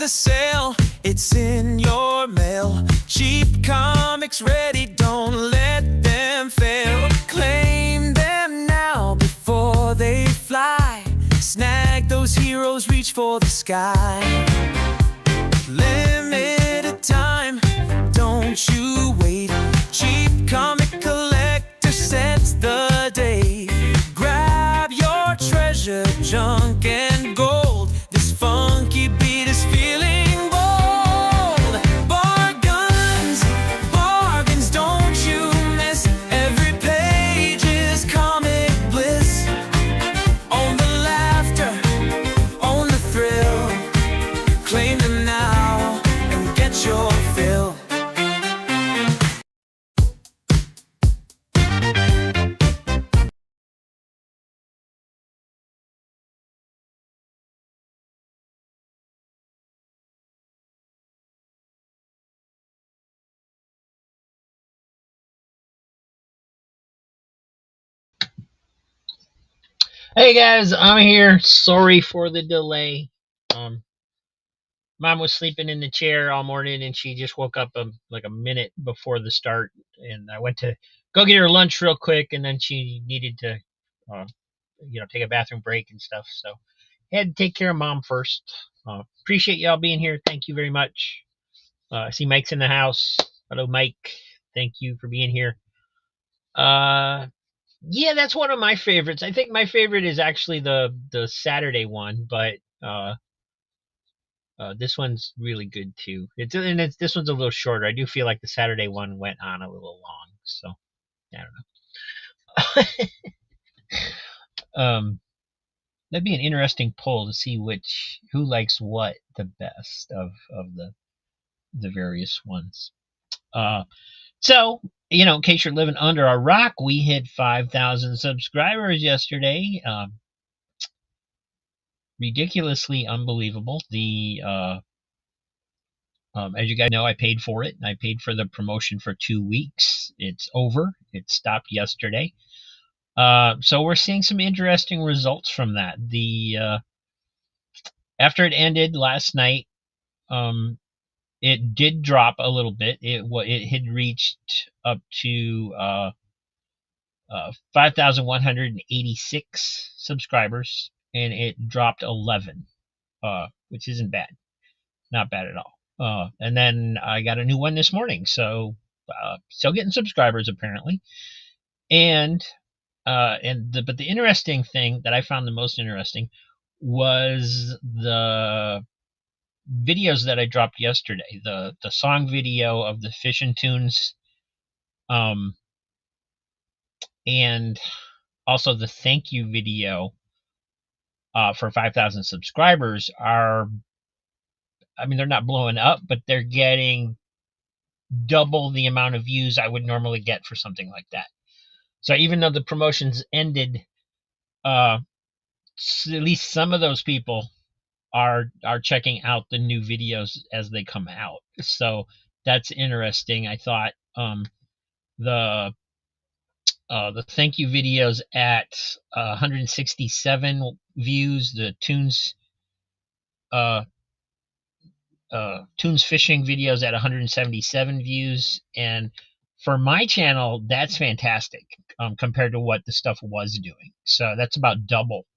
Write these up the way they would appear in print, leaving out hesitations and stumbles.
the sale, it's in your mail. Cheap comics ready, don't let them fail. Claim them now before they fly. Snag those heroes, reach for the sky. Limited time, don't you wait. Cheap comic collector sets the date. Grab your treasure, junk and gold. This funky beat is feeling bold. Bargains, bargains, don't you miss. Every page is comic bliss. Own the laughter, own the thrill. Claim them now and get your fill. Hey guys, I'm here. Sorry for the delay. Mom was sleeping in the chair all morning, and she just woke up like a minute before the start. And I went to go get her lunch real quick, and then she needed to, uh, take a bathroom break and stuff. So I had to take care of Mom first. Appreciate y'all being here. Thank you very much. I see Mike's in the house. Hello, Mike. Thank you for being here. Yeah, that's one of my favorites. I think my favorite is actually the Saturday one, but this one's really good too. This one's a little shorter. I do feel like the Saturday one went on a little long, so I don't know. That'd be an interesting poll to see who likes what the best of the various ones. So, in case you're living under a rock, we hit 5,000 subscribers yesterday. Ridiculously unbelievable. As you guys know, I paid for it. I paid for the promotion for 2 weeks. It's over. It stopped yesterday. So we're seeing some interesting results from that. After it ended last night, it did drop a little bit. It had reached up to 5,186 subscribers, and it dropped 11, which isn't bad. Not bad at all. And then I got a new one this morning, so still getting subscribers apparently. But the interesting thing that I found the most interesting was the videos that I dropped yesterday. The song video of the Fish and Tunes, and also the thank you video for 5,000 subscribers are, they're not blowing up, but they're getting double the amount of views I would normally get for something like that. So even though the promotions ended, at least some of those people are checking out the new videos as they come out. So that's interesting. I thought the thank you videos at 167 views, the tunes fishing videos at 177 views, and for my channel that's fantastic compared to what the stuff was doing. So that's about double,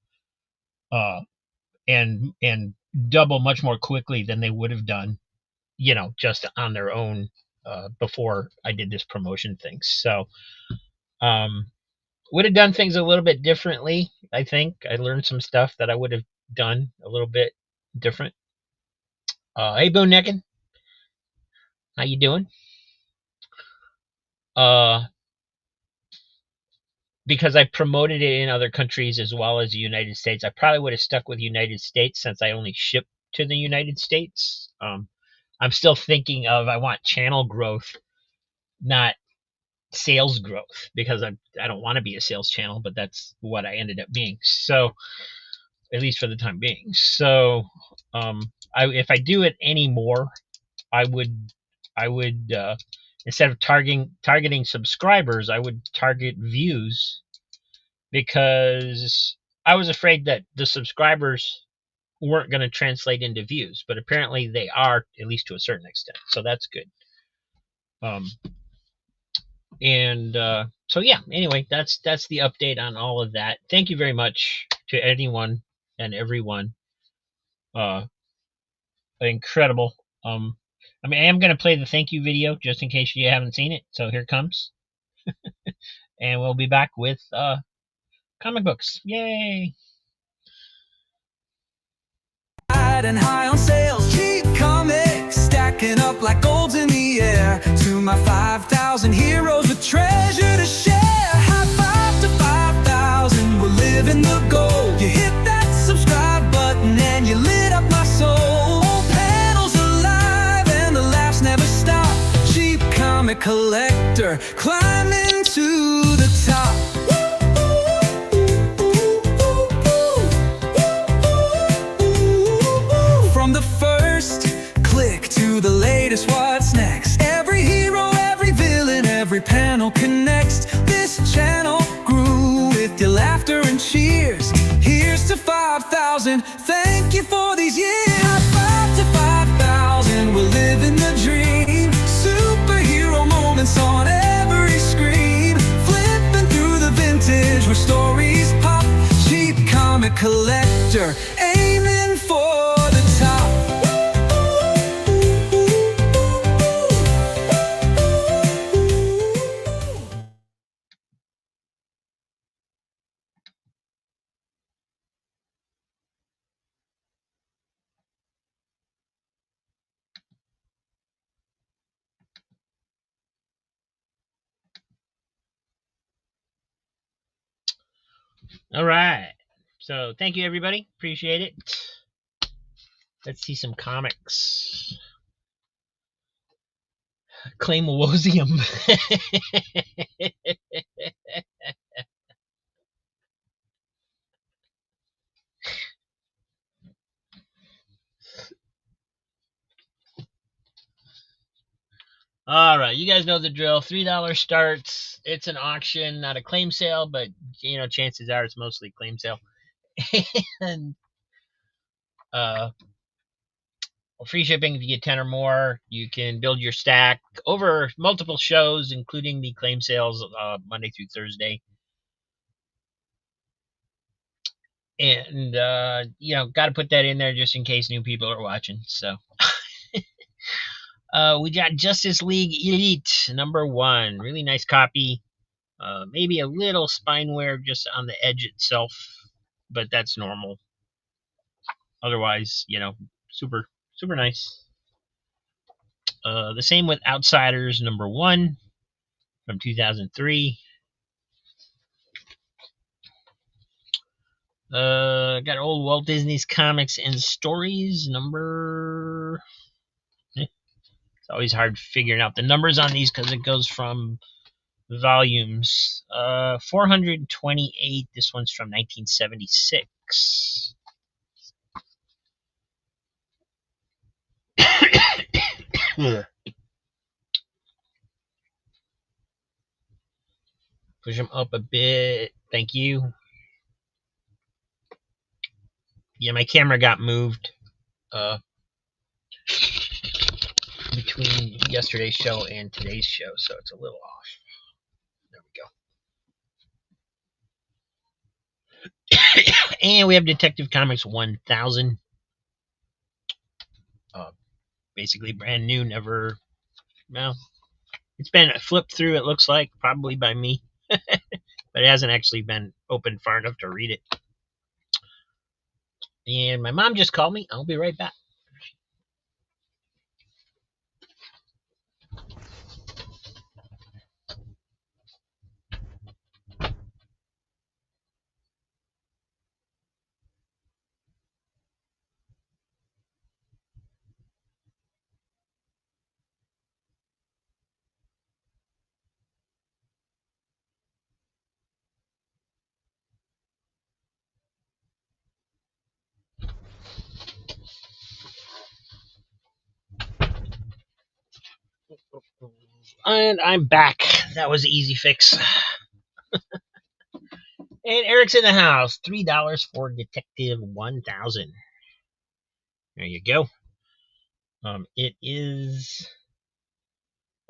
and double much more quickly than they would have done, just on their own before I did this promotion thing. So would have done things a little bit differently. I think I learned some stuff that I would have done a little bit different. Hey, Boo Neckin, how you doing? Because I promoted it in other countries as well as the United States, I probably would have stuck with United States since I only ship to the United States. I'm still thinking I want channel growth, not sales growth, because I don't want to be a sales channel, but that's what I ended up being. So at least for the time being. So if I do it anymore, I would instead of targeting subscribers, I would target views, because I was afraid that the subscribers weren't going to translate into views, but apparently they are, at least to a certain extent. So that's good. So yeah. Anyway, that's the update on all of that. Thank you very much to anyone and everyone. Incredible. I mean, I am going to play the thank you video just in case you haven't seen it. So here it comes, and we'll be back with comic books. Yay! And high on sales, cheap comics stacking up like gold in the air. To my 5,000 heroes with treasure to share. High five to 5,000, we're living the gold. You hit that subscribe button and you lit up my soul. Panels alive and the laughs never stop. Cheap comic collector climbing to the top. The latest what's next. Every hero, every villain, every panel connects. This channel grew with your laughter and cheers. Here's to 5,000, thank you for these years. High five to 5,000, we're living the dream. Superhero moments on every screen. Flipping through the vintage where stories pop. Cheap comic collector, aiming for the top. All right. So thank you, everybody. Appreciate it. Let's see some comics. Claymowosium. All right, you guys know the drill. $3 starts. It's an auction, not a claim sale, but chances are it's mostly claim sale. And free shipping if you get 10 or more. You can build your stack over multiple shows, including the claim sales Monday through Thursday. And got to put that in there just in case new people are watching. So we got Justice League Elite #1. Really nice copy. Maybe a little spine wear just on the edge itself, but that's normal. Otherwise, super nice. The same with Outsiders #1 from 2003. Got old Walt Disney's Comics and Stories number. It's always hard figuring out the numbers on these because it goes from volumes. 428. This one's from 1976. Push them up a bit. Thank you. Yeah, my camera got moved between yesterday's show and today's show, so it's a little off. There we go. And we have Detective Comics 1000. Basically brand new, never. Well, it's been flipped through, it looks like, probably by me. But it hasn't actually been opened far enough to read it. And my mom just called me. I'll be right back. And I'm back. That was an easy fix. And Eric's in the house. $3 for Detective 1000. There you go. It is.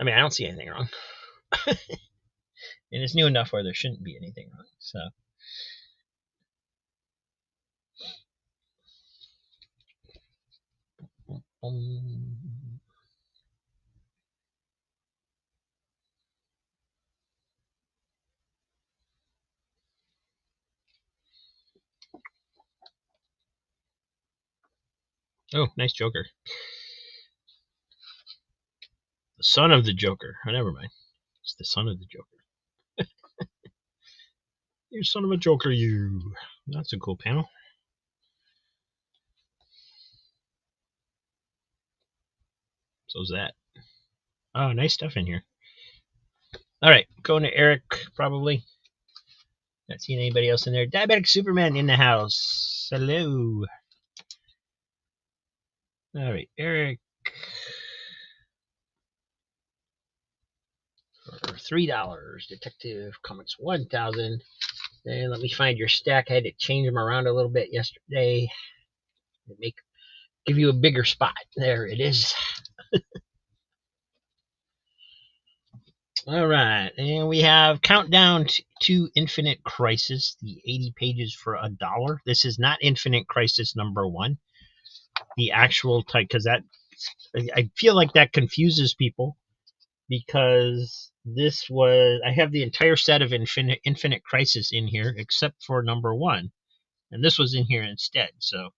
I mean, I don't see anything wrong, and it's new enough where there shouldn't be anything wrong. So. Oh, nice Joker. The son of the Joker. Oh, never mind. It's the son of the Joker. You son of a Joker, you. That's a cool panel. So's that. Oh, nice stuff in here. All right, going to Eric, probably. Not seeing anybody else in there. Diabetic Superman in the house. Hello. All right, Eric. For $3. Detective Comics 1000. And let me find your stack. I had to change them around a little bit yesterday. Give you a bigger spot. There it is. All right, and we have Countdown to Infinite Crisis, the 80 pages for $1. This is not Infinite Crisis #1. The actual type, because that I feel like that confuses people, because this was I have the entire set of Infinite Crisis in here except for #1, and this was in here instead. So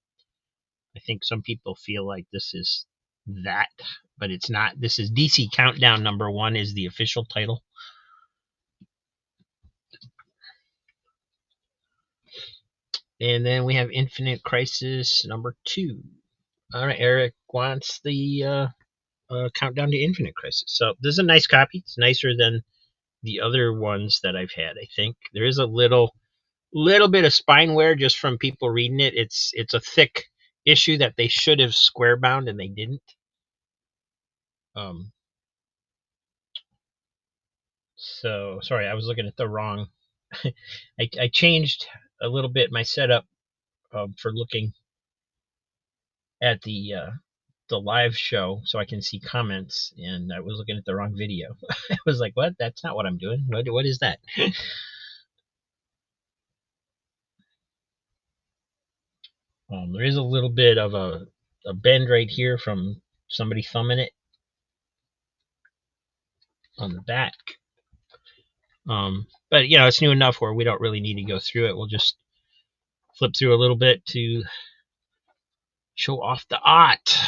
I think some people feel like this is that, but it's not. This is DC Countdown #1 is the official title. And then we have Infinite Crisis #2. All right, Eric wants the Countdown to Infinite Crisis. So this is a nice copy. It's nicer than the other ones that I've had. I think there is a little bit of spine wear just from people reading it. It's a thick issue that they should have square bound and they didn't. So sorry, I was looking at the wrong. I changed a little bit my setup for looking at the live show so I can see comments, and I was looking at the wrong video. I was like, what? That's not what I'm doing. What is that? There is a little bit of a bend right here from somebody thumbing it on the back. But you know, it's new enough where we don't really need to go through it. We'll just flip through a little bit to show off the art.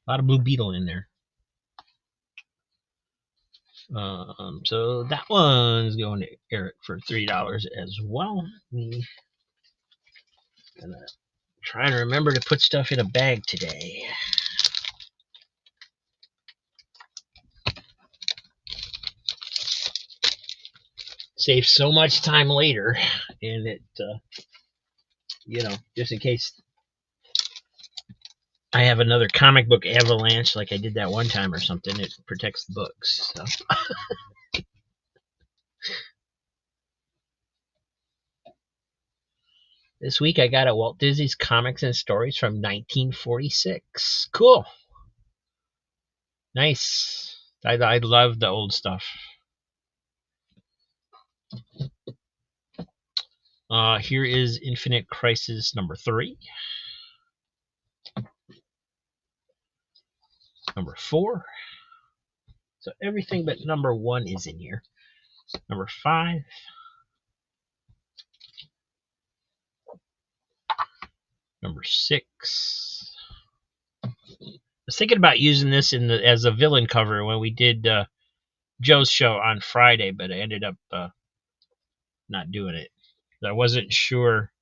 A lot of Blue Beetle in there. So that one's going to Eric for $3 as well. We gonna try to remember to put stuff in a bag today. Save so much time later, and it, you know, just in case I have another comic book avalanche like I did that one time or something, it protects the books. So. This week I got a Walt Disney's Comics and Stories from 1946. Cool. Nice. I love the old stuff. Here is Infinite Crisis #3. #4. So everything but #1 is in here. #5. #6. I was thinking about using this as a villain cover when we did Joe's show on Friday, but I ended up not doing it. I wasn't sure.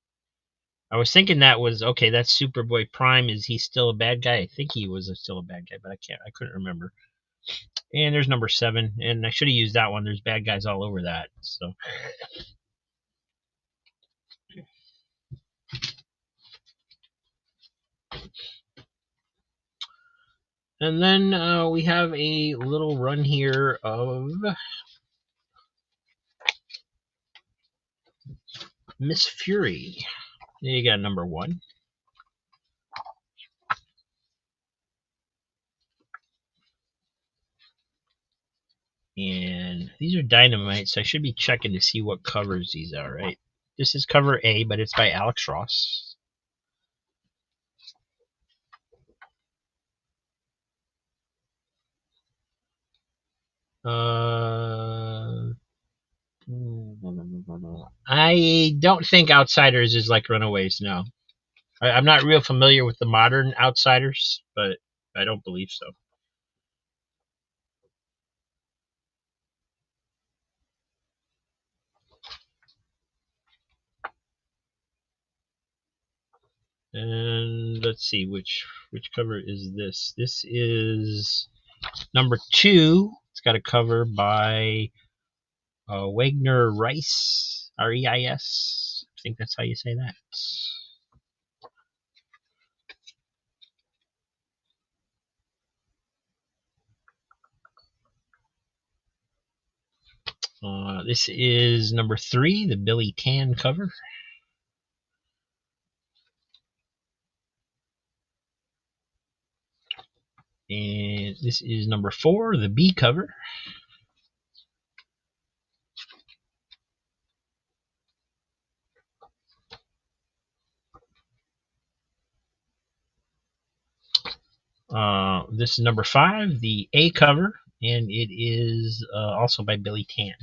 I was thinking that was okay. That's Superboy Prime. Is he still a bad guy? I think he was still a bad guy, but I couldn't remember. And there's #7, and I should have used that one. There's bad guys all over that. So. And then we have a little run here of Miss Fury. You got number 1. And these are Dynamite, so I should be checking to see what covers these are, right? This is cover A, but it's by Alex Ross. I don't think Outsiders is like Runaways, no. I'm not real familiar with the modern Outsiders, but I don't believe so. And let's see, which cover is this? This is number 2. It's got a cover by Wagner Rice, Reis. I think that's how you say that. This is number 3, the Billy Tan cover. And this is number 4, the B cover. This is number 5, the A cover, and it is also by Billy Tan.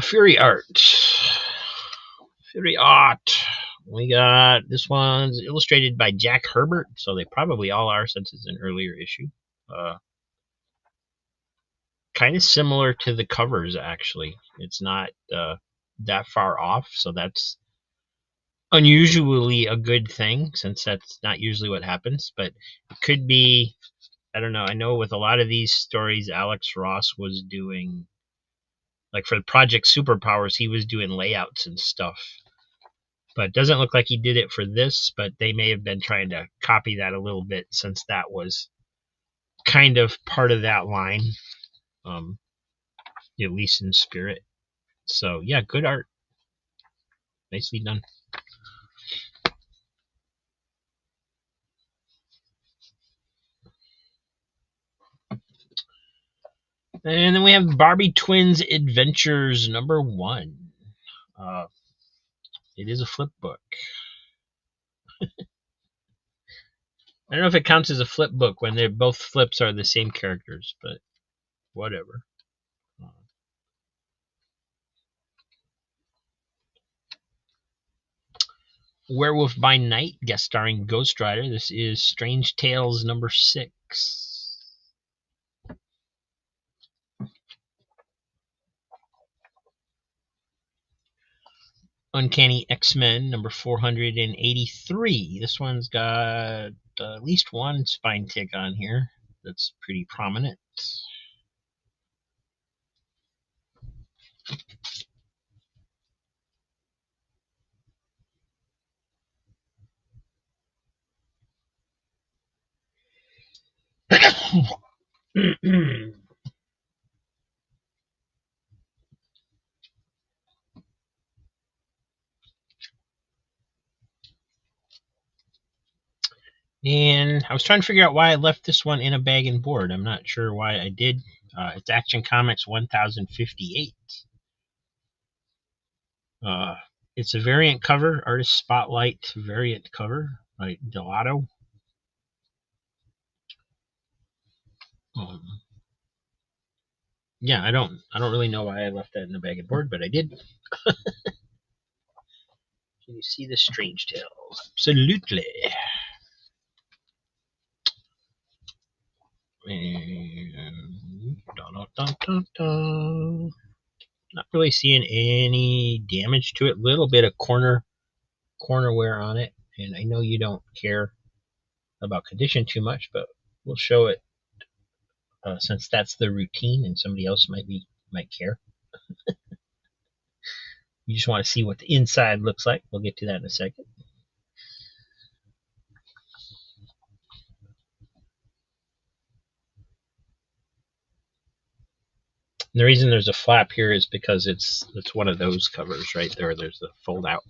Fury Art. Fury Art. We got this one's illustrated by Jack Herbert, so they probably all are since it's an earlier issue. Kind of similar to the covers, actually. It's not that far off, so that's unusually a good thing since that's not usually what happens, but it could be, I don't know. I know with a lot of these stories, Alex Ross was doing, like for Project Superpowers, he was doing layouts and stuff. But it doesn't look like he did it for this, but they may have been trying to copy that a little bit since that was kind of part of that line, at least in spirit. So yeah, good art. Nicely done. And then we have Barbie Twins Adventures number 1. It is a flip book. I don't know if it counts as a flip book when they're both flips are the same characters, but whatever. Werewolf by Night, guest starring Ghost Rider. This is Strange Tales number 6. Uncanny X-Men number 483. This one's got at least one spine tick on here that's pretty prominent. And I was trying to figure out why I left this one in a bag and board. I'm not sure why I did. It's Action Comics 1058. It's a variant cover, artist spotlight variant cover by Delato. Yeah, I don't really know why I left that in the bag and board, but I did. Can you see the Strange Tales? Absolutely. And not really seeing any damage to it. Little bit of corner wear on it, and I know you don't care about condition too much, but we'll show it since that's the routine, and somebody else might care. You just want to see what the inside looks like. We'll get to that in a second. And the reason there's a flap here is because it's one of those covers right there. There's the fold out.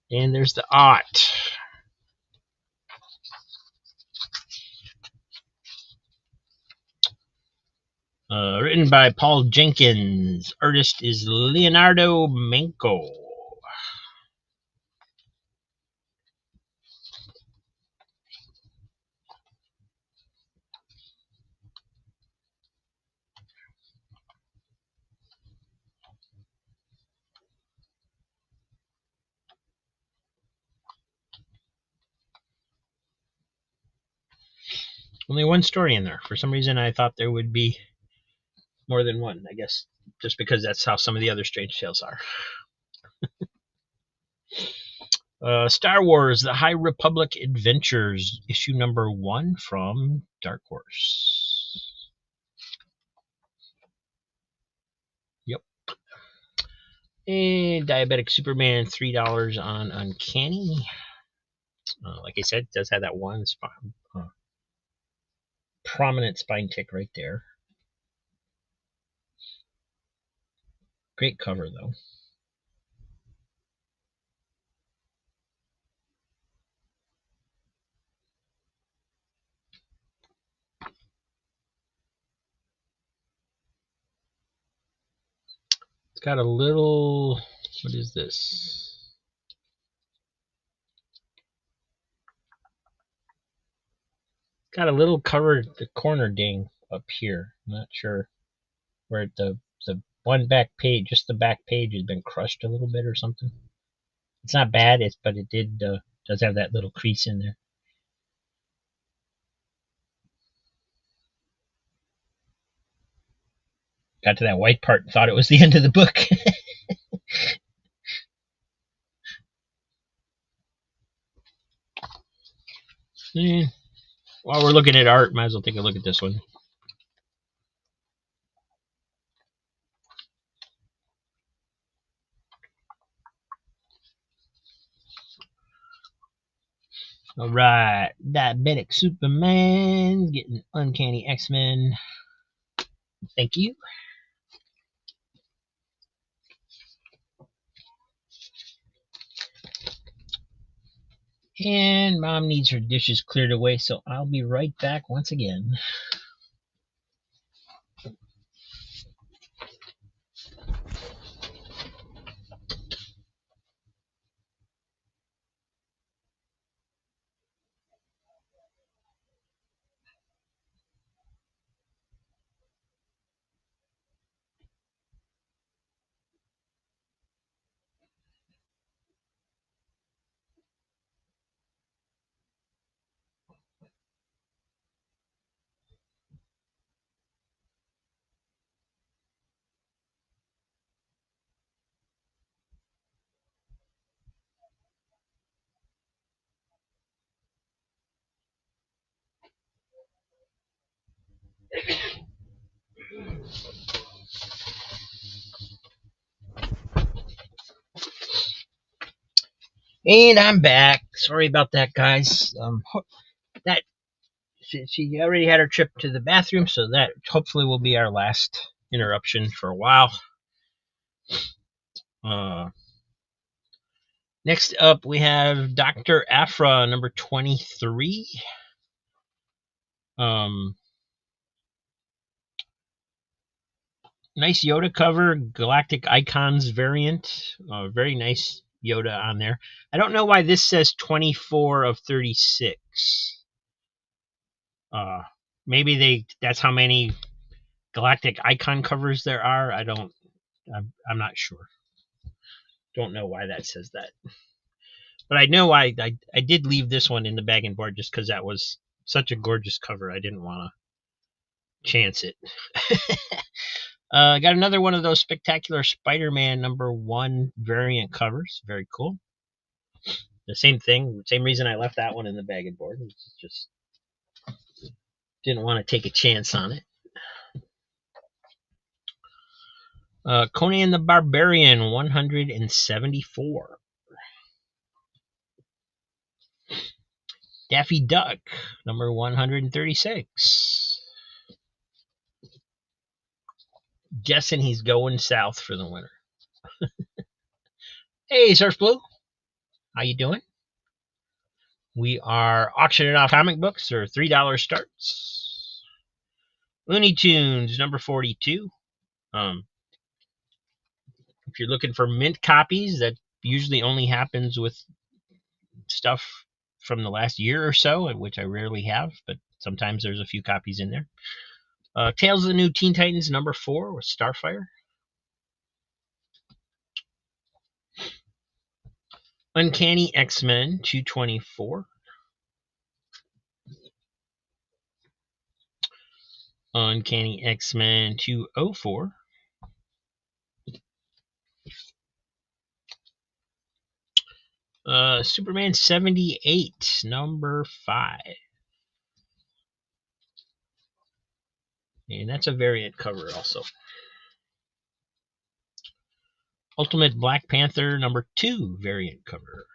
And there's the Ott. Written by Paul Jenkins. Artist is Leonardo Manco. Only one story in there. For some reason, I thought there would be more than one. I guess just because that's how some of the other Strange Tales are. Star Wars: The High Republic Adventures, issue number 1 from Dark Horse. Yep. And Diabetic Superman, $3 on Uncanny. Like I said, it does have that one prominent spine tick right there. Great cover, though. It's got a little, what is this? Got a little cover, the corner ding up here. I'm not sure where the one back page, just the back page, has been crushed a little bit or something. It's not bad, but it does have that little crease in there. Got to that white part and thought it was the end of the book. While we're looking at art, might as well take a look at this one. All right, Diabetic Superman getting Uncanny X-Men. Thank you. And Mom needs her dishes cleared away, so I'll be right back once again. And I'm back. Sorry about that, guys. That she already had her trip to the bathroom, so that hopefully will be our last interruption for a while. Next up, we have Dr. Aphra, number 23. Nice Yoda cover, Galactic Icons variant. Very nice Yoda on there. I don't know why this says 24 of 36. Maybe that's how many Galactic Icon covers there are. I'm not sure. Don't know why that says that. But I know I did leave this one in the bag and board just because that was such a gorgeous cover. I didn't want to chance it. Got another one of those spectacular Spider-Man number 1 variant covers. Very cool. The same thing, same reason I left that one in the bag and board. Just didn't want to take a chance on it. Conan the Barbarian 174. Daffy Duck number 136. guessing he's going south for the winter. Hey, Surf Blue, how you doing? We are auctioning off comic books. They're $3 starts. Looney Tunes number 42. If you're looking for mint copies, that usually only happens with stuff from the last year or so, which I rarely have, but sometimes there's a few copies in there. Tales of the New Teen Titans number 4 with Starfire. Uncanny X-Men 224. Uncanny X-Men 204. Superman 78 number 5. And that's a variant cover also. Ultimate Black Panther number 2 variant cover.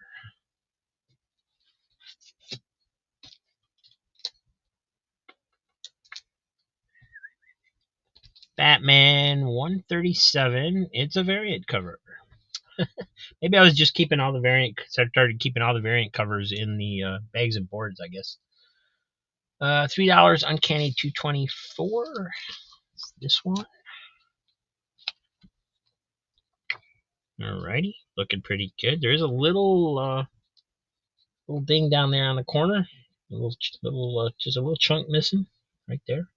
Batman 137. It's a variant cover. Maybe I was just keeping all the variant. I started keeping all the variant covers in the bags and boards, I guess. $3 Uncanny 224. This one. Alrighty, looking pretty good. There is a little ding down there on the corner. Just a little chunk missing right there.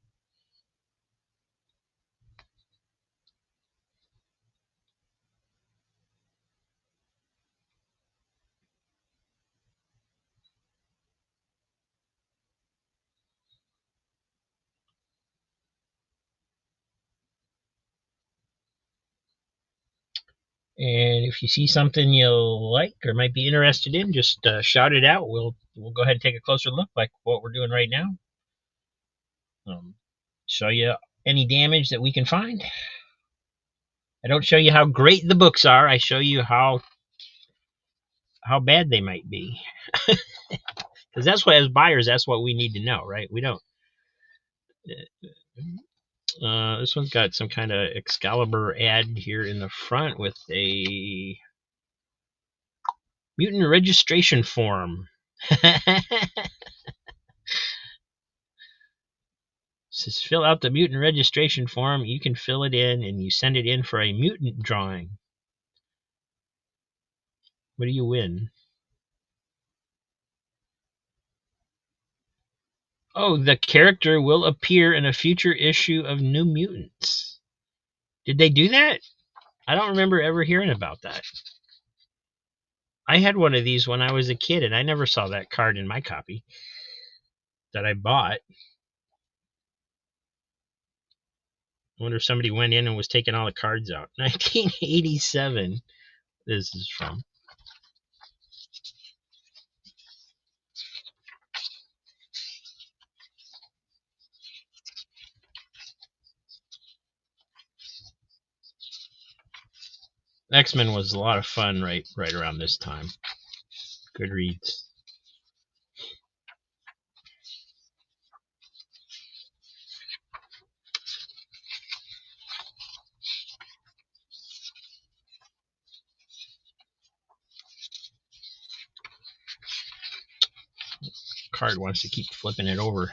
And if you see something you'll like or might be interested in, just shout it out. We'll go ahead and take a closer look, like what we're doing right now. Show you any damage that we can find. I don't show you how great the books are. I show you how bad they might be. Because that's what, as buyers, that's what we need to know, right? We don't. This one's got some kind of Excalibur ad here in the front with a mutant registration form. Says fill out the mutant registration form. You can fill it in and you send it in for a mutant drawing. What do you win? Oh, the character will appear in a future issue of New Mutants. Did they do that? I don't remember ever hearing about that. I had one of these when I was a kid, and I never saw that card in my copy that I bought. I wonder if somebody went in and was taking all the cards out. 1987, this is from. X-Men was a lot of fun right around this time. Good reads. Card wants to keep flipping it over.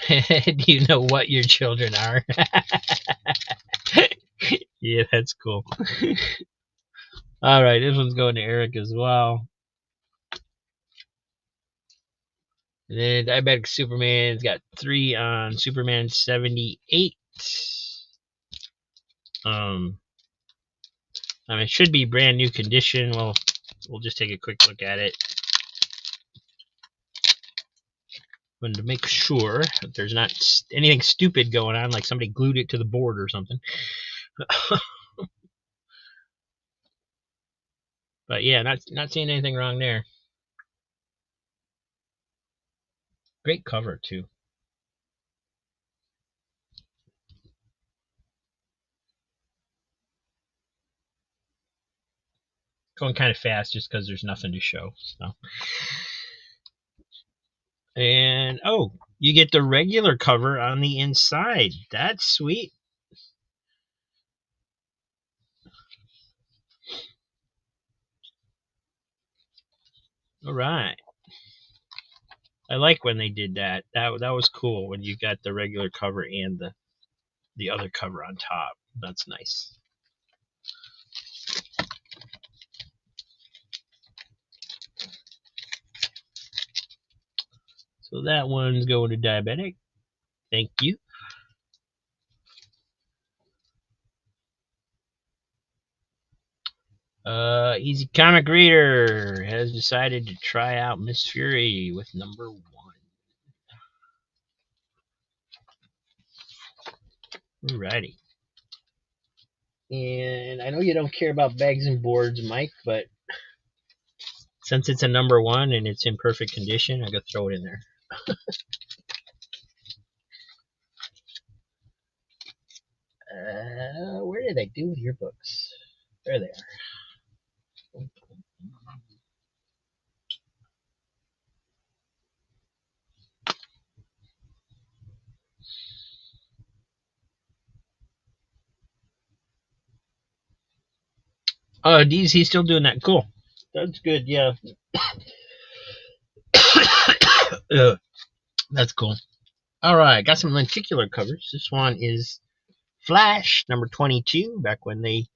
Do you know what your children are? Yeah, that's cool. All right, this one's going to Eric as well. And then Diabetic Superman's got 3 on Superman 78. It should be brand new condition. Well, we'll just take a quick look at it. Wanted to make sure that there's not anything stupid going on, like somebody glued it to the board or something. But yeah, not seeing anything wrong there. Great cover too. Going kind of fast just because there's nothing to show. So. And oh, you get the regular cover on the inside. That's sweet. All right. I like when they did that. That was cool when you got the regular cover and the other cover on top. That's nice. So that one's going to diabetic. Thank you. Easy Comic Reader has decided to try out Miss Fury with number 1. Alrighty. And I know you don't care about bags and boards, Mike, but since it's a number 1 and it's in perfect condition, I gotta throw it in there. Where did I do your books? There they are. Oh, he's still doing that. Cool. That's good. Yeah. That's cool. All right, got some lenticular covers. This one is Flash number 22. Back when they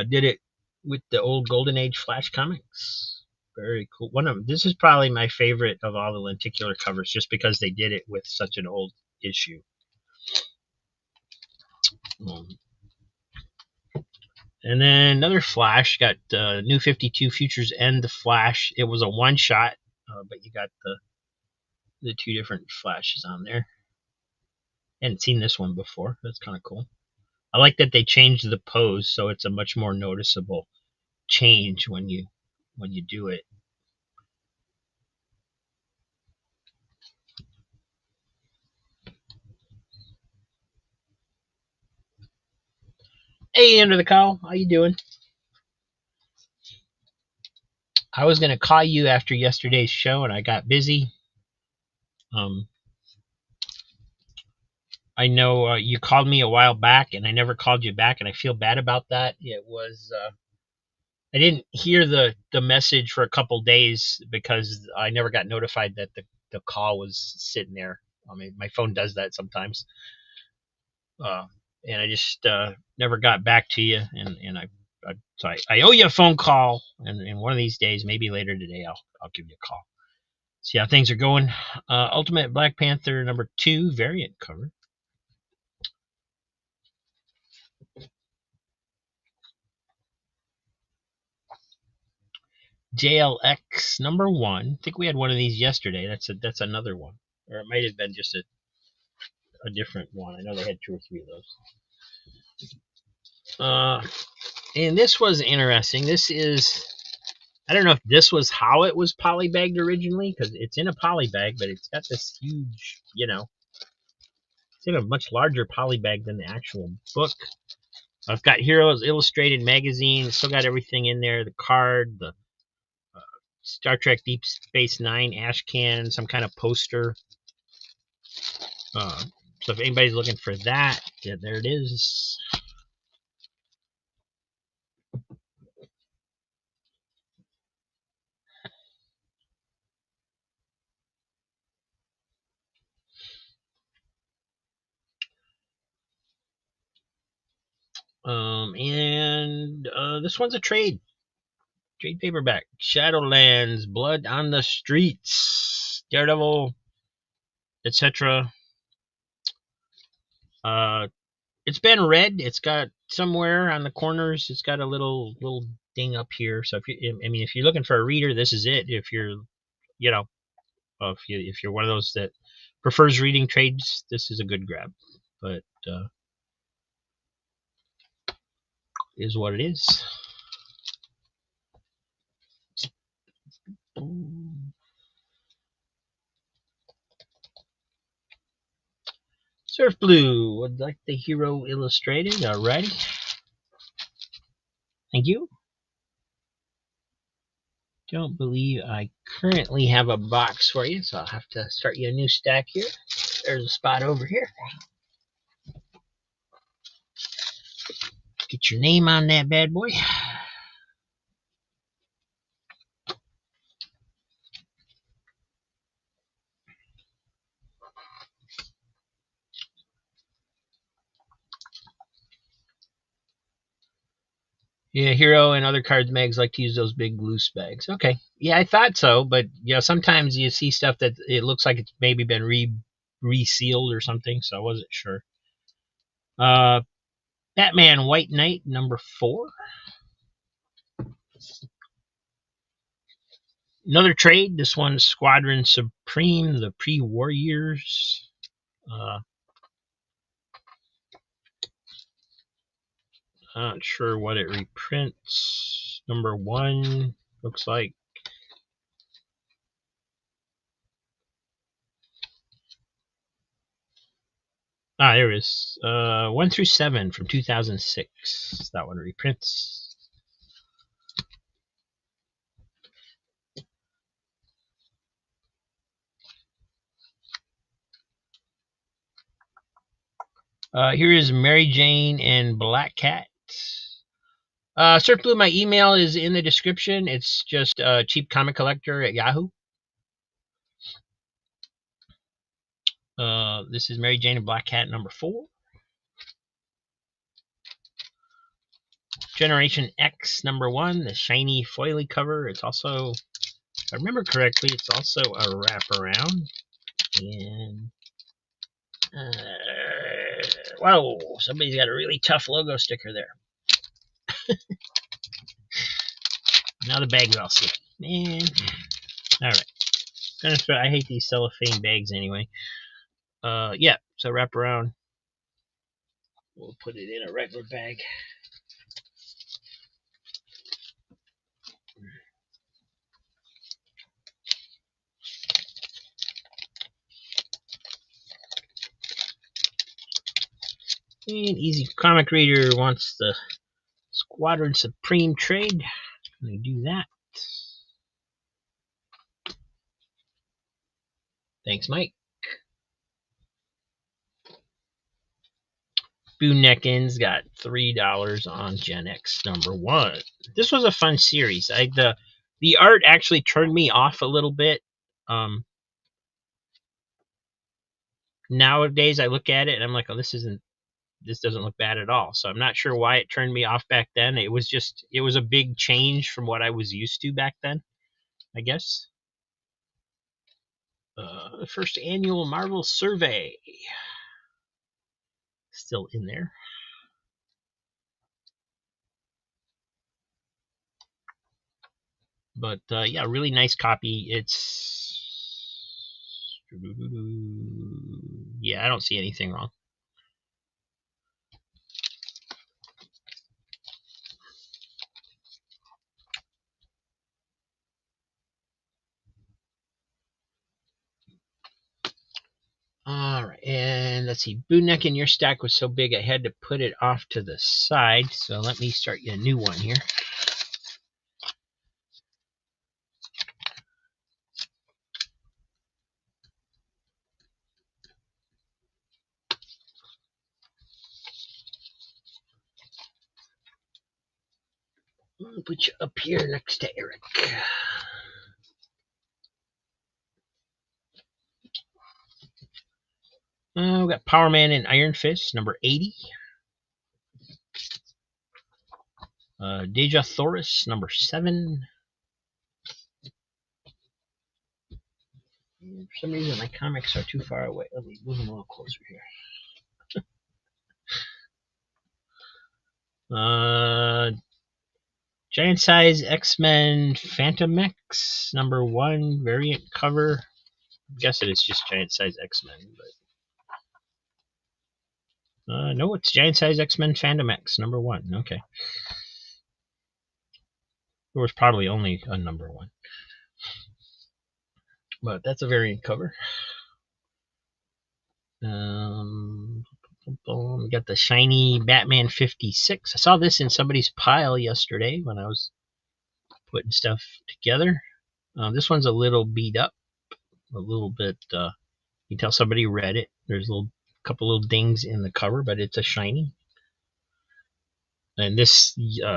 did it with the old Golden Age Flash comics. Very cool. This is probably my favorite of all the lenticular covers, just because they did it with such an old issue. And then another Flash, got New 52 Futures End the Flash. It was a one shot, but you got the 2 different Flashes on there. I hadn't seen this one before. That's kind of cool. I like that they changed the pose, so it's a much more noticeable change when you do it. Hey, Under the Cowl, how you doing? I was gonna call you after yesterday's show, and I got busy. I know you called me a while back, and I never called you back, and I feel bad about that. It was I didn't hear the message for a couple days because I never got notified that the call was sitting there. I mean, my phone does that sometimes, and I just never got back to you. And I owe you a phone call, and one of these days, maybe later today, I'll give you a call. See how things are going. Ultimate Black Panther number 2 variant cover. JLX number 1. I think we had one of these yesterday. That's another one, or it might have been just a different one. I know they had 2 or 3 of those. And this was interesting. This is, I don't know if this was how it was polybagged originally, because it's in a polybag, but it's got this huge, it's in a much larger polybag than the actual book. I've got Heroes Illustrated magazine. It's still got everything in there. The card, the Star Trek Deep Space Nine ash can, some kind of poster. So if anybody's looking for that, yeah, there it is. And this one's a trade paperback. Shadowlands, Blood on the Streets, Daredevil, etc. It's been read. It's got somewhere on the corners. It's got a little ding up here. So if you're looking for a reader, this is it. If you're, if you're one of those that prefers reading trades, this is a good grab. But is what it is. Surf Blue would like the Hero Illustrated. Alrighty. Thank you. don't believe I currently have a box for you, so I'll have to start you a new stack here. There's a spot over here. Get your name on that bad boy. Yeah, Hero and other cards mags like to use those big loose bags. Okay. Yeah, I thought so, but sometimes you see stuff that it looks like it's maybe been resealed or something, so I wasn't sure. Batman White Knight #4. Another trade. This one's Squadron Supreme, the Pre-Warriors. Not sure what it reprints. #1 looks like. There it is. 1 through 7 from 2006. That one reprints. Here is Mary Jane and Black Cat. Search Blue, my email is in the description. It's just Cheap Comic Collector at Yahoo. This is Mary Jane and Black Cat #4. Generation X #1, the shiny foily cover. It's also, if I remember correctly, it's also a wraparound. And whoa, somebody's got a really tough logo sticker there. Now the bag's all sticky. Man. Alright. I hate these cellophane bags anyway. Yeah, so wrap around. We'll put it in a regular bag. And Easy Comic Reader wants the Squadron Supreme trade. Let me do that. Thanks, Mike. Booneckin's got $3 on Gen X #1. This was a fun series. The art actually turned me off a little bit. Nowadays I look at it and I'm like, oh, this doesn't look bad at all. So I'm not sure why it turned me off back then. It was a big change from what I was used to back then, I guess. The first annual Marvel survey. Still in there. But yeah, really nice copy. Yeah, I don't see anything wrong. Alright, and let's see. Bootneck, your stack was so big I had to put it off to the side. So let me start you a new one here. I'll put you up here next to Eric. We got Power Man and Iron Fist #80. Deja Thoris #7. For some reason my comics are too far away. Let me move them a little closer here. Giant Size X-Men Phantom X #1 variant cover. I'm guessing it's just Giant Size X-Men, but no, it's Giant Size X-Men Phantom X #1. Okay. There was probably only a #1. But that's a variant cover. We got the shiny Batman 56. I saw this in somebody's pile yesterday when I was putting stuff together. This one's a little beat up, a little bit. You can tell somebody read it. There's a couple little dings in the cover, but it's a shiny. And this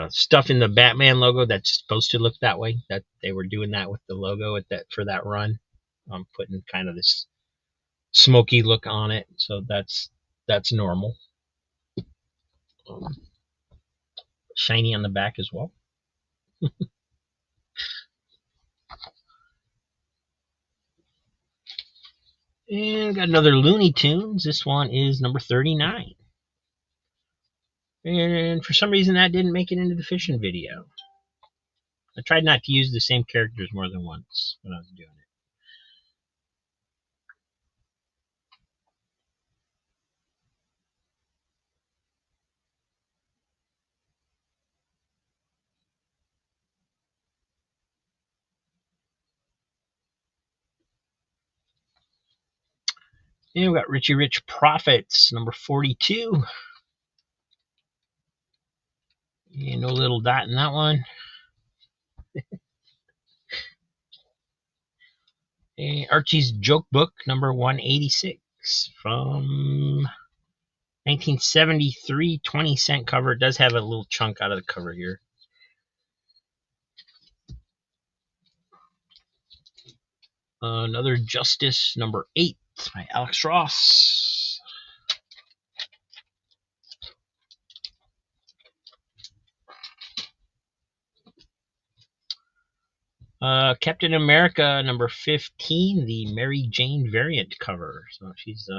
stuff in the Batman logo that's supposed to look that way, that they were doing that with the logo at that for that run. I'm putting kind of this smoky look on it, so that's normal. Shiny on the back as well. And got another Looney Tunes. This one is number 39. And for some reason that didn't make it into the fishing video. I tried not to use the same characters more than once when I was doing it. And we got Richie Rich Profits, number 42. And no little dot in that one. And Archie's Joke Book, number 186 from 1973, 20-cent cover. It does have a little chunk out of the cover here. Another Justice, number 8 by Alex Ross. Captain America, number 15, the Mary Jane variant cover. So she's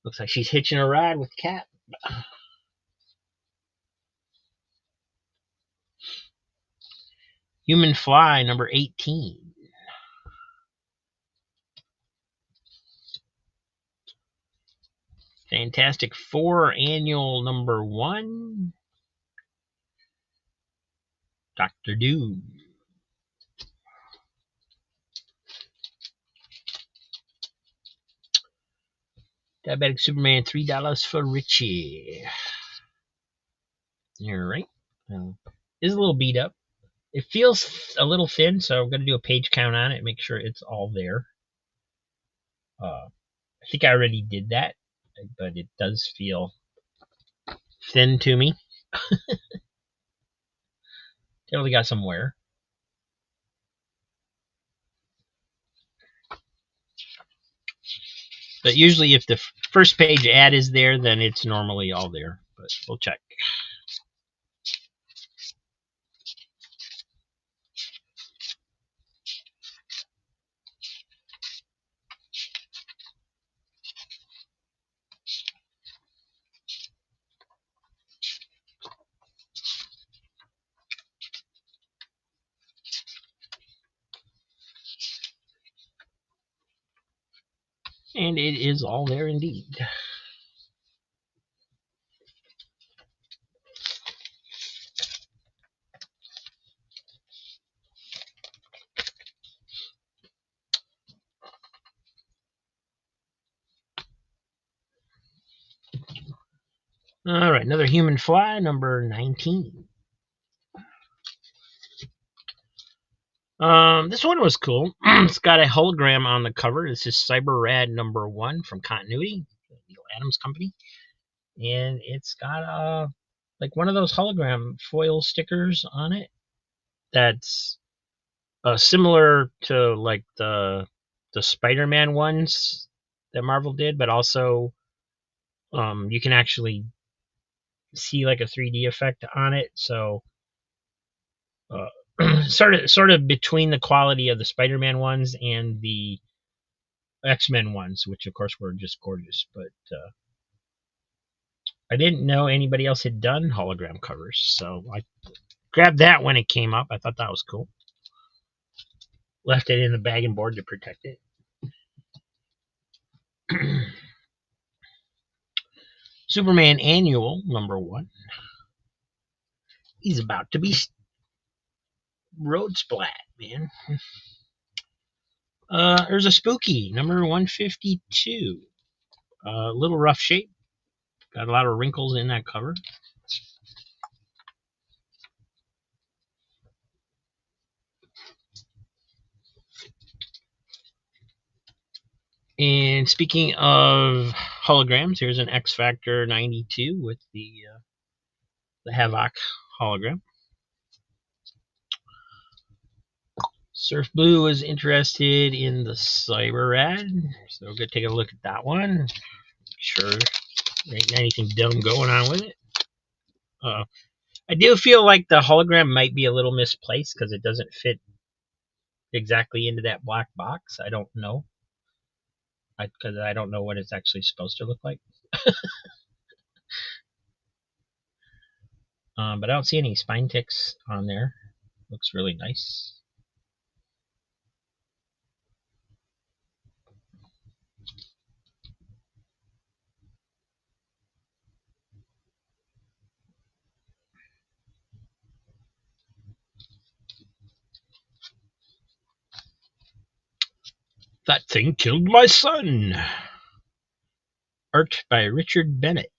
looks like she's hitching a ride with Cap. Human Fly, number 18. Fantastic Four Annual, number 1. Dr. Doom. Diabetic Superman, $3 for Richie. All right. It's a little beat up. It feels a little thin, so I'm going to do a page count on it, make sure it's all there. I think I already did that, but it does feel thin to me. Definitely got some wear. But usually if the first page ad is there, then it's normally all there. But we'll check. And it is all there indeed. All right, another Human Fly, number 19. This one was cool. It's got a hologram on the cover. This is Cyber Rad number 1 from Continuity, Neil Adams Company, and it's got like one of those hologram foil stickers on it. That's similar to like the Spider-Man ones that Marvel did, but also you can actually see like a 3D effect on it. So sort of between the quality of the Spider-Man ones and the X-Men ones, which of course were just gorgeous. But I didn't know anybody else had done hologram covers, so I grabbed that when it came up. I thought that was cool. Left it in the bag and board to protect it. Superman Annual, number 1. He's about to be road splat, man. There's a Spooky, number 152. A little rough shape. Got a lot of wrinkles in that cover. And speaking of holograms, here's an X Factor 92 with the Havoc hologram. Surf Blue was interested in the Cyber Rad, so we're gonna take a look at that one. Sure, there ain't anything dumb going on with it. I do feel like the hologram might be a little misplaced because it doesn't fit exactly into that black box. I don't know, because I don't know what it's actually supposed to look like. But I don't see any spine ticks on there. Looks really nice. That thing killed my son. Art by Richard Bennett.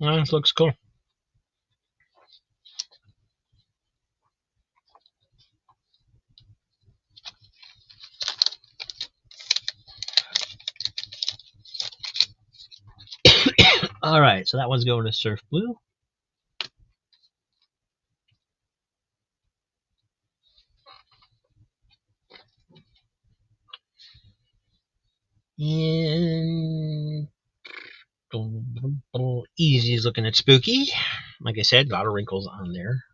This looks cool. All right, so that one's going to Surf Blue. And Easy is looking at Spooky. Like I said, a lot of wrinkles on there.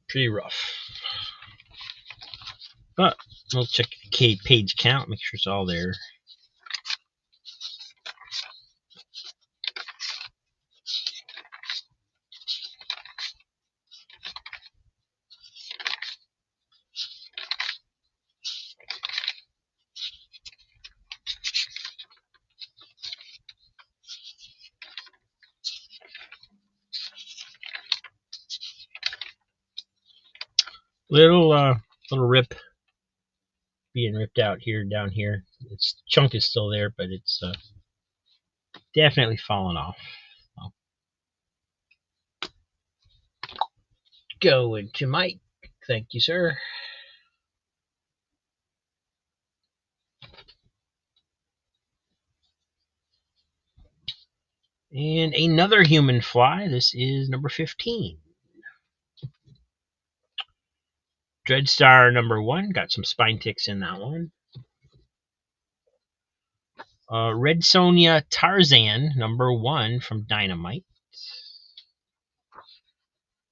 Pretty rough. But we'll check the page count, make sure it's all there. Little rip being ripped out here, down here. Its chunk is still there, but it's definitely fallen off. I'll go into Mike. Thank you, sir. And another human fly. This is number 15. Dreadstar number 1. Got some spine ticks in that one. Red Sonja Tarzan number 1 from Dynamite.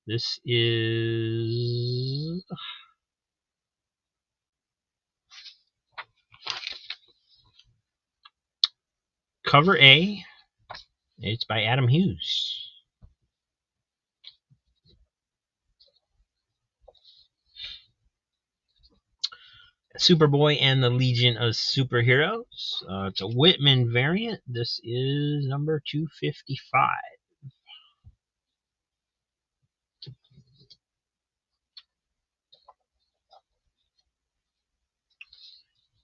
This is cover A. It's by Adam Hughes. Superboy and the Legion of Superheroes. It's a Whitman variant. This is number 255.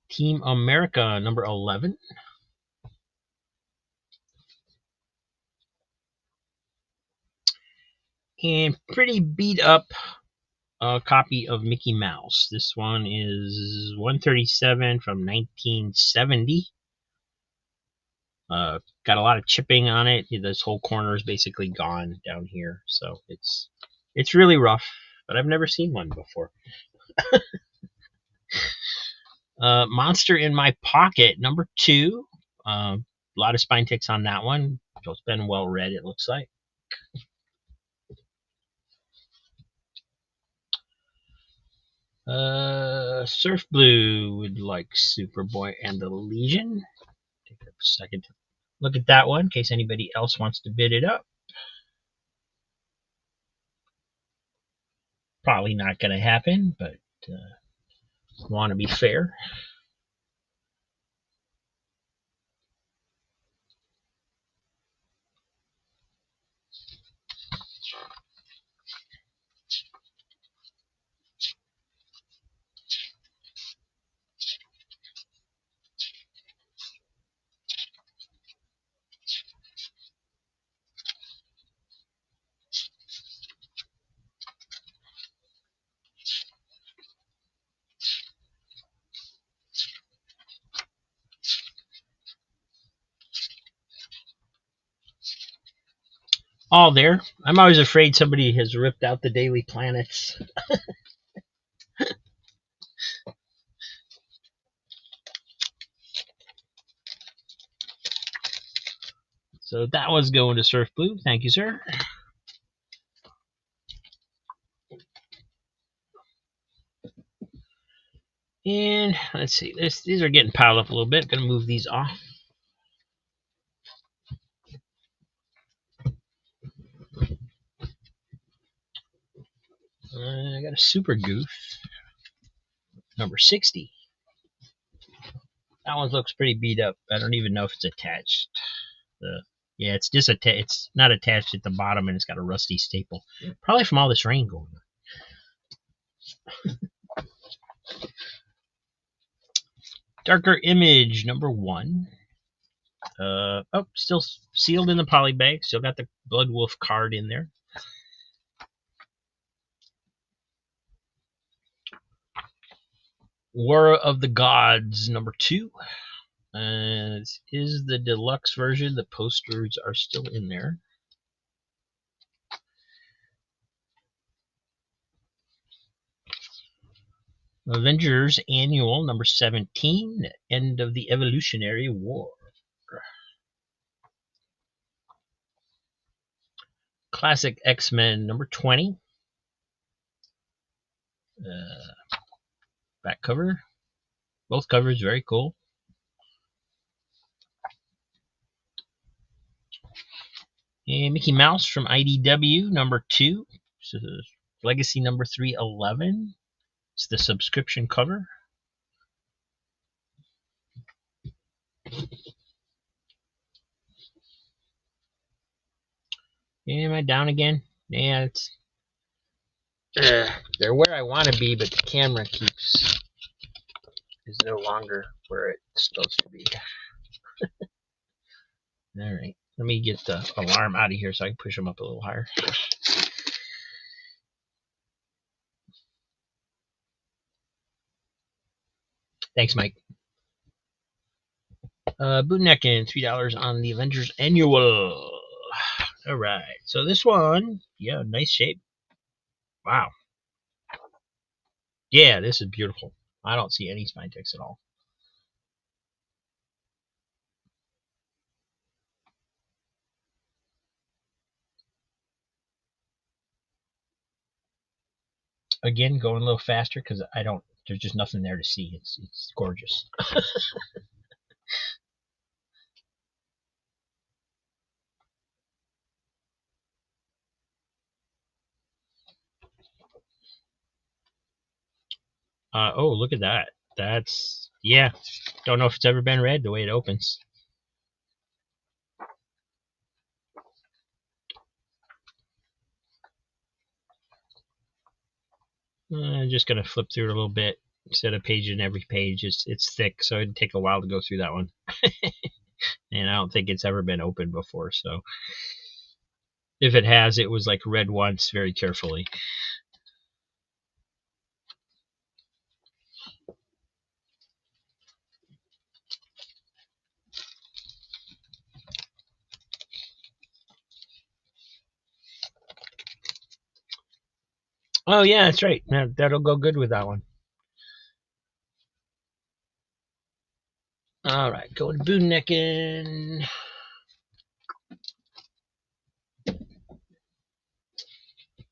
Team America number 11. And pretty beat up copy of Mickey Mouse. This one is 137 from 1970. Got a lot of chipping on it. This whole corner is basically gone down here, so it's really rough. But I've never seen one before. Monster in My Pocket number 2. A lot of spine ticks on that one. So it's been well read, it looks like. Surf Blue would like Superboy and the Legion. Take a second to look at that one in case anybody else wants to bid it up. Probably not going to happen, but want to be fair. all there. I'm always afraid somebody has ripped out the daily planets. So that was going to Surf Blue. Thank you, sir. And let's see, these are getting piled up a little bit. Gonna move these off. I got a Super Goof, number 60. That one looks pretty beat up. I don't even know if it's attached. Yeah, it's disattached. It's not attached at the bottom, and it's got a rusty staple. Probably from all this rain going on. Darker Image, number 1. Oh, still sealed in the poly bag. Still got the Blood Wolf card in there. War of the Gods, number 2. This is the deluxe version. The posters are still in there. Avengers Annual, number 17. End of the Evolutionary War. Classic X-Men, number 20. Back cover. Both covers very cool. And Mickey Mouse from IDW, number 2. So Legacy number 311. It's the subscription cover. Am I down again? Yeah, it's they're where I want to be, but the camera is no longer where it's supposed to be. All right, let me get the alarm out of here so I can push them up a little higher. Thanks, Mike. Bootnecking, $3 on the Avengers Annual. All right, so this one, yeah, nice shape. Wow. Yeah, this is beautiful. I don't see any spine ticks at all. Again, going a little faster because there's just nothing there to see. It's gorgeous. Oh, look at that. That's, yeah. Don't know if it's ever been read the way it opens. I'm just going to flip through it a little bit instead of paging every page. It's thick, so it'd take a while to go through that one. And I don't think it's ever been opened before, so if it has, it was like read once very carefully. Oh, yeah, that's right. That'll go good with that one. All right, going to bootnecking.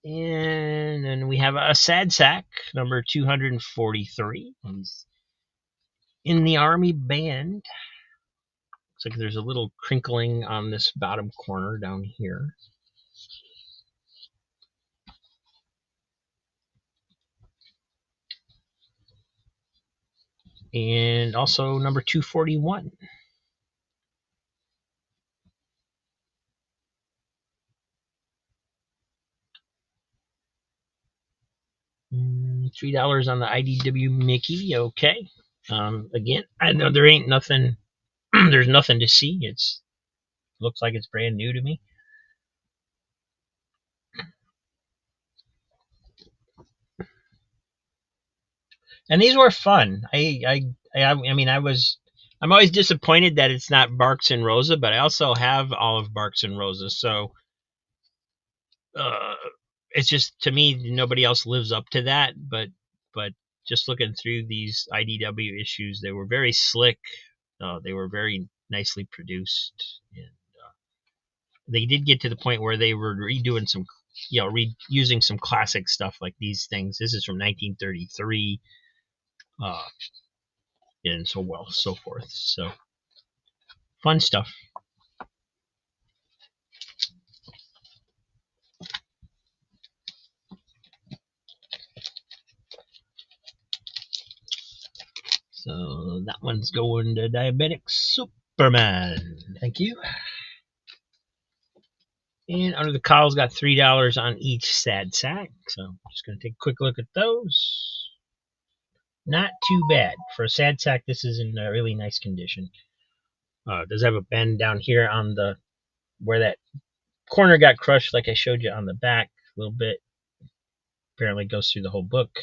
And then we have a Sad Sack, number 243. He's in the Army Band. Looks like there's a little crinkling on this bottom corner down here. And also number 241. $3 on the IDW Mickey. Okay. Again, I know there ain't nothing. There's nothing to see. Looks like it's brand new to me. And these were fun. I'm always disappointed that it's not Barks and Rosa, but I also have all of Barks and Rosa, so it's just, to me, nobody else lives up to that. But just looking through these IDW issues, they were very slick. They were very nicely produced, and they did get to the point where they were redoing some, reusing some classic stuff like these things. This is from 1933, uh, and so forth. So fun stuff. So that one's going to Diabetic Superman. Thank you. And under the cowls got $3 on each sad sack. So I'm just going to take a quick look at those. Not too bad. For a sad sack, this is in a really nice condition. It does have a bend down here on the where that corner got crushed, like I showed you on the back a little bit. Apparently goes through the whole book.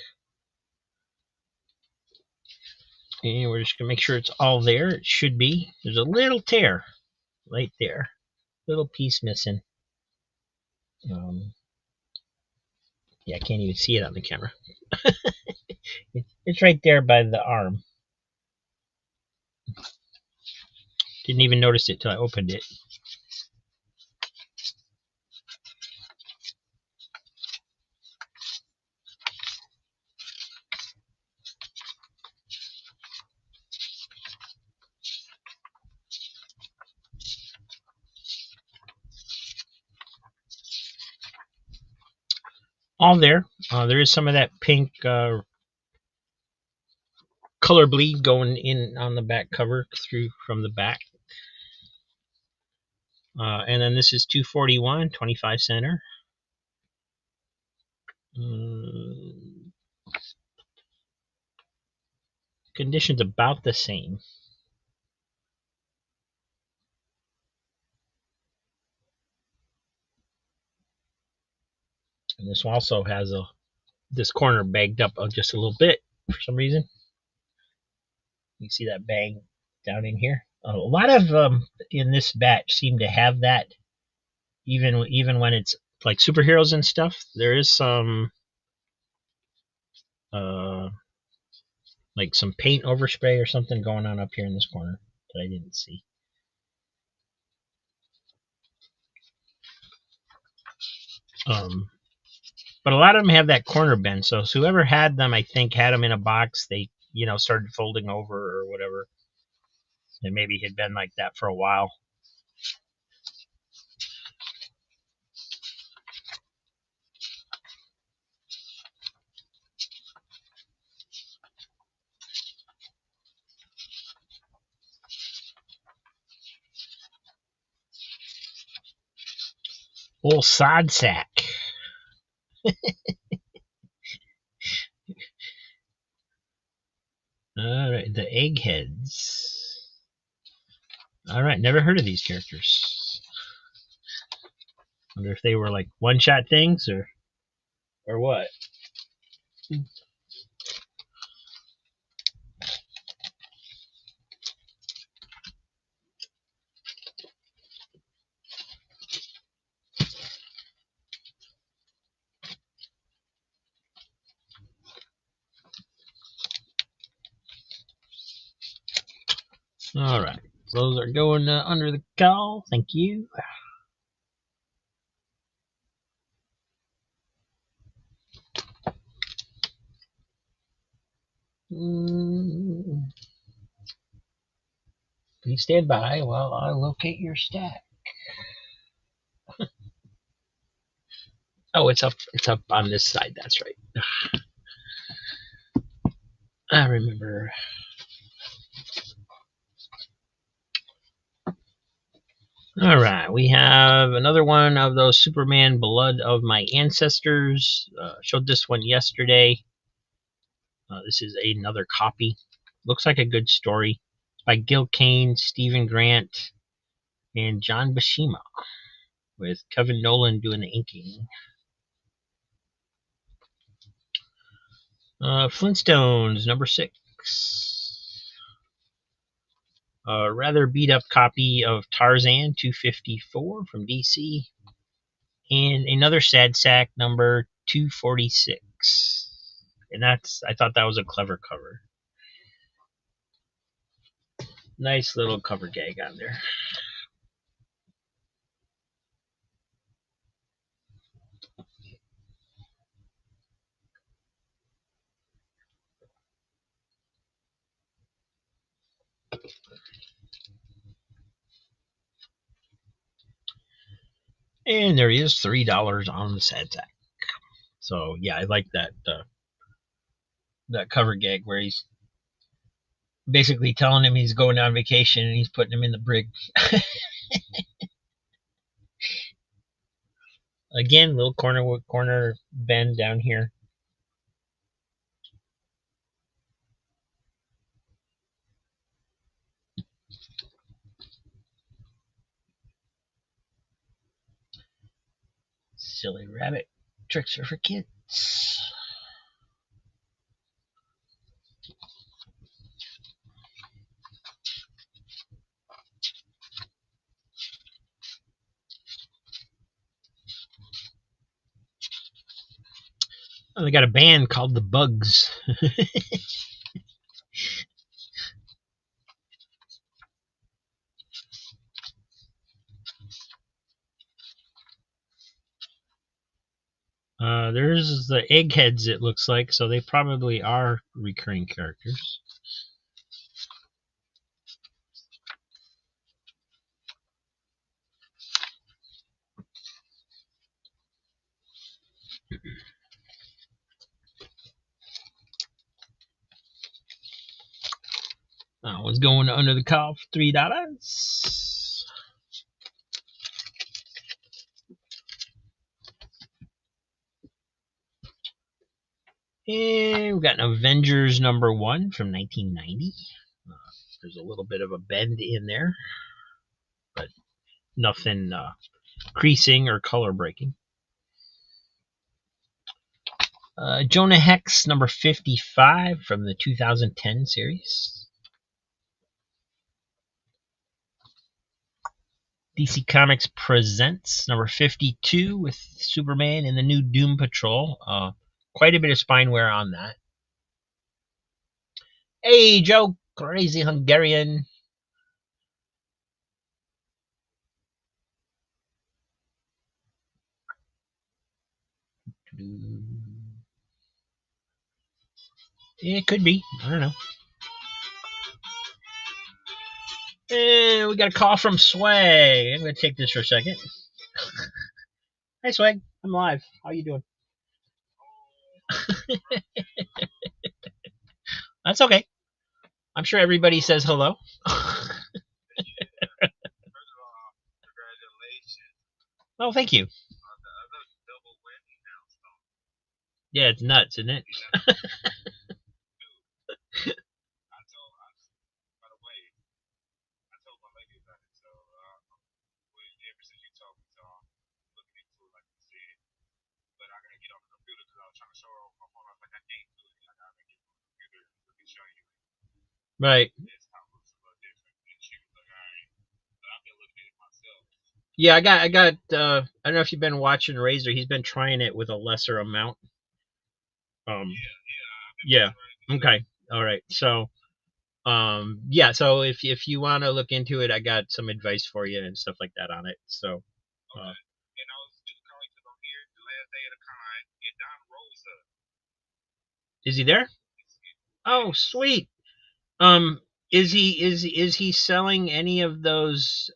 And we're just going to make sure it's all there. It should be. There's a little tear right there. Little piece missing. Yeah, I can't even see it on the camera. It's right there by the arm. Didn't even notice it till I opened it. All there. There is some of that pink color bleed going in on the back cover through from the back. And then this is 241, 25 center. Conditions about the same. And this also has this corner bagged up just a little bit for some reason. You can see that bang down in here. A lot of in this batch seem to have that, even when it's like superheroes and stuff. There is some like some paint overspray or something going on up here in this corner that I didn't see. But a lot of them have that corner bend. So whoever had them, I think, had them in a box. They, started folding over or whatever. And maybe had been like that for a while. Old sod sack. All right, the eggheads. All right, never heard of these characters. Wonder if they were like one-shot things or what. All right, those are going under the cowl. Thank you. Please stand by while I locate your stack. Oh, it's up on this side. That's right. I remember. All right, we have another one of those Superman Blood of My Ancestors. Showed this one yesterday. This is another copy. Looks like a good story. It's by Gil Kane, Stephen Grant, and John Buscema, with Kevin Nolan doing the inking. Flintstones, number 6. A rather beat up copy of Tarzan 254 from DC. And another sad sack, number 246. And I thought that was a clever cover. Nice little cover gag on there. And there is $3 on the sad sack. So yeah, I like that that cover gag where he's basically telling him he's going on vacation and he's putting him in the brig. Again, little corner bend down here. Silly rabbit tricks are for kids. Oh, they got a band called the Bugs. There's the eggheads, it looks like, so they probably are recurring characters. That one's going under the call for $3. And we've got an Avengers #1 from 1990. There's a little bit of a bend in there, but nothing creasing or color breaking. Jonah Hex #55 from the 2010 series. DC Comics Presents #52 with Superman and the new Doom Patrol. Quite a bit of spine wear on that. Hey, Joe, crazy Hungarian. It could be. I don't know. And we got a call from Swag. I'm going to take this for a second. Hi, Swag. I'm live. How you doing? That's okay. I'm sure everybody says hello. Oh, thank you. Yeah, it's nuts, isn't it? Right. Yeah, I got. I don't know if you've been watching Razor. He's been trying it with a lesser amount. Yeah. Okay. All right. So, yeah. So if you want to look into it, I got some advice for you and stuff like that on it. So. Is he there? Oh, sweet. Is he selling any of those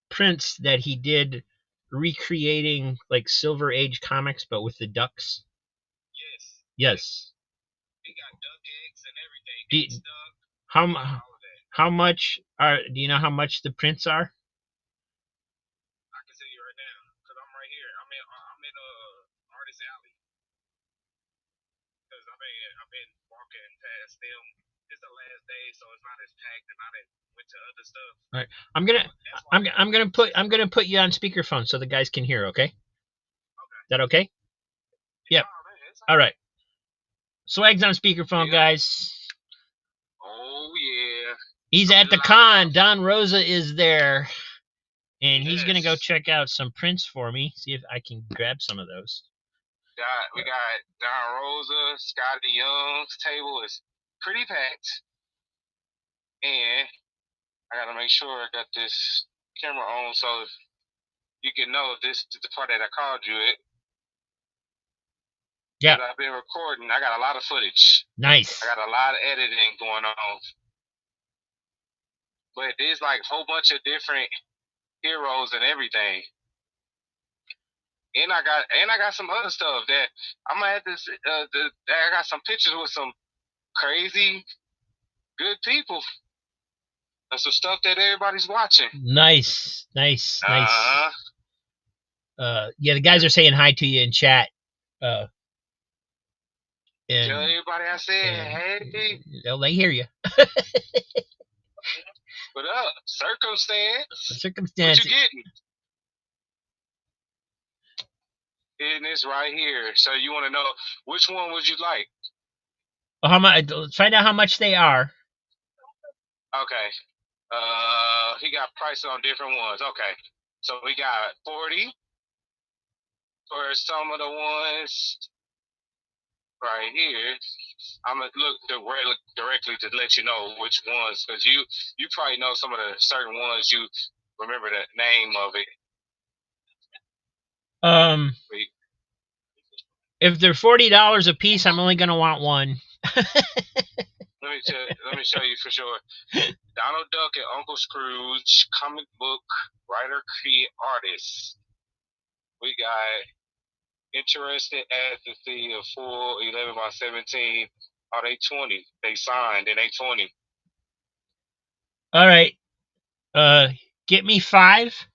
prints that he did recreating like Silver Age comics but with the ducks? Yes. How much are? Do you know how much the prints are? All right. I'm gonna put you on speakerphone so the guys can hear. Okay. Is that okay? Yep. All right. Swag's on speakerphone, guys. Oh yeah. He's at the con. Don Rosa is there. and he's gonna go Yes. check out some prints for me. See if I can grab some of those. We got Don Rosa, Scotty Young's table is pretty packed, and I gotta make sure I got this camera on so you can know this is the part that I called you it. Yeah. I've been recording. I got a lot of footage. Nice. I got a lot of editing going on. But there's like a whole bunch of different heroes and everything. And I got some other stuff that I'm gonna have this. I got some pictures with some crazy good people and some stuff that everybody's watching. Nice. Uh-huh. Yeah, the guys are saying hi to you in chat. Tell everybody I said hey. They hear you. What up? Circumstance. Circumstance. What you getting? Getting this right here. So you want to know which one would you like? Well, how much? Let's find out how much they are. Okay. He got prices on different ones. Okay. So we got 40 for some of the ones right here. I'm gonna look directly to let you know which ones, because you probably know some of the certain ones. You remember the name of it. If they're $40 a piece, I'm only gonna want one. Let me show you for sure. Donald Duck and Uncle Scrooge, comic book writer, creator, artist. We got interested as to see a full 11 by 17. Oh, they 20. They signed and they 20. All right. Get me 5.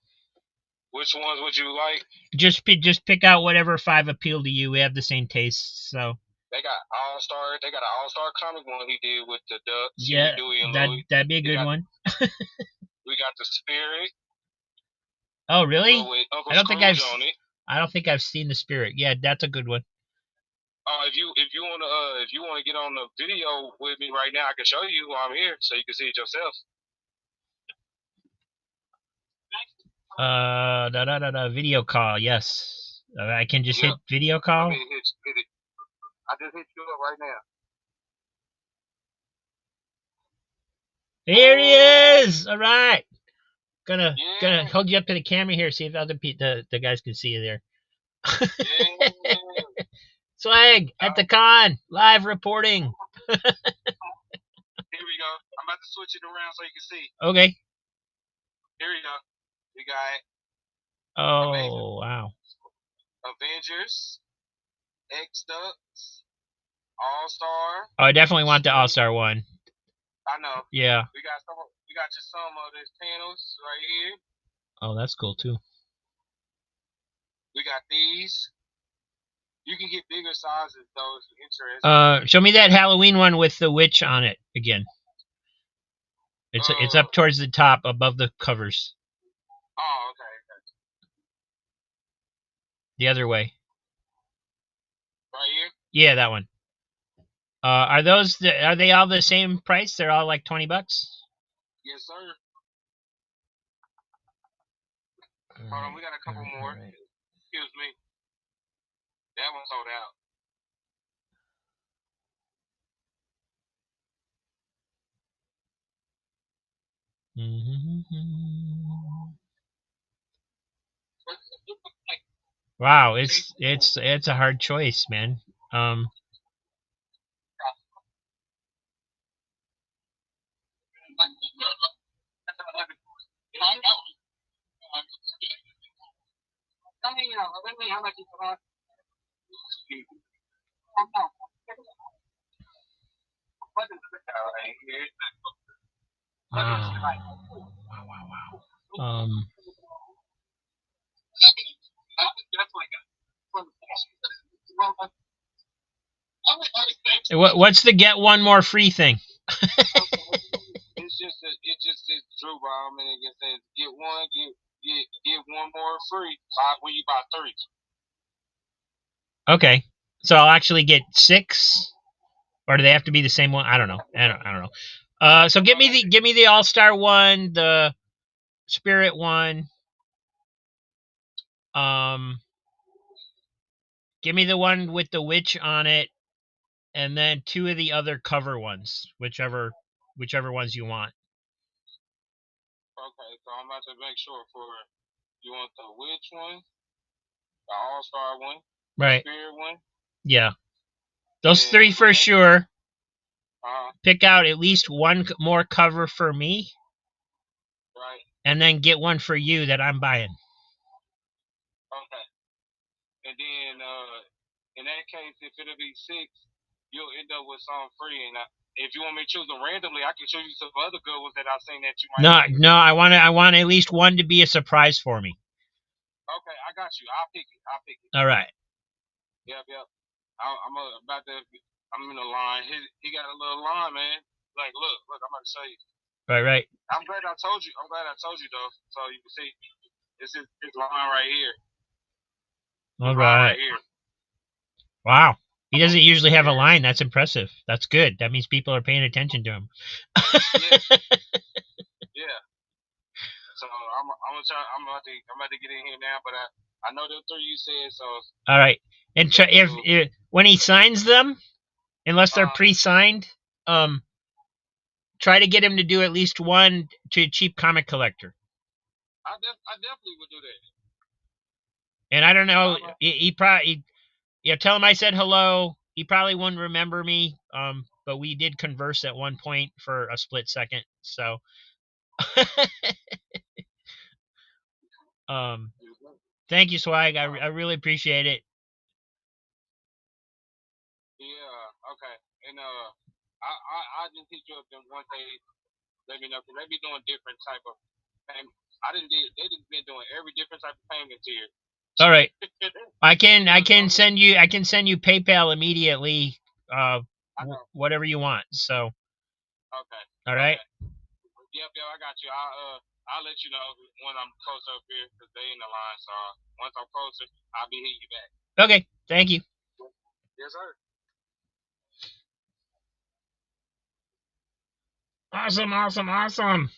Which ones would you like? Just pick out whatever 5 appeal to you. We have the same taste, so. They got All-Star. They got an All-Star comic one he did with the Ducks. Yeah, Dewey and Louie. that'd be a good one. We got the Spirit. Oh, really? With Uncle I don't think I've seen the Spirit. Yeah, that's a good one. If you wanna get on the video with me right now, I can show you while I'm here so you can see it yourself. Video call. Yes, I can just hit video call. I just hit you up right now. Here he is. All right. Gonna hold you up to the camera here. See if other people, the guys can see you there. Yeah. Swag at the con, live reporting. Here we go. I'm about to switch it around so you can see. Okay. Here we go. We got. Oh, Amazing. Wow. Avengers, X-Ducks, All-Star. Oh, I definitely want the All-Star one. I know. Yeah. We got just some of these panels right here. Oh, that's cool too. We got these. You can get bigger sizes though if you're interested. Show me that Halloween one with the witch on it again. It's up towards the top above the covers. Oh, okay. The other way. Right here? Yeah, that one. Are they all the same price? They're all like $20? Yes, sir. Hold on, we got a couple more. Right. Excuse me. That one sold out. Wow, it's a hard choice, man. Wow. What's the get one more free thing? It's just Drew Bomb, and it says get one more free when you buy 3. Okay, so I'll actually get 6, or do they have to be the same one? I don't know. I don't know. So give me the All-Star one, the Spirit one, Give me the one with the witch on it, and then 2 of the other cover ones, whichever ones you want. Okay, so I'm about to make sure for you want the witch one, the all-star one, Right. the spirit one. Yeah. Those 3 for sure. Uh-huh. Pick out at least one more cover for me. Right. And then get one for you that I'm buying. Okay. And then in that case, if it'll be 6, you'll end up with some free. And if you want me to choose them randomly, I can show you some other good ones that I've seen that you might. No, I want at least one to be a surprise for me. Okay, I got you. I'll pick it. All right. Yep. I'm about to. I'm in the line. He got a little line, man. Like, look, I'm about to show you. Right. I'm glad I told you. Though, so you can see this is his line right here. All right. Right here. Wow. He doesn't usually have a line. That's impressive. That's good. That means people are paying attention to him. Yeah. So I'm about to get in here now, but I know the 3 you said. So. All right. And if when he signs them, unless they're pre-signed, try to get him to do at least one to Cheap Comic Collector. I definitely would do that. And I don't know, he probably, tell him I said hello. He probably wouldn't remember me, but we did converse at one point for a split second. So, thank you, Swag. I really appreciate it. Yeah. Okay. And I just hit you up and once they let me know, because they be doing different type of payment. They just been doing every different type of payment tier. All right. I can send you PayPal immediately. Whatever you want. So. Okay. All right. Okay. Yep, I got you. I'll let you know when I'm closer up here because they in the line. So once I'm closer, I'll be hitting you back. Okay. Thank you. Yes, sir. Awesome.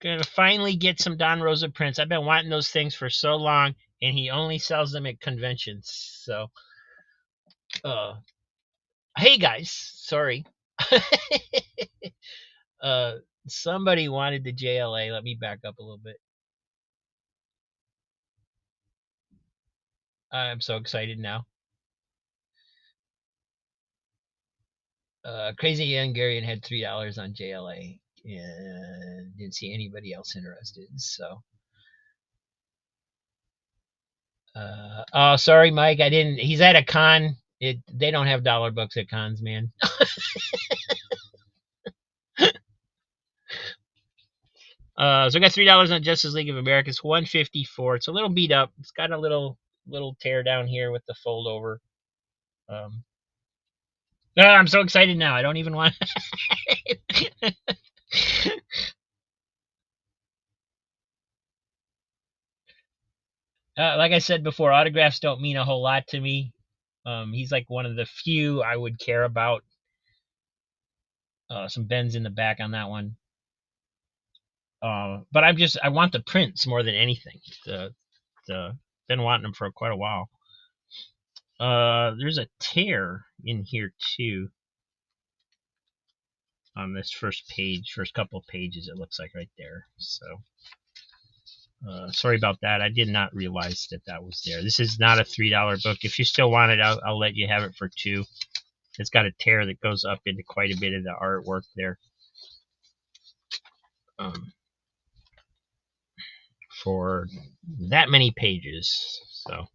Gonna finally get some Don Rosa prints. I've been wanting those things for so long, and he only sells them at conventions. So, hey guys, sorry. Somebody wanted the JLA. Let me back up a little bit. I'm so excited now. Crazy Hungarian had $3 on JLA and didn't see anybody else interested. So, oh, sorry, Mike. I didn't. He's at a con. They don't have dollar books at cons, man. So I got $3 on Justice League of America. It's $154. It's a little beat up. It's got a little tear down here with the fold over. I'm so excited now. I don't even want. Like I said before, autographs don't mean a whole lot to me. He's like one of the few I would care about. Some bends in the back on that one. But I want the prints more than anything. Been wanting them for quite a while. There's a tear in here too. On this first couple of pages, it looks like right there. So, sorry about that. I did not realize that was there. This is not a $3 book. If you still want it, I'll let you have it for $2. It's got a tear that goes up into quite a bit of the artwork there. For that many pages. So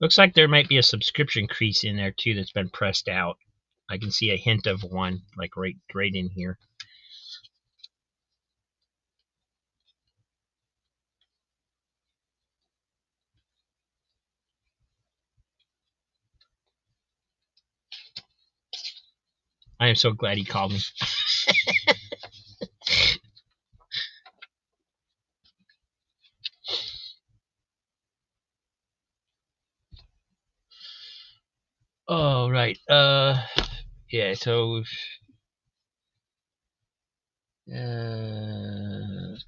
looks like there might be a subscription crease in there too that's been pressed out. I can see a hint of one, like right in here. I am so glad he called me. Oh, right. Yeah, so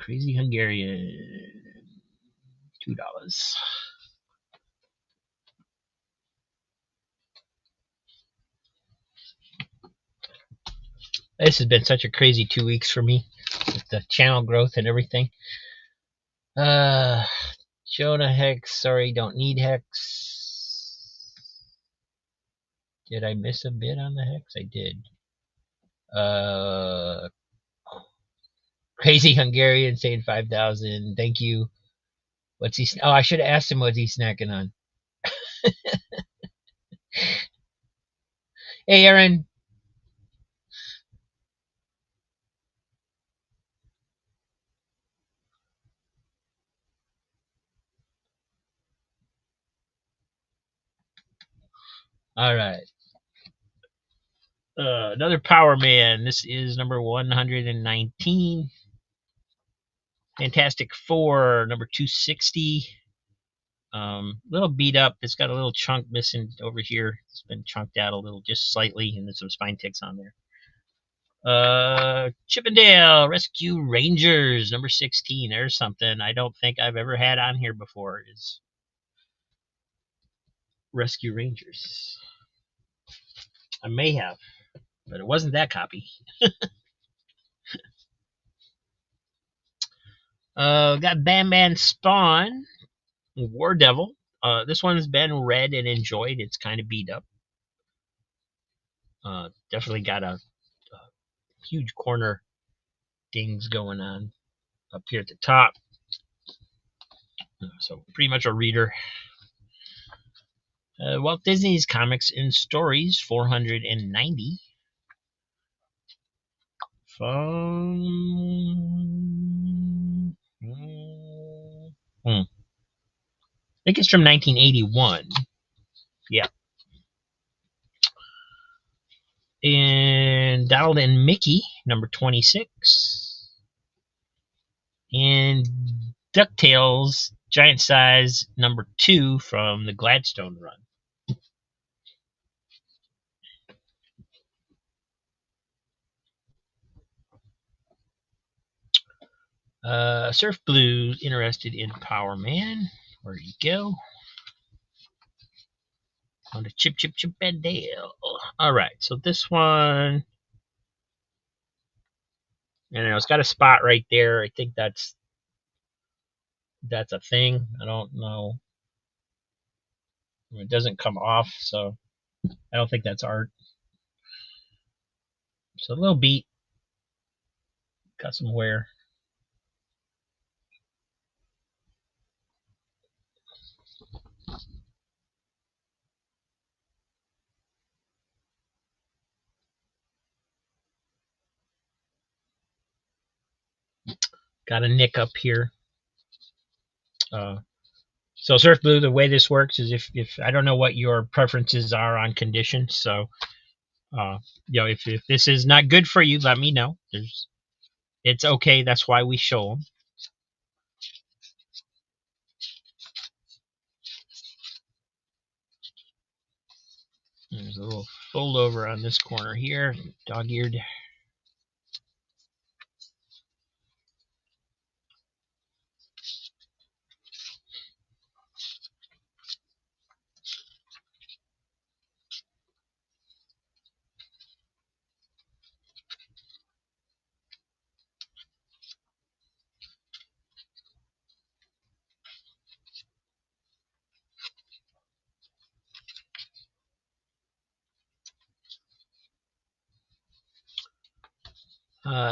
Crazy Hungarian. $2. This has been such a crazy 2 weeks for me with the channel growth and everything. Jonah Hex, sorry, don't need Hex. Did I miss a bid on the Hex? I did. Crazy Hungarian saying 5,000. Thank you. What's he? Oh, I should have asked him what he's snacking on. Hey, Aaron. All right. Another Power Man. This is number 119. Fantastic Four, number 260. Little beat up. It's got a little chunk missing over here. It's been chunked out a little, just slightly, and there's some spine ticks on there. Chippendale Rescue Rangers, number 16. There's something I don't think I've ever had on here before. Is Rescue Rangers. I may have, but it wasn't that copy. Got Batman Spawn, War Devil. This one's been read and enjoyed. It's kind of beat up. Definitely got a huge corner dings going on up here at the top. So pretty much a reader. Walt Disney's Comics and Stories, 490. From I think it's from 1981. Yeah. And Donald and Mickey, number 26. And DuckTales, Giant Size, number 2 from the Gladstone run. Surf Blue, interested in Power Man. Where you go? On the Chip and Dale. All right, so this one, you know, it's got a spot right there. I think that's a thing. I don't know. It doesn't come off, so I don't think that's art. So a little beat. Got some wear. Got a nick up here. So Surf Blue, the way this works is if I don't know what your preferences are on conditions, so you know, if this is not good for you, let me know. It's okay. That's why we show them. There's a little fold over on this corner here, dog-eared.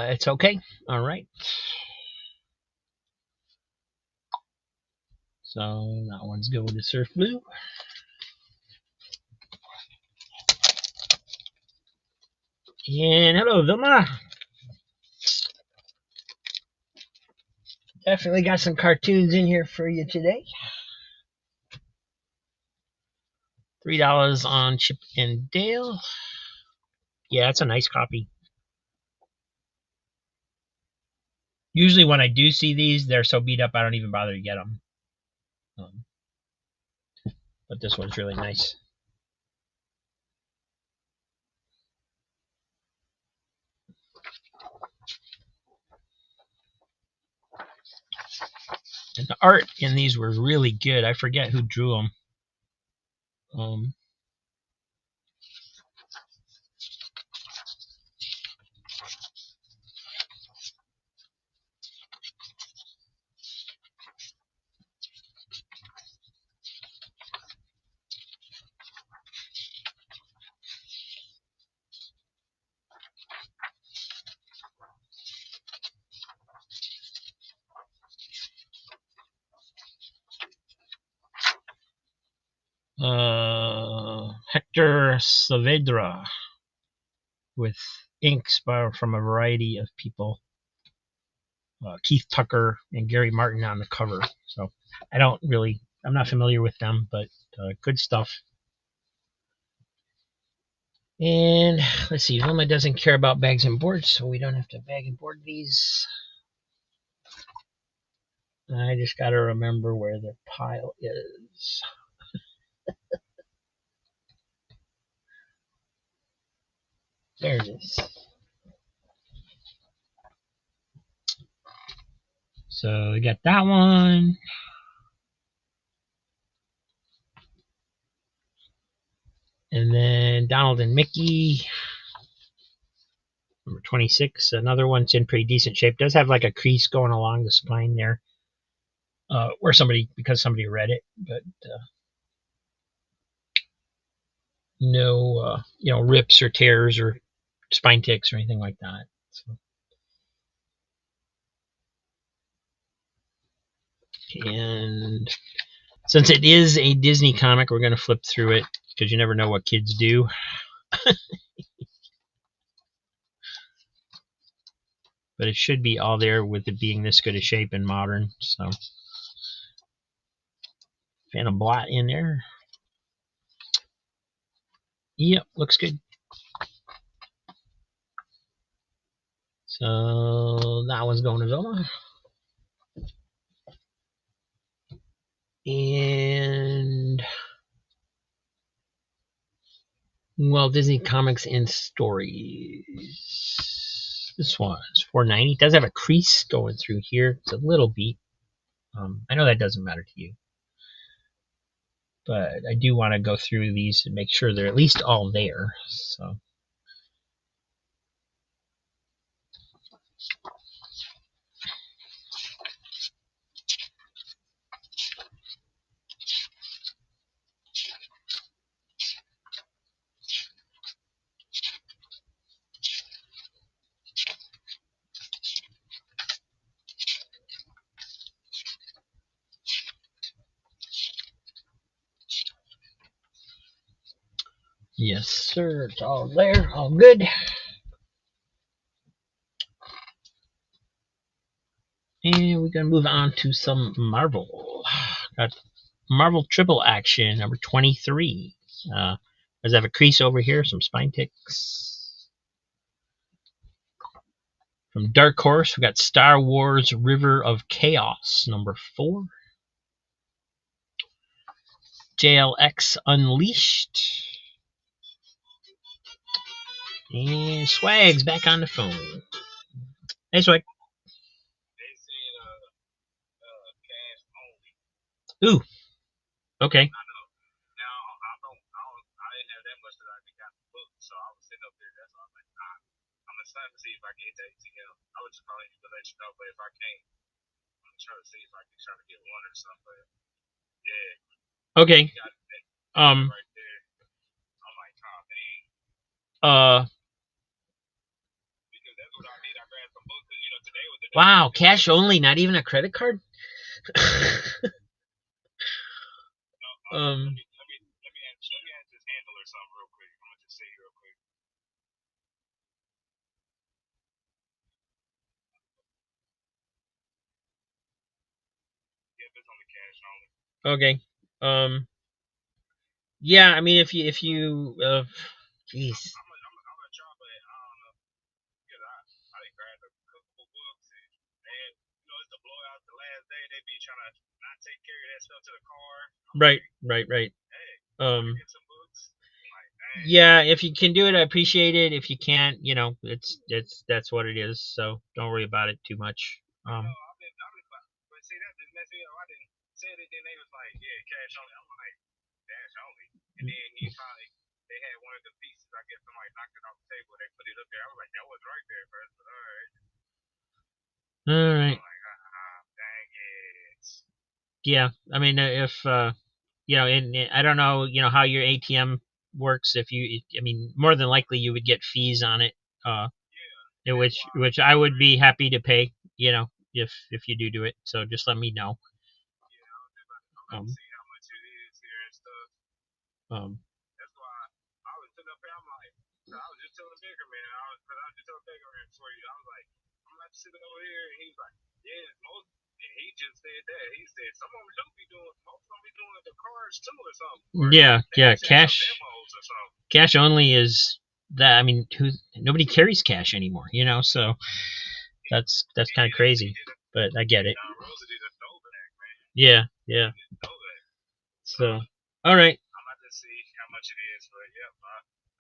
It's okay. All right. So that one's going to Surf Blue. And hello, Vilma. Definitely got some cartoons in here for you today. $3 on Chip and Dale. Yeah, it's a nice copy. Usually when I do see these, they're so beat up I don't even bother to get them. But this one's really nice. The art in these were really good. I forget who drew them. Hector Saavedra with inks from a variety of people. Keith Tucker and Gary Martin on the cover. So I'm not familiar with them, but good stuff. And let's see, Wilma doesn't care about bags and boards, so we don't have to bag and board these. I just got to remember where the pile is. There it is. So we got that one. And then Donald and Mickey. Number 26. Another one's in pretty decent shape. Does have like a crease going along the spine there. Because somebody read it. But no rips or tears or spine ticks or anything like that. So. And since it is a Disney comic, we're going to flip through it because you never know what kids do. But it should be all there with it being this good a shape and modern. So Phantom Blot in there. Yep, looks good. So that one's going to Vilma. And Disney Comics and Stories. This one's $4.90. It does have a crease going through here. It's a little beat. I know that doesn't matter to you. But I do want to go through these and make sure they're at least all there. So. Yes, sir. It's all there. All good. And we're going to move on to some Marvel. Got Marvel Triple Action, number 23. Does have a crease over here, some spine ticks. From Dark Horse, we got Star Wars River of Chaos, number 4. JLX Unleashed. And Swag's back on the phone. Hey, Swag. Ooh. Okay. To see if I can get that ATL. I was just calling you to let you know, but if I can't, I'm gonna try to see if I can try to get one or something. Yeah. Okay. Right there. I'm like, oh dang. Because that's what I need. I grabbed some books because today was the day. Wow, cash only, not even a credit card? Let me ask this handler something real quick. I'm gonna just say real quick. Yeah, it's only cash only. Okay. Yeah, I mean, if you, jeez. I'm gonna try, but I don't know because I grabbed a couple books and it's the blowout the last day. They be trying to not take care of that stuff to the car. Right. Hey, get some books. Yeah, if you can do it, I appreciate it. If you can't, that's what it is. So don't worry about it too much. But see, that just messed me up. I cash only. I'm like, cash only. And then he finally, they had one of the pieces. I guess somebody knocked it off the table. They put it up there. I was like, that was right there first. But all right. All right. I'm like, dang it. Yeah, I mean, if you know, and I don't know, you know, how your ATM works. If you, I mean, more than likely you would get fees on it, which I would be happy to pay. You know, if you do it. So just let me know. I'm about to see how much it is here and stuff. That's why I was sitting up there. I'm like, I was just telling Baker, man. I was just telling Baker before you. I was like, I'm not sitting over here. And he's like, yeah, most. And he just said that. He said some of them do be doing. Most of them be doing the cards too or something. Or Yeah. Cash. Demos or something. Cash only is that. I mean, nobody carries cash anymore. You know, so that's kind of crazy. But I get it. Yeah. So, all right. I'm about to see how much it is, but yeah,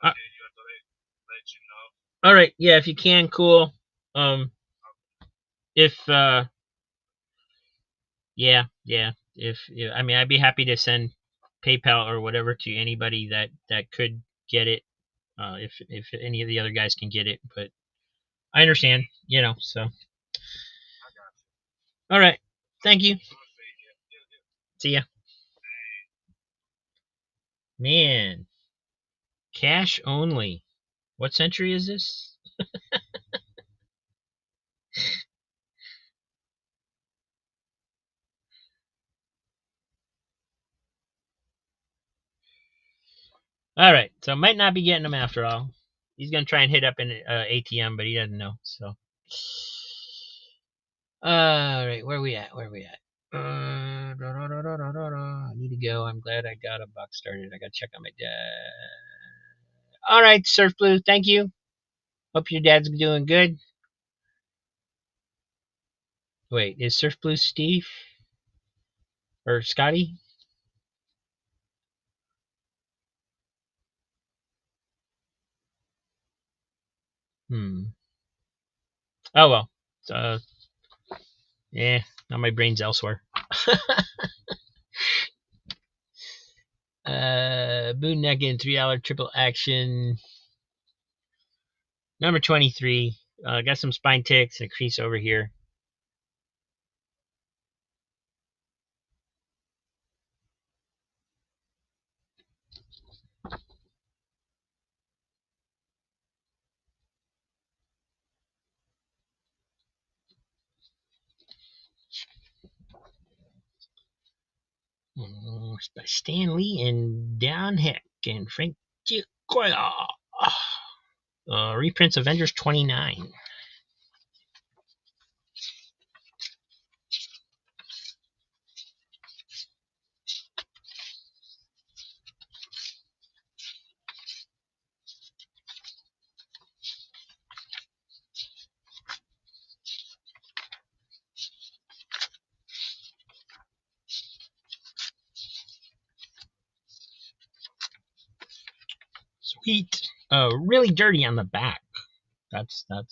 I'll tell you to let you know. All right. Yeah, if you can, cool. If yeah. If I mean, I'd be happy to send PayPal or whatever to anybody that could get it. If any of the other guys can get it, but I understand, you know. So, all right. Thank you. See ya. Man, cash only. What century is this? All right, so might not be getting them after all. He's gonna try and hit up an ATM, but he doesn't know. So, all right, where we at? I need to go. I'm glad I got a box started. I gotta check on my dad. All right, Surf Blue, thank you. Hope your dad's doing good. Wait, is Surf Blue Steve or Scotty? Oh well. Yeah. Now my brain's elsewhere. Boone Neckin, $3 triple action. Number 23. Got some spine ticks and a crease over here. By Stan Lee and Don Heck and Frank Giacoya. Reprints Avengers 29. Sweet. Really dirty on the back. That's I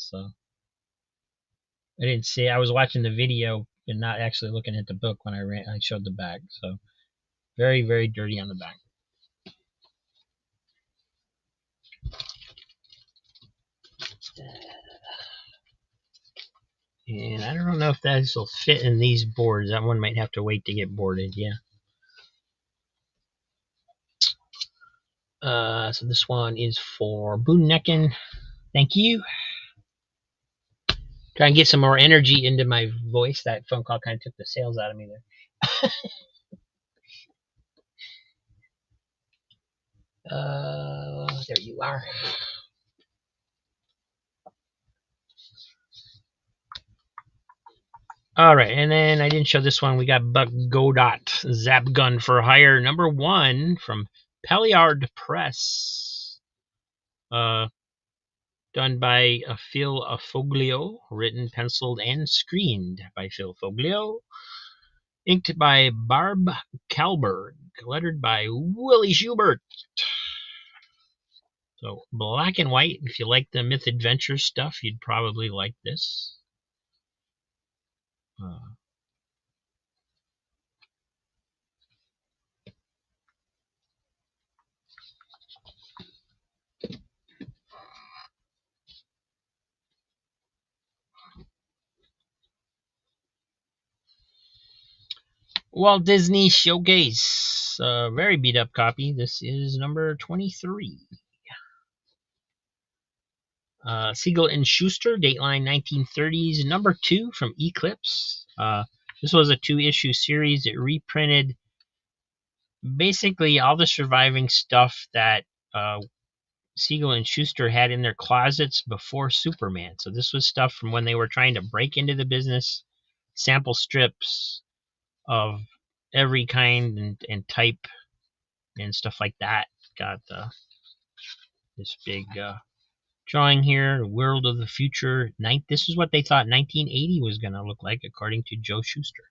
didn't see. I was watching the video and not actually looking at the book when I showed the back. So very, very dirty on the back. And I don't know if this will fit in these boards. That one might have to wait to get boarded. Yeah. So this one is for Boone Neckin. Thank you. Try and get some more energy into my voice. That phone call kind of took the sales out of me there. There you are. All right, and then I didn't show this one. We got Buck Godot, Zap Gun for Hire, number 1 from Peliard Press. Done by Phil Foglio, written, penciled, and screened by Phil Foglio. Inked by Barb Kalberg, lettered by Willie Schubert. So black and white. If you like the Myth Adventure stuff, you'd probably like this. Walt Disney Showcase. Very beat up copy. This is number 23. Siegel and Schuster, Dateline 1930s, number 2 from Eclipse. This was a 2-issue series. It reprinted basically all the surviving stuff that Siegel and Schuster had in their closets before Superman. So this was stuff from when they were trying to break into the business, sample strips of every kind and type and stuff like that. Got this big drawing here, World of the Future. This is what they thought 1980 was going to look like, according to Joe Shuster.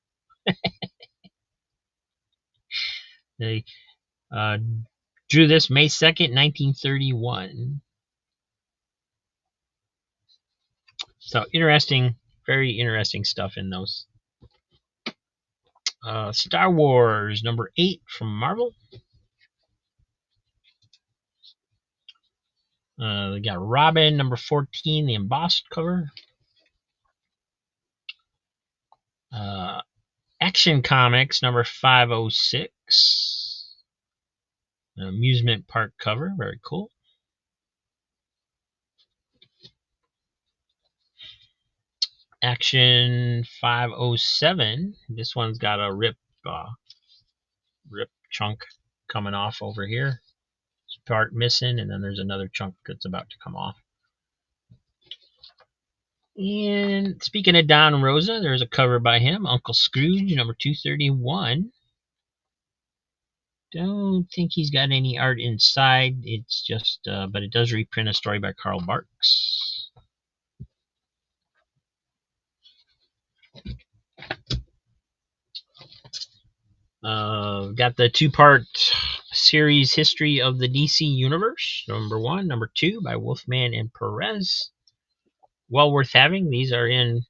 They drew this May 2nd, 1931. So interesting, very interesting stuff in those. Star Wars number 8 from Marvel. We got Robin number 14, the embossed cover. Action Comics number 506. An amusement park cover, very cool. Action 507. This one's got a rip chunk coming off over here. It's part missing, and then there's another chunk that's about to come off. And speaking of Don Rosa, there's a cover by him, Uncle Scrooge, number 231. Don't think he's got any art inside. It's just, but it does reprint a story by Carl Barks. Got the 2-part series History of the DC Universe, number 1, number 2 by Wolfman and Perez. Well worth having. These are in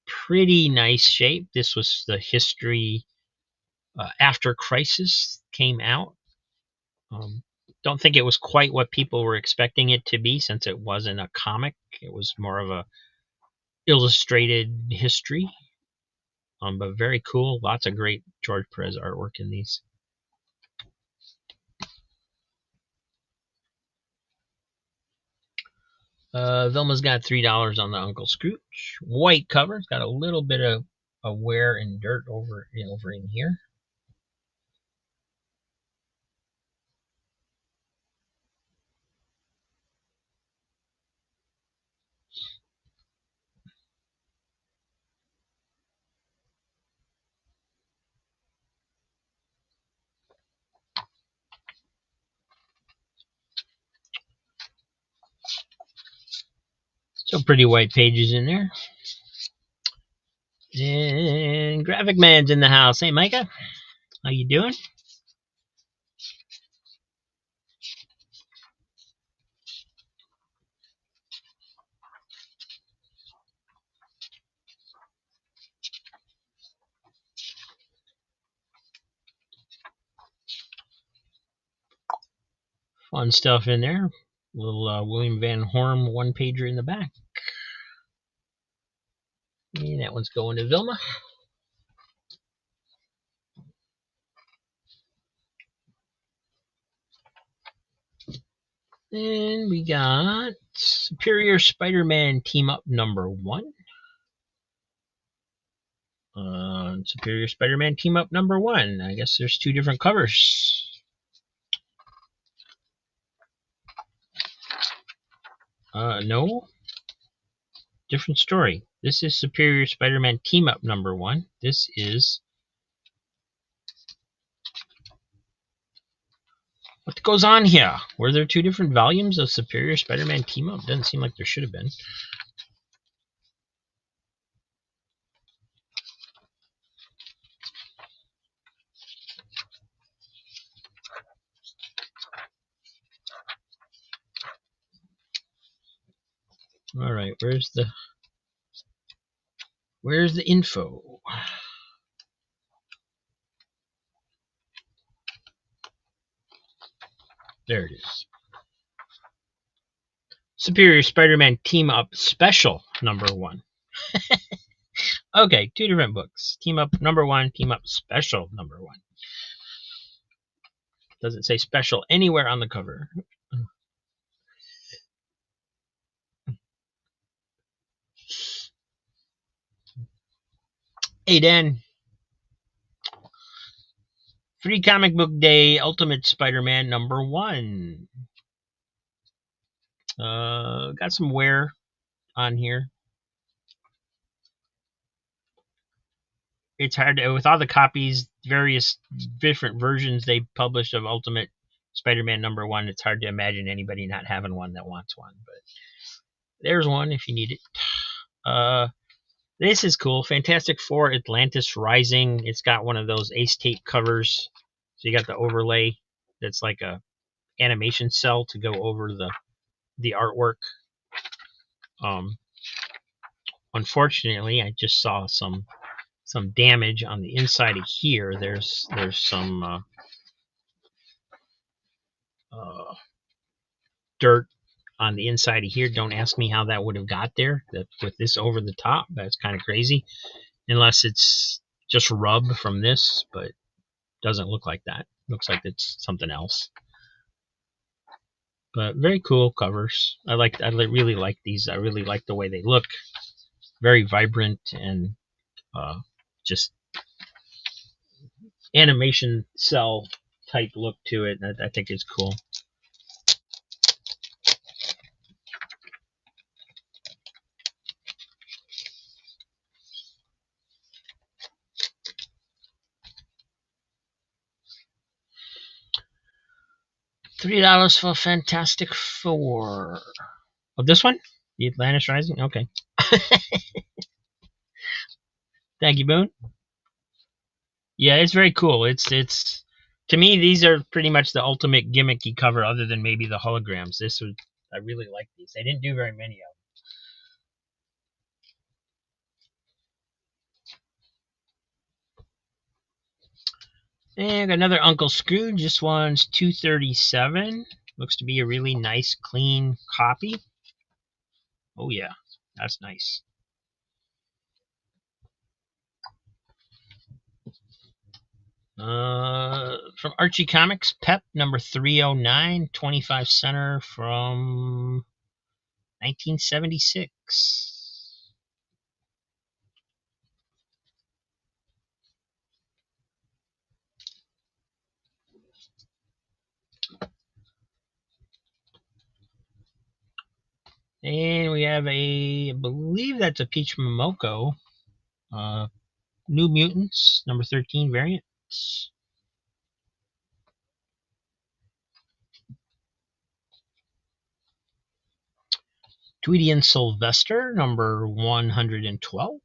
pretty nice shape. This was the history after Crisis came out. Don't think it was quite what people were expecting it to be, since it wasn't a comic. It was more of a illustrated history. But very cool. Lots of great George Perez artwork in these. Vilma's got $3 on the Uncle Scrooge. White cover. It's got a little bit of wear and dirt over in here. So pretty white pages in there. And Graphic Man's in the house. Hey, Micah. How you doing? Fun stuff in there. Little William Van Horn 1-pager in the back. And that one's going to Vilma. And we got Superior Spider-Man Team Up number 1. Superior Spider-Man Team Up number 1. I guess there's 2 different covers. No. Different story. This is Superior Spider-Man Team Up number 1. This is what goes on here. Were there 2 different volumes of Superior Spider-Man Team Up? Doesn't seem like there should have been. All right, where's the info? There it is. Superior Spider-Man Team Up Special number 1. Okay, 2 different books. Team Up #1, Team Up Special #1. Doesn't say special anywhere on the cover. Hey, Dan. Free Comic Book Day Ultimate Spider-Man #1. Got some wear on here. It's hard to, with all the copies, various different versions they published of Ultimate Spider-Man #1. It's hard to imagine anybody not having one that wants one, but there's one if you need it. This is cool. Fantastic Four Atlantis Rising. It's got one of those ace tape covers, so you got the overlay that's like a animation cell to go over the artwork. Unfortunately, I just saw some damage on the inside of here. There's some dirt on the inside of here. Don't ask me how that would have got there. With this over the top, that's kind of crazy. Unless it's just rub from this, but doesn't look like that. Looks like it's something else. But very cool covers. I really like these. I really like the way they look. Very vibrant and just animation cell type look to it. I think it's cool. $3 for Fantastic Four. Oh, this one? The Atlantis Rising? Okay. Thank you, Boone. Yeah, it's very cool. It's to me, these are pretty much the ultimate gimmicky cover, other than maybe the holograms. I really like these. They didn't do very many of them. And another Uncle Scrooge. This one's $2.37. Looks to be a really nice, clean copy. Oh yeah, that's nice. From Archie Comics, Pep #309, 25 center from 1976. And we have I believe that's a Peach Momoko. New Mutants, #13 variant. Tweety and Sylvester, #112.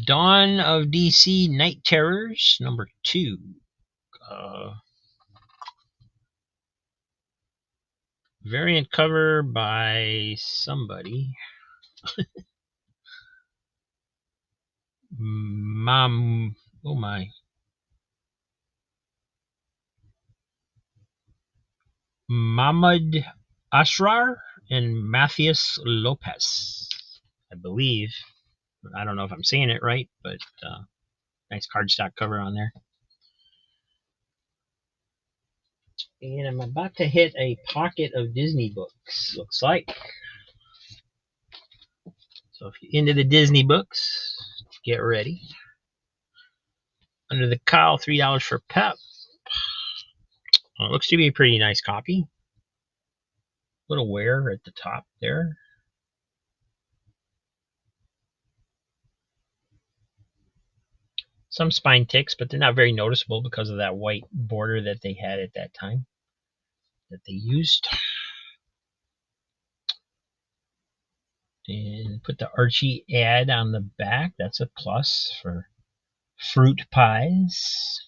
Dawn of DC Night Terrors, #2. Variant cover by somebody. Oh my. Mahmoud Asrar and Matthias Lopez, I believe. I don't know if I'm saying it right, but nice cardstock cover on there. And I'm about to hit a pocket of Disney books, looks like. So if you're into the Disney books, get ready. Under the Cowl, $3 for Pep. Well, it looks to be a pretty nice copy. Little wear at the top there. Some spine ticks, but they're not very noticeable because of that white border that they had at that time that they used. And put the Archie ad on the back. That's a plus for fruit pies.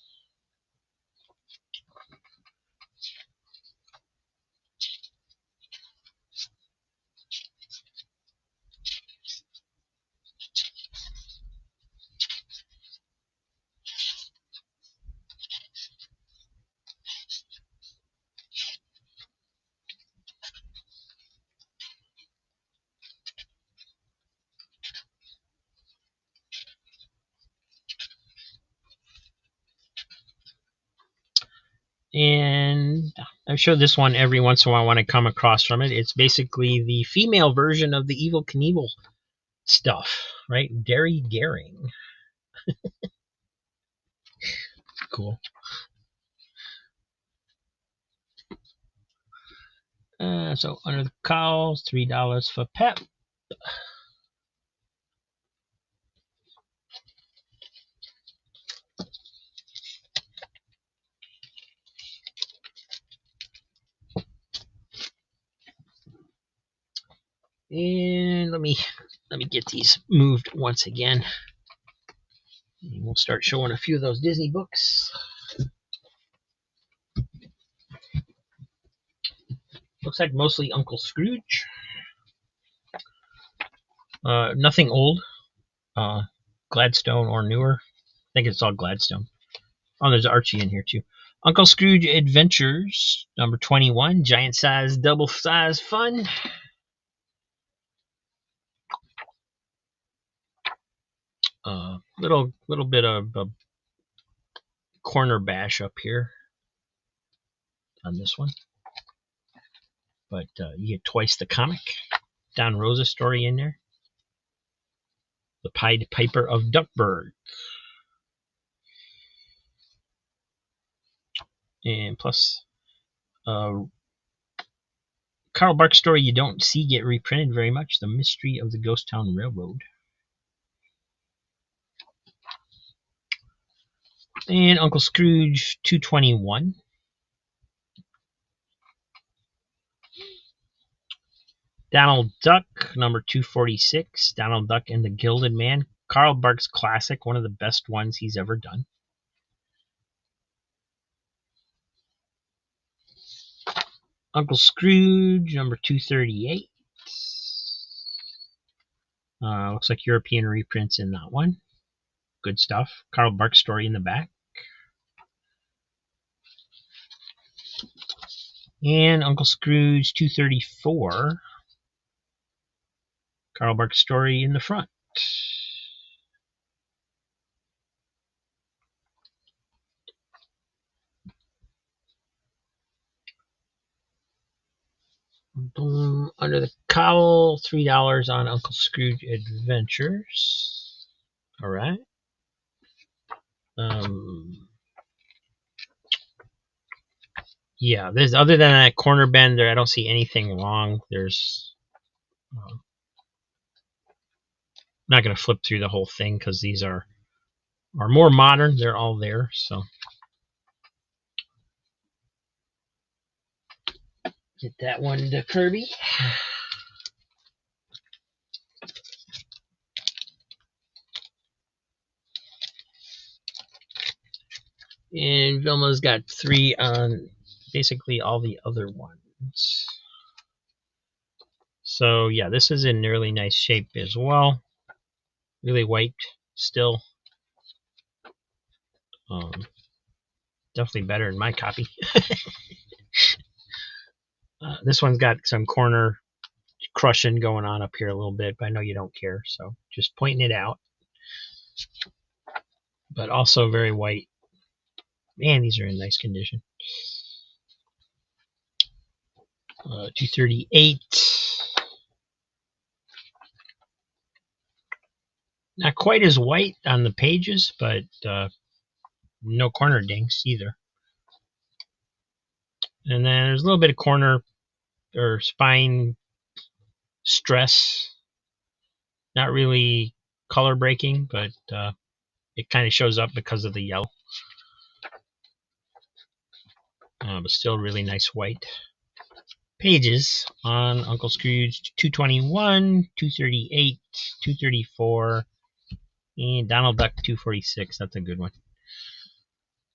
And I show this one every once in a while when I come across from it. It's basically the female version of the Evel Knievel stuff, right? Derry Daring. Cool. So under the cowls, $3 for Pep. And let me get these moved once again. And we'll start showing a few of those Disney books. Looks like mostly Uncle Scrooge. Nothing old. Gladstone or newer. I think it's all Gladstone. Oh, there's Archie in here too. Uncle Scrooge Adventures, number 21, giant size, double size fun. Little bit of a corner bash up here on this one, but you get twice the comic. Don Rosa story in there. The Pied Piper of Duckburg. And plus Carl Barks story you don't see get reprinted very much, The Mystery of the Ghost Town Railroad. And Uncle Scrooge 221. Donald Duck, number 246. Donald Duck and the Gilded Man. Carl Barks classic, one of the best ones he's ever done. Uncle Scrooge, number 238. Looks like European reprints in that one. Good stuff. Carl Barks story in the back. And Uncle Scrooge 234. Carl Barks story in the front. Boom. Under the cowl, $3 on Uncle Scrooge Adventures. All right. Yeah, there's other than that corner bend there, I don't see anything wrong. There's I'm not going to flip through the whole thing because these are more modern. They're all there, so get that one to Kirby. And Vilma's got 3 on basically all the other ones. So yeah, this is in really nice shape as well. Really wiped still. Definitely better than my copy. This one's got some corner crushing going on up here a little bit, but I know you don't care, so just pointing it out. But also very white. Man, these are in nice condition. 238. Not quite as white on the pages, but no corner dings either. And then there's a little bit of corner or spine stress. Not really color breaking, but it kind of shows up because of the yellow. But still really nice white pages on Uncle Scrooge 221, 238, 234, and Donald Duck 246. That's a good one.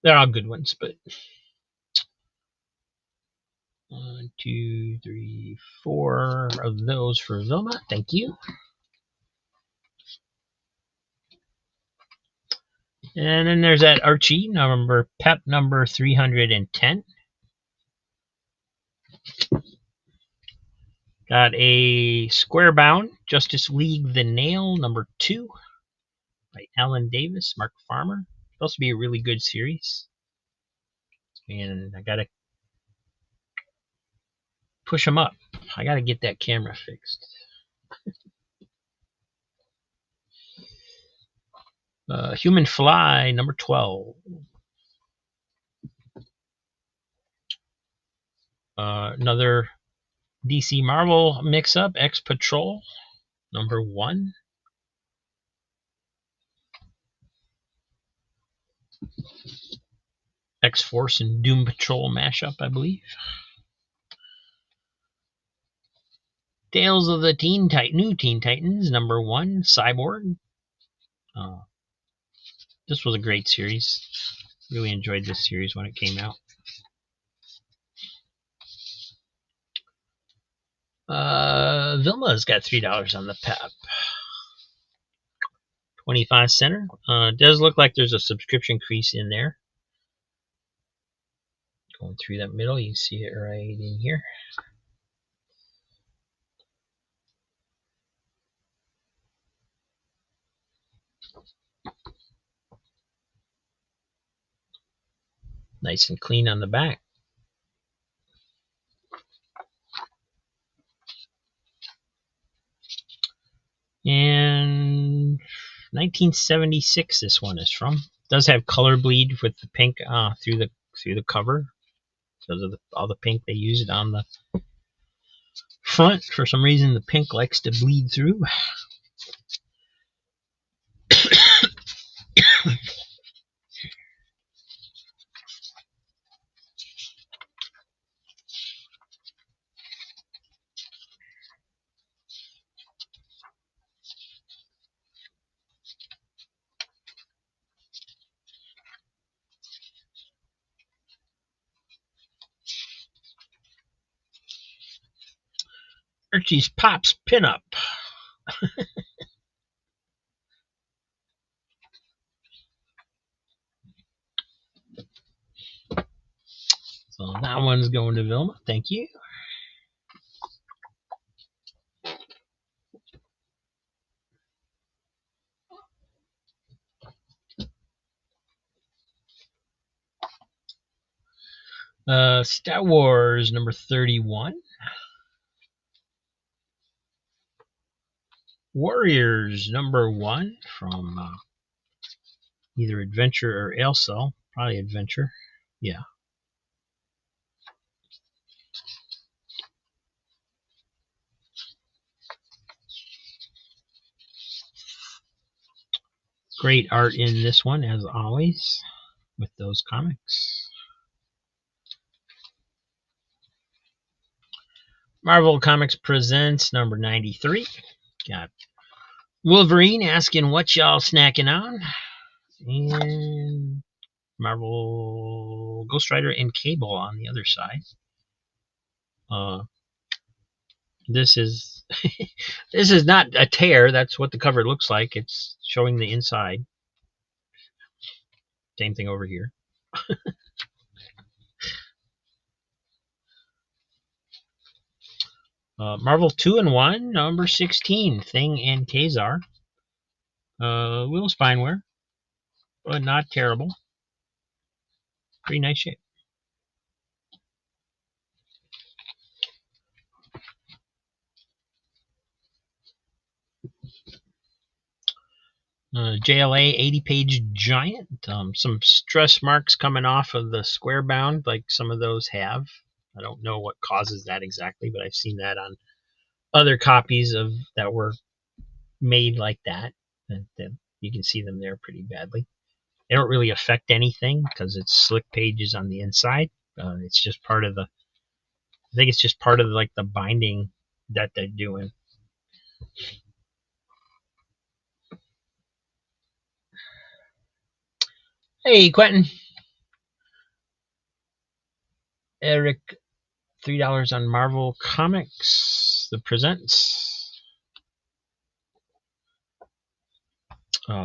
They're all good ones, but 1, 2, 3, 4 of those for Vilma. Thank you. And then there's that Archie number, Pep number 310. Got a square bound Justice League The Nail number 2 by Alan Davis, Mark Farmer. Supposed to be a really good series. and I gotta push them up. I gotta get that camera fixed. Human Fly number 12. Another DC Marvel mix-up, X Patrol number 1. X Force and Doom Patrol mashup, I believe. Tales of the New Teen Titans number 1, Cyborg. This was a great series. Really enjoyed this series when it came out. Vilma's got $3 on the PEP. 25 center. Does look like there's a subscription crease in there. Going through that middle, you can see it right in here. Nice and clean on the back. And 1976 this one is from. Does have color bleed with the pink through the cover because of all the pink they used on the front. For some reason the pink likes to bleed through. Archie's Pops pinup. So that one's going to Vilma. Thank you. Star Wars number 31. Warriors number 1 from either Adventure or AleCell. Probably Adventure. Yeah. Great art in this one, as always, with those comics. Marvel Comics Presents number 93. Got Wolverine asking what y'all snacking on. And Marvel Ghost Rider and Cable on the other side. This is this is not a tear. That's what the cover looks like. It's showing the inside. Same thing over here. Marvel 2-in-1 number 16, Thing and Kazar. Little spine wear, but not terrible. Pretty nice shape. JLA 80-page giant. Some stress marks coming off of the square bound, like some of those have. I don't know what causes that exactly, but I've seen that on other copies of that were made like that. And you can see them there pretty badly. They don't really affect anything because it's slick pages on the inside. It's just part of the. I think it's just part of like the binding that they're doing. Hey, Quentin. Eric, $3 on Marvel Comics. The Presents.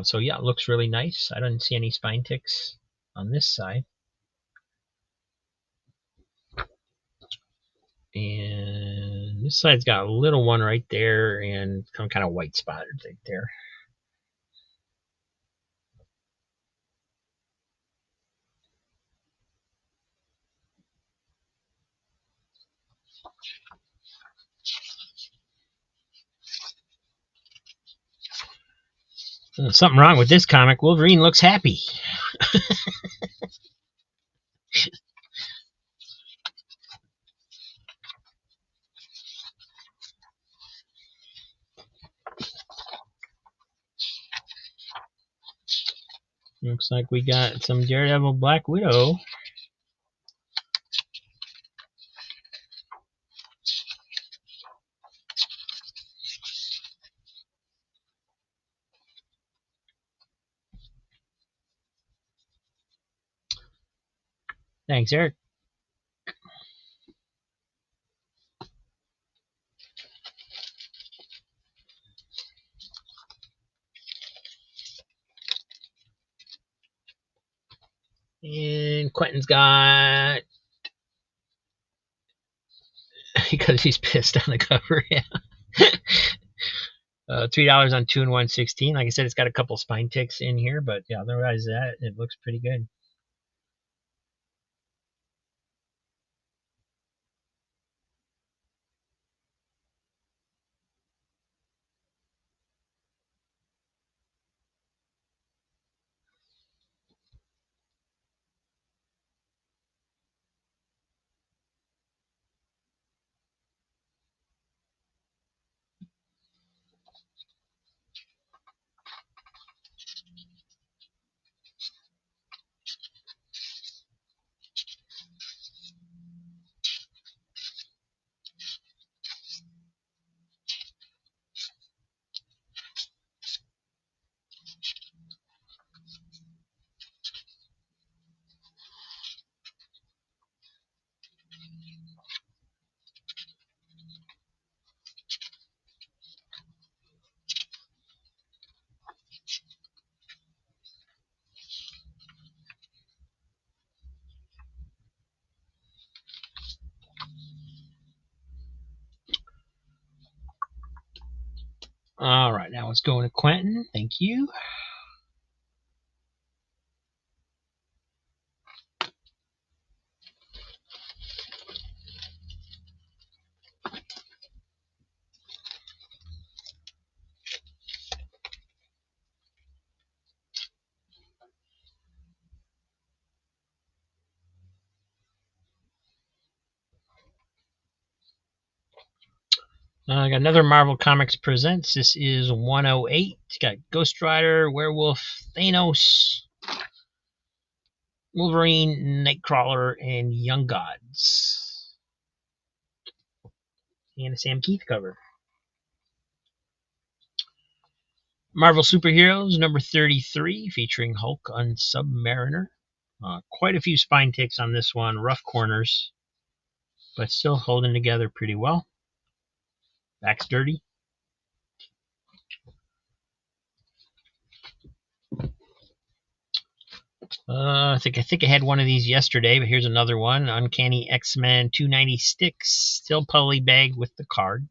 So yeah, it looks really nice. I don't see any spine ticks on this side. And this side's got a little one right there and some kind of white spot right there. Something wrong with this comic. Wolverine looks happy. Looks like we got some Daredevil Black Widow. Thanks, Eric. And Quentin's got, because he's pissed on the cover, yeah. $3 on 2 and 116. Like I said, it's got a couple spine ticks in here, but yeah, otherwise that it looks pretty good. All right, now it's going to Quentin. Thank you. I got another Marvel Comics Presents. This is 108. It's got Ghost Rider, Werewolf, Thanos, Wolverine, Nightcrawler, and Young Gods. And a Sam Keith cover. Marvel Superheroes number 33, featuring Hulk on Submariner. Quite a few spine ticks on this one, rough corners, but still holding together pretty well. Back's dirty. I think I had one of these yesterday, but here's another one. Uncanny X-Men 290 sticks, still poly bagged with the card.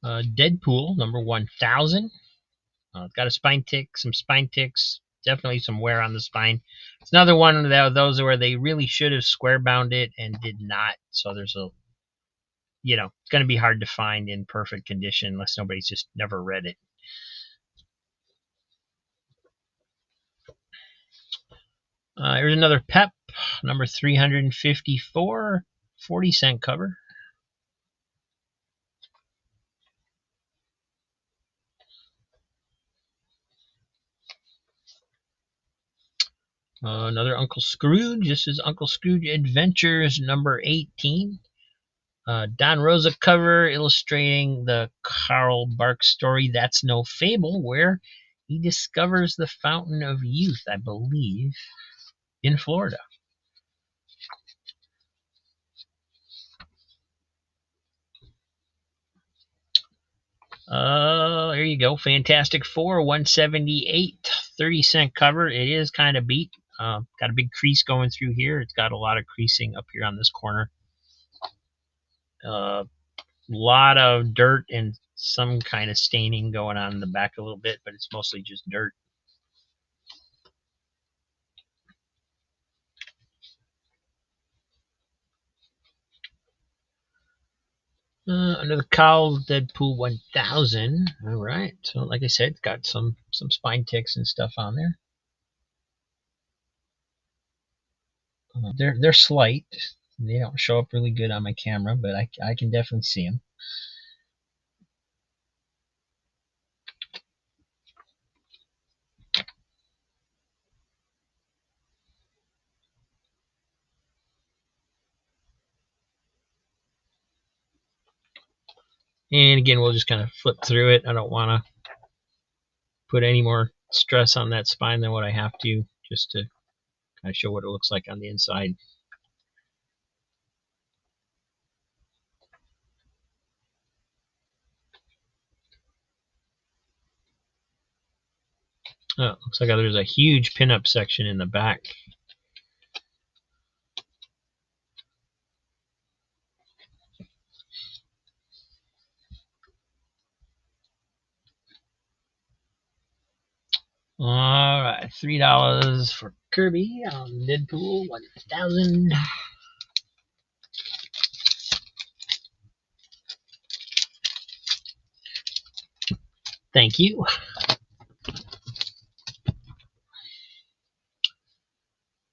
Deadpool number 1000. It's got a spine tick, some spine ticks, definitely some wear on the spine. It's another one of those where they really should have square bound it and did not. So there's a, it's going to be hard to find in perfect condition unless nobody's just never read it. Here's another Pep, number 354, 40-cent cover. Another Uncle Scrooge. This is Uncle Scrooge Adventures number 18. Don Rosa cover illustrating the Carl Barks story, That's No Fable, where he discovers the Fountain of Youth, I believe, in Florida. there you go. Fantastic Four, 178, 30-cent cover. It is kind of beat. Got a big crease going through here. It's got a lot of creasing up here on this corner. Lot of dirt and some kind of staining going on in the back a little bit, but it's mostly just dirt. Under the cowl, Deadpool 1000. All right. So, like I said, it's got some spine ticks and stuff on there. They're slight. They don't show up really good on my camera, but I can definitely see them. And again, we'll just kind of flip through it. I don't want to put any more stress on that spine than what I have to, just to kind of show what it looks like on the inside. Oh, looks like there's a huge pinup section in the back. All right, $3 for Kirby on Deadpool 1000. Thank you.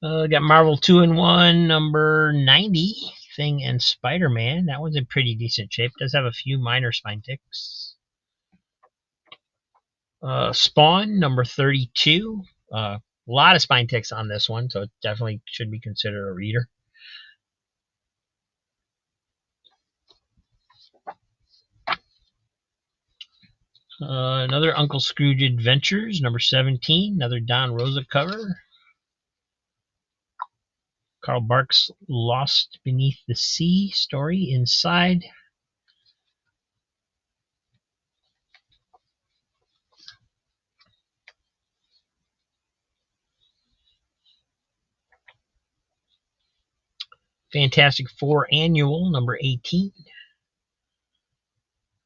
Got Marvel 2-in-1 number 90, Thing and Spider-Man. That one's in pretty decent shape. Does have a few minor spine ticks. Spawn number 32. A lot of spine ticks on this one, so it definitely should be considered a reader. Another Uncle Scrooge Adventures number 17. Another Don Rosa cover. Carl Barks' Lost Beneath the Sea story inside. Fantastic Four Annual number 18.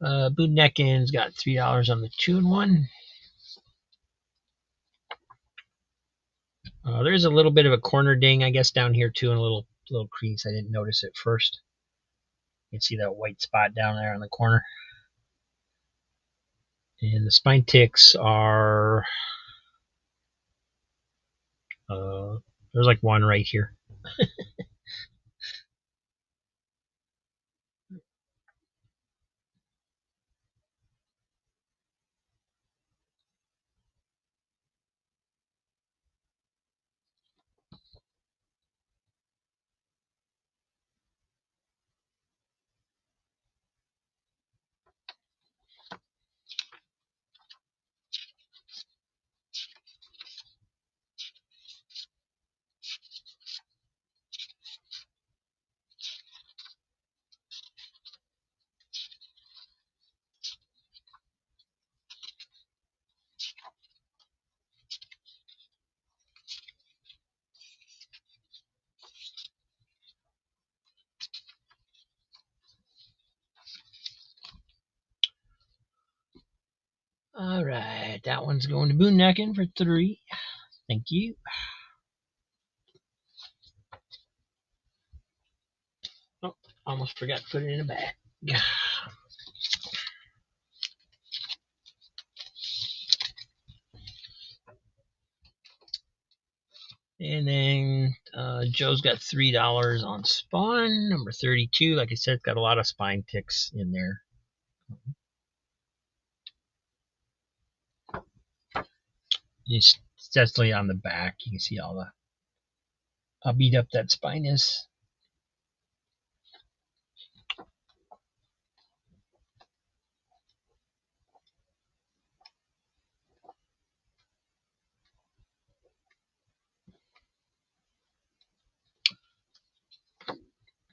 Bootneckin's got $3 on the 2-in-1. There's a little bit of a corner ding, I guess, down here too, and a little crease. I didn't notice it first. You can see that white spot down there on the corner. And the spine ticks are there's like one right here. All right, that one's going to Bootneckin for 3. Thank you. Oh, almost forgot to put it in a bag. And then Joe's got $3 on Spawn number 32. Like I said, it's got a lot of spine ticks in there. It's definitely on the back. You can see how beat up that spine is.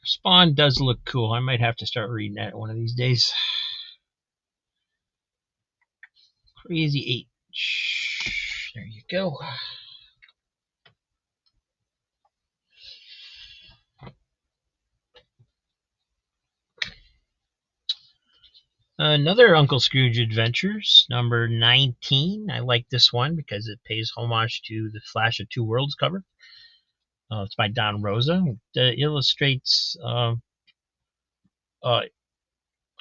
Spawn does look cool. I might have to start reading that one of these days. Crazy H. There you go. Another Uncle Scrooge Adventures, number 19. I like this one because it pays homage to the Flash of Two Worlds cover. It's by Don Rosa. It illustrates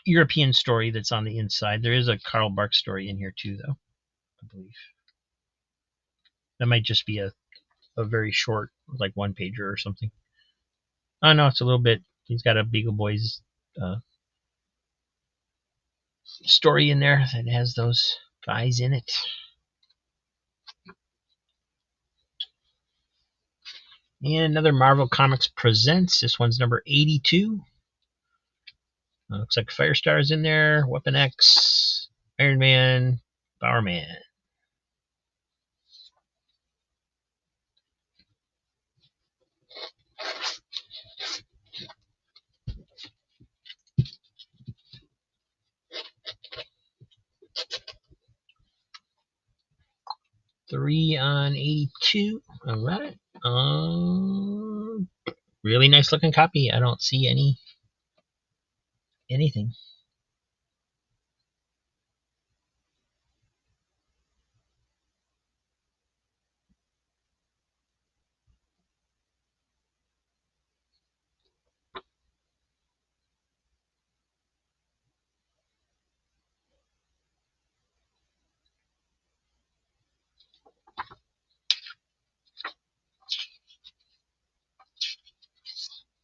European story that's on the inside. There is a Karl Barks story in here too, though, I believe. That might just be a very short, like one pager or something. Oh no, it's a little bit. He's got a Beagle Boys story in there that has those guys in it. And another Marvel Comics Presents. This one's number 82. Looks like Firestar's in there, Weapon X, Iron Man, Bowerman. Three on 82. All right. Really nice looking copy. I don't see anything.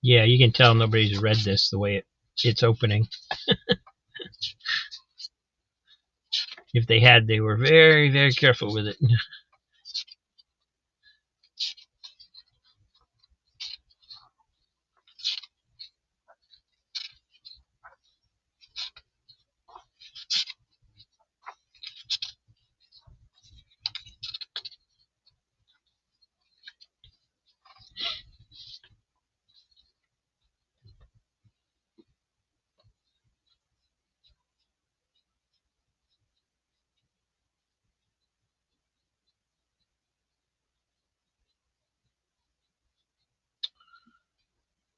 Yeah, you can tell nobody's read this the way it's opening. If they had, they were very, very careful with it.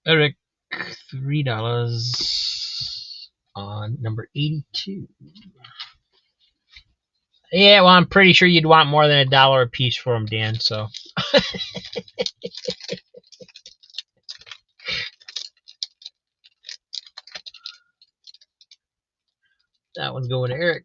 Eric, $3 on number 82. Yeah, well, I'm pretty sure you'd want more than $1 a piece for them, Dan. So that one's going to Eric.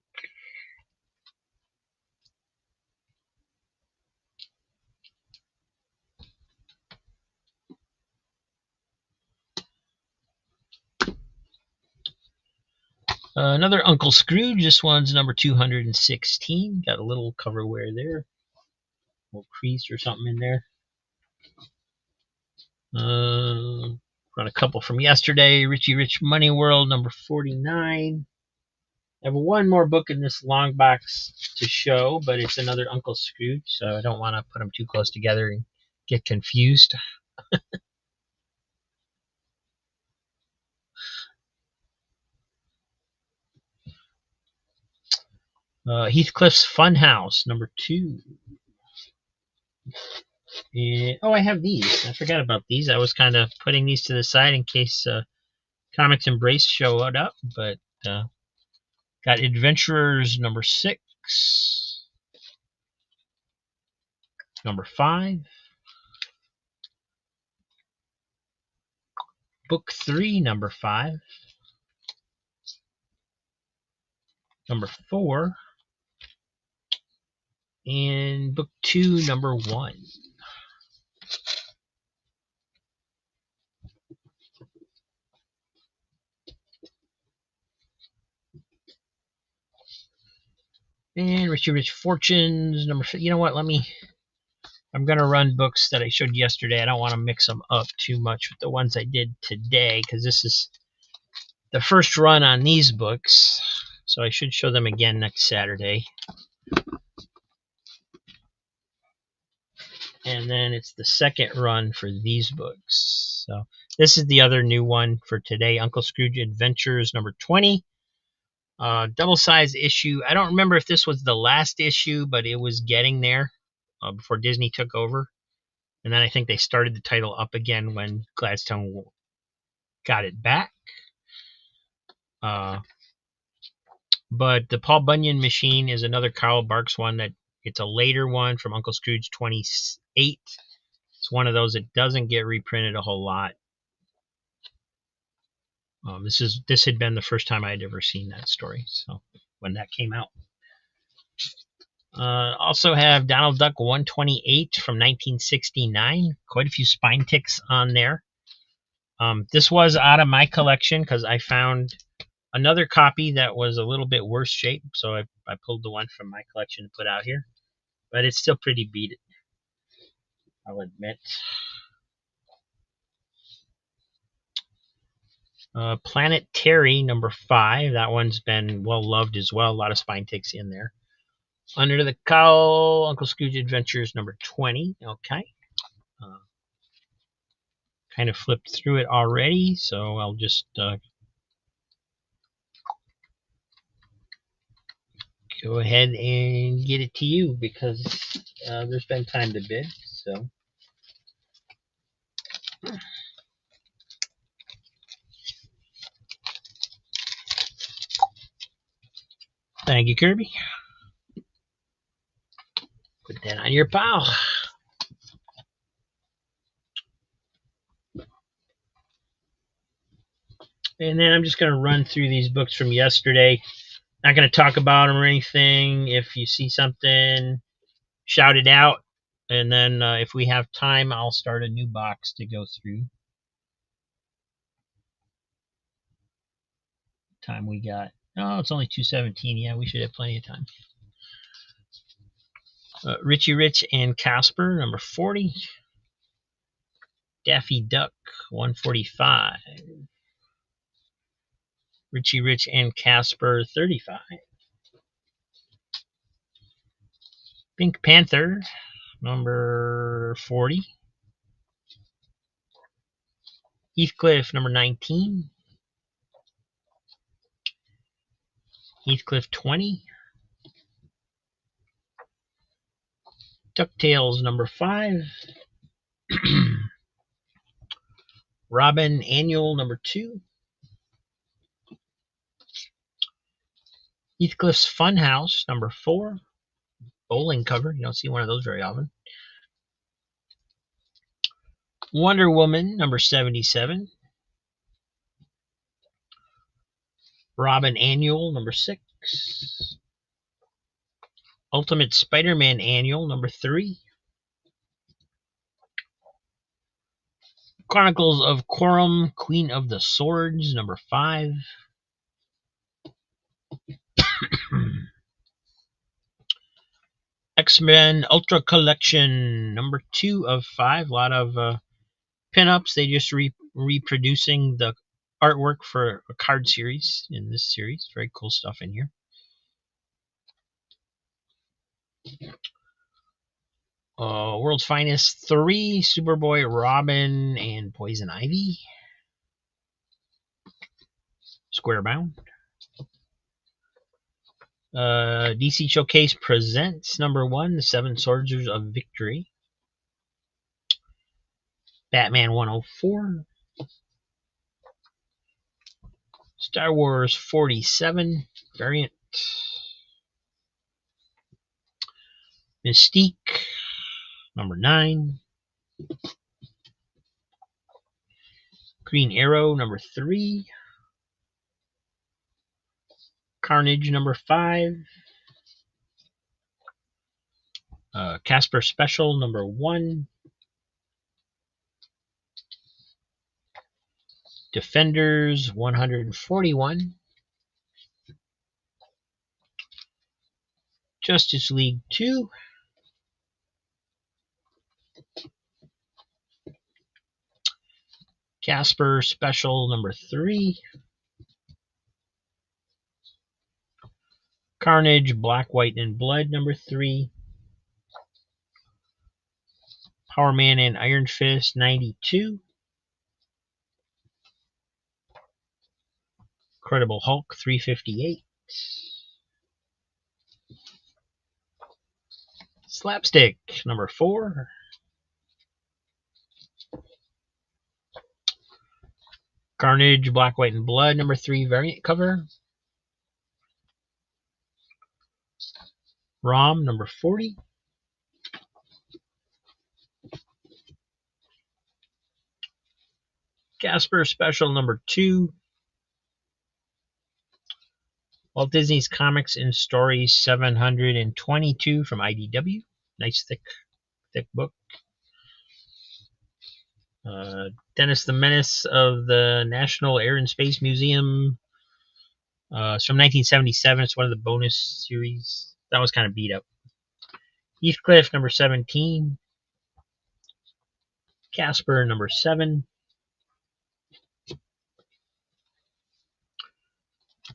Another Uncle Scrooge. This one's number 216. Got a little cover wear there. A little crease or something in there. Run a couple from yesterday. Richie Rich Money World, number 49. I have one more book in this long box to show, but it's another Uncle Scrooge, so I don't want to put them too close together and get confused. Heathcliff's Funhouse, number 2. And, I have these. I forgot about these. I was kind of putting these to the side in case Comics Embrace showed up, but got Adventurers, number 6. Number 5. Book 3, number 5. Number 4. And book 2, number 1. And Richie Rich Fortunes, number 5. You know what? I'm going to run books that I showed yesterday. I don't want to mix them up too much with the ones I did today, because this is the first run on these books. So I should show them again next Saturday. And then it's the second run for these books. So this is the other new one for today, Uncle Scrooge Adventures, number 20. Double-size issue. I don't remember if this was the last issue, but it was getting there before Disney took over. And then I think they started the title up again when Gladstone got it back. But the Paul Bunyan machine is another Carl Barks one that it's a later one from Uncle Scrooge 28. It's one of those that doesn't get reprinted a whole lot. This had been the first time I had ever seen that story, so when that came out. Also have Donald Duck 128 from 1969. Quite a few spine ticks on there. This was out of my collection because I found another copy that was a little bit worse shape, so I pulled the one from my collection to put out here. But it's still pretty beat, I'll admit. Planet Terry, number 5. That one's been well loved as well. A lot of spine ticks in there. Under the Cowl, Uncle Scrooge Adventures, number 20. Okay. Kind of flipped through it already, so I'll just go ahead and get it to you because there's been time to bid. So. Thank you, Kirby. Put that on your pile. And then I'm just going to run through these books from yesterday. Not going to talk about them or anything. If you see something, shout it out. And then if we have time, I'll start a new box to go through. Time we got. Oh, it's only 2:17. Yeah, we should have plenty of time. Richie Rich and Casper, number 40. Daffy Duck, 145. Richie Rich and Casper, 35. Pink Panther, number 40. Heathcliff, number 19. Heathcliff, 20. DuckTales, number 5. Robin Annual, number 2. Heathcliff's Funhouse, number 4. Bowling cover. You don't see one of those very often. Wonder Woman, number 77. Robin Annual, number 6. Ultimate Spider-Man Annual, number 3. Chronicles of Quorum, Queen of the Swords, number 5. X-Men Ultra Collection, number 2 of 5. A lot of pinups. They just reproducing the artwork for a card series in this series. Very cool stuff in here. World's Finest 3, Superboy, Robin, and Poison Ivy. Square Bound. DC Showcase presents number 1, The 7 Soldiers of Victory. Batman 104. Star Wars 47 variant. Mystique number 9. Green Arrow number 3. Carnage number 5. Casper Special number 1. Defenders 141. Justice League 2. Casper Special number 3. Carnage Black, White, and Blood number 3. Power Man and Iron Fist 92. Incredible Hulk 358. Slapstick, number 4. Carnage, Black, White, and Blood, number 3 variant cover. ROM, number 40. Casper Special, number 2. Walt Disney's Comics and Stories 722 from IDW. Nice thick book. Dennis the Menace of the National Air and Space Museum. It's from 1977. It's one of the bonus series. That was kind of beat up. Heathcliff, number 17. Casper, number 7.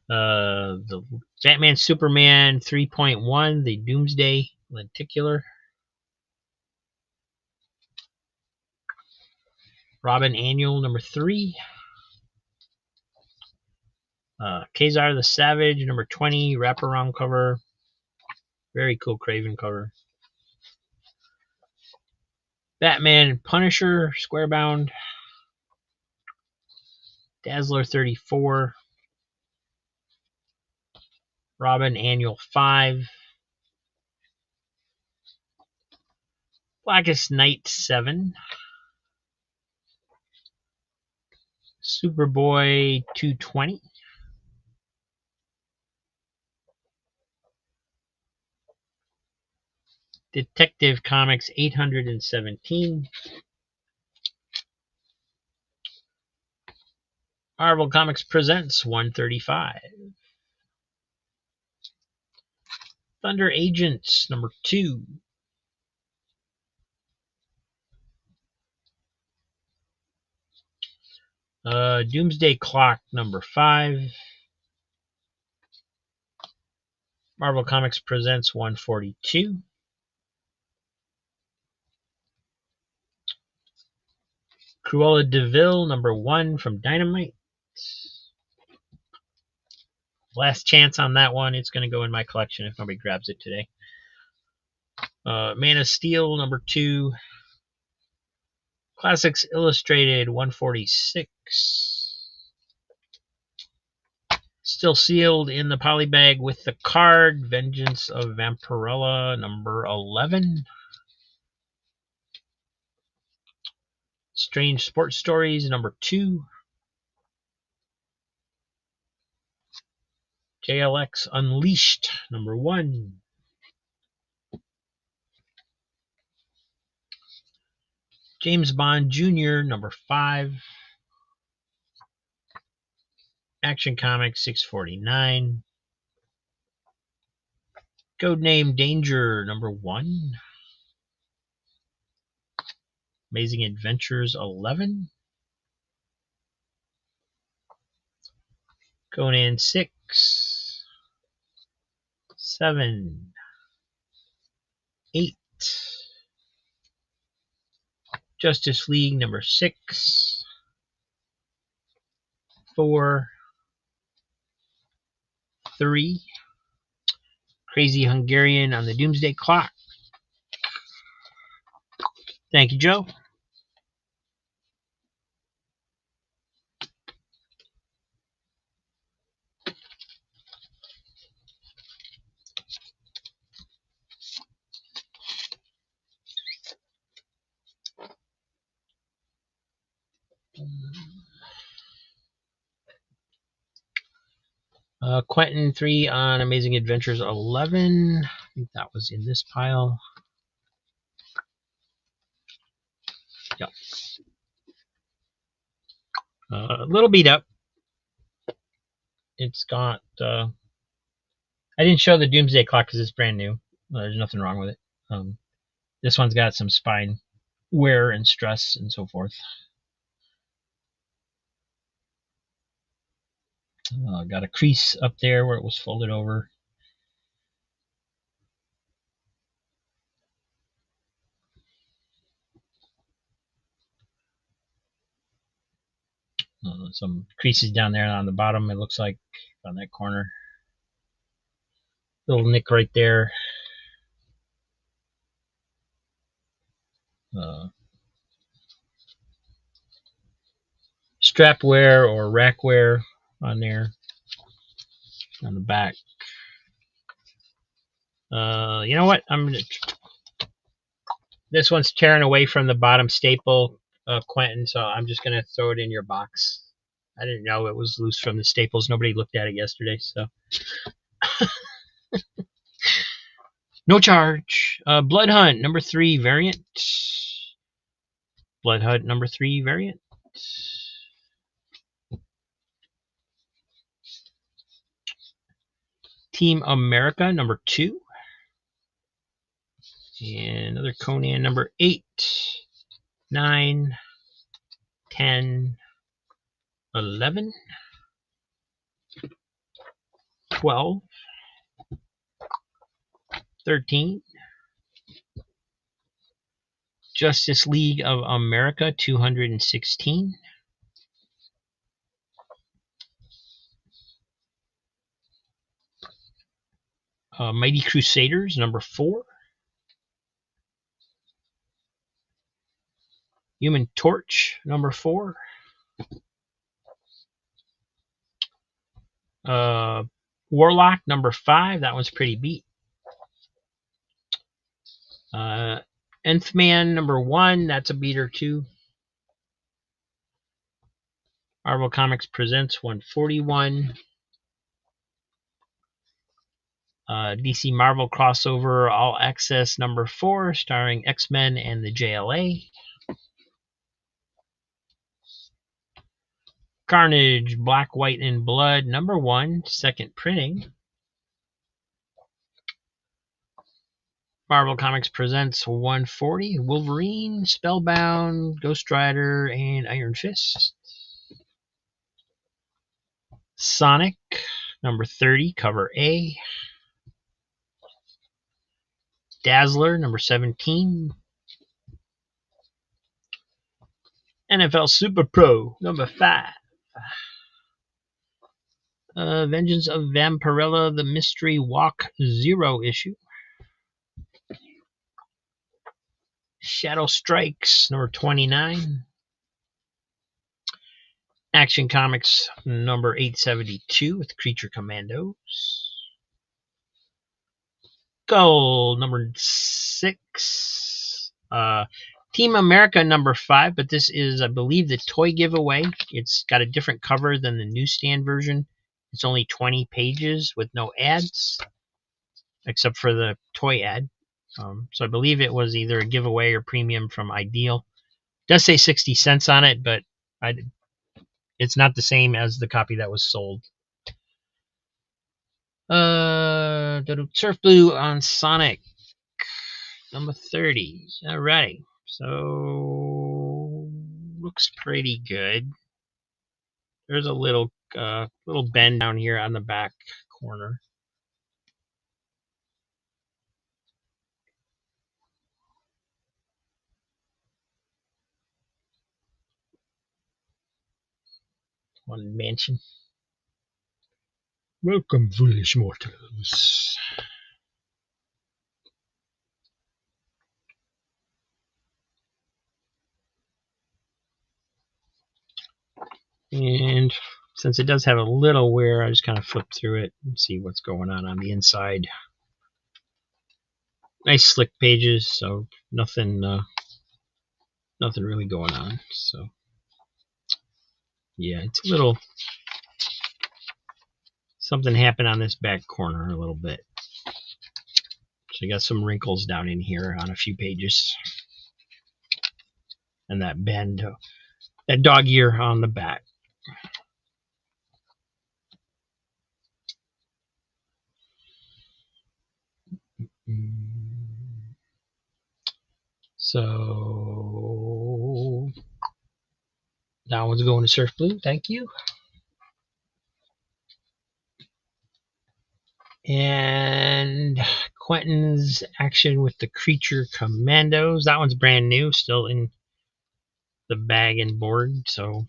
The Batman Superman 3.1, the Doomsday Lenticular. Robin Annual, number 3. Kazar the Savage, number 20, wraparound cover. Very cool Craven cover. Batman and Punisher, squarebound. Dazzler 34. Robin Annual 5. Blackest Night 7. Superboy 220. Detective Comics 817. Marvel Comics Presents 135. Thunder Agents number 2. Doomsday Clock number 5. Marvel Comics Presents 142. Cruella de Vil number 1 from Dynamite. Last chance on that one. It's going to go in my collection if nobody grabs it today. Man of Steel number 2. Classics Illustrated 146. Still sealed in the poly bag with the card. Vengeance of Vampirella number 11. Strange Sports Stories number 2. JLX Unleashed number 1. James Bond Jr. number 5. Action Comics 649. Codename Danger number 1. Amazing Adventures 11. Conan 6. 7. 8. Justice League number 6. 4. 3. Crazy Hungarian on the Doomsday Clock. Thank you, Joe. Quentin 3 on Amazing Adventures 11. I think that was in this pile. Yep. A little beat up. It's got... I didn't show the Doomsday Clock because it's brand new. There's nothing wrong with it. This one's got some spine wear and stress and so forth. Got a crease up there where it was folded over. Some creases down there on the bottom, it looks like, on that corner. Little nick right there. Strap wear or rack wear on there on the back. You know what? This one's tearing away from the bottom staple, Quentin. So I'm just gonna throw it in your box. I didn't know it was loose from the staples. Nobody looked at it yesterday, so no charge. Blood Hunt number 3 variant. Blood Hunt number 3 variant. Team America number 2. And another Conan number 8, 9, 10, 11, 12, 13. Justice League of America 216. Mighty Crusaders number 4. Human Torch number 4. Warlock number 5. That one's pretty beat. Nth Man number 1. That's a beater too. Marvel Comics Presents 141. DC Marvel crossover All Access number 4, starring X-Men and the JLA. Carnage Black, White, and Blood number 1, second printing. Marvel Comics Presents 140, Wolverine, Spellbound, Ghost Rider, and Iron Fist. Sonic number 30, cover A. Dazzler number 17. NFL Super Pro number 5. Vengeance of Vampirella, the Mystery Walk 0 issue. Shadow Strikes number 29. Action Comics number 872 with Creature Commandos. Gold number 6. Team America number 5, but this is, I believe, the toy giveaway. It's got a different cover than the newsstand version. It's only 20 pages with no ads, except for the toy ad. So I believe it was either a giveaway or premium from Ideal. It does say 60 cents on it, but it's not the same as the copy that was sold. Surf Blue on Sonic number 30. Alrighty. So looks pretty good. There's a little bend down here on the back corner. One mansion. Welcome, foolish mortals. And since it does have a little wear, I just kind of flip through it and see what's going on the inside. Nice slick pages, so nothing really going on. So yeah, it's a little something happened on this back corner a little bit. So you got some wrinkles down in here on a few pages, and that bend, that dog ear on the back. So that one's going to Surf Blue. Thank you. And Quentin's action with the Creature Commandos. That one's brand new, still in the bag and board. So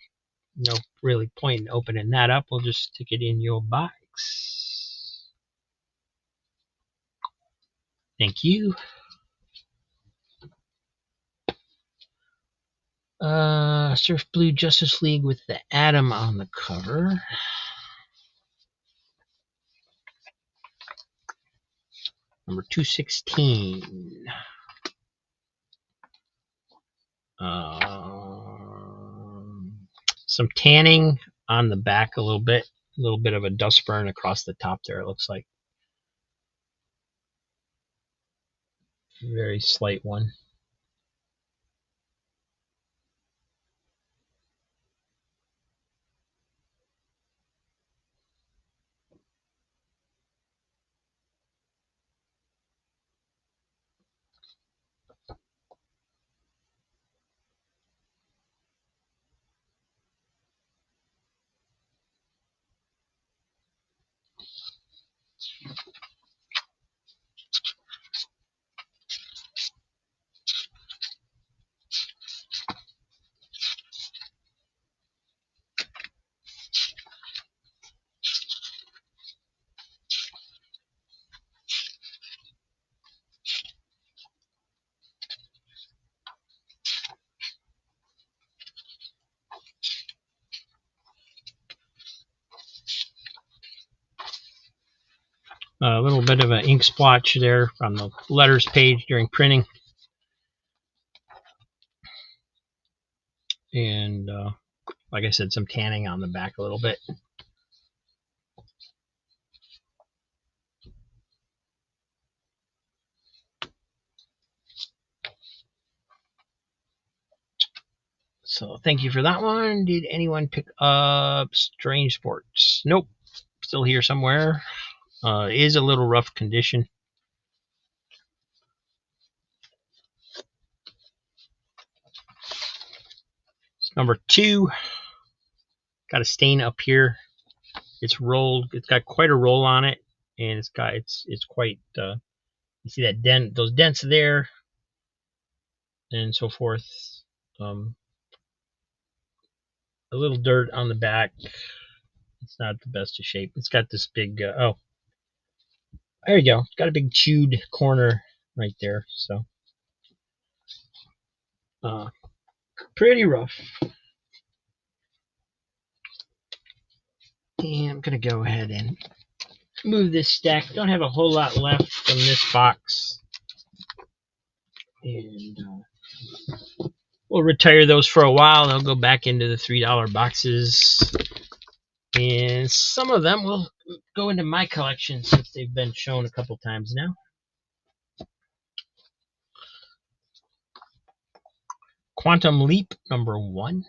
no really point in opening that up. We'll just stick it in your box. Thank you. Surf Blue Justice League with the Atom on the cover. Number 216. Some tanning on the back a little bit of a dust burn across the top there, it looks like. Very slight one. A little bit of an ink splotch there on the letters page during printing. And like I said, some tanning on the back a little bit. So thank you for that one. Did anyone pick up Strange Sports? Nope. Still here somewhere. Is a little rough condition. Number 2. Got a stain up here. It's rolled. It's got quite a roll on it, and it's quite. You see that dent, those dents there, and so forth. A little dirt on the back. It's not the best of shape. It's got this big. Oh, there you go. It's got a big chewed corner right there. So, pretty rough. And I'm gonna go ahead and move this stack. Don't have a whole lot left from this box, and we'll retire those for a while. They'll go back into the $3 boxes, and some of them will go into my collection since they've been shown a couple times now. Quantum Leap number 1.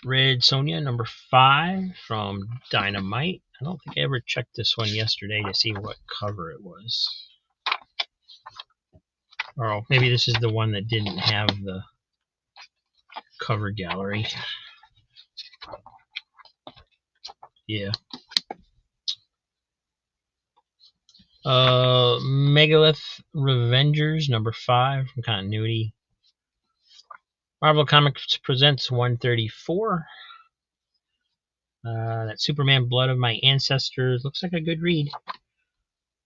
Red Sonia number 5 from Dynamite. I don't think I ever checked this one yesterday to see what cover it was. Or maybe this is the one that didn't have the cover gallery. Yeah. Megalith Revengers number 5 from Continuity. Marvel Comics presents 134. That Superman Blood of My Ancestors looks like a good read.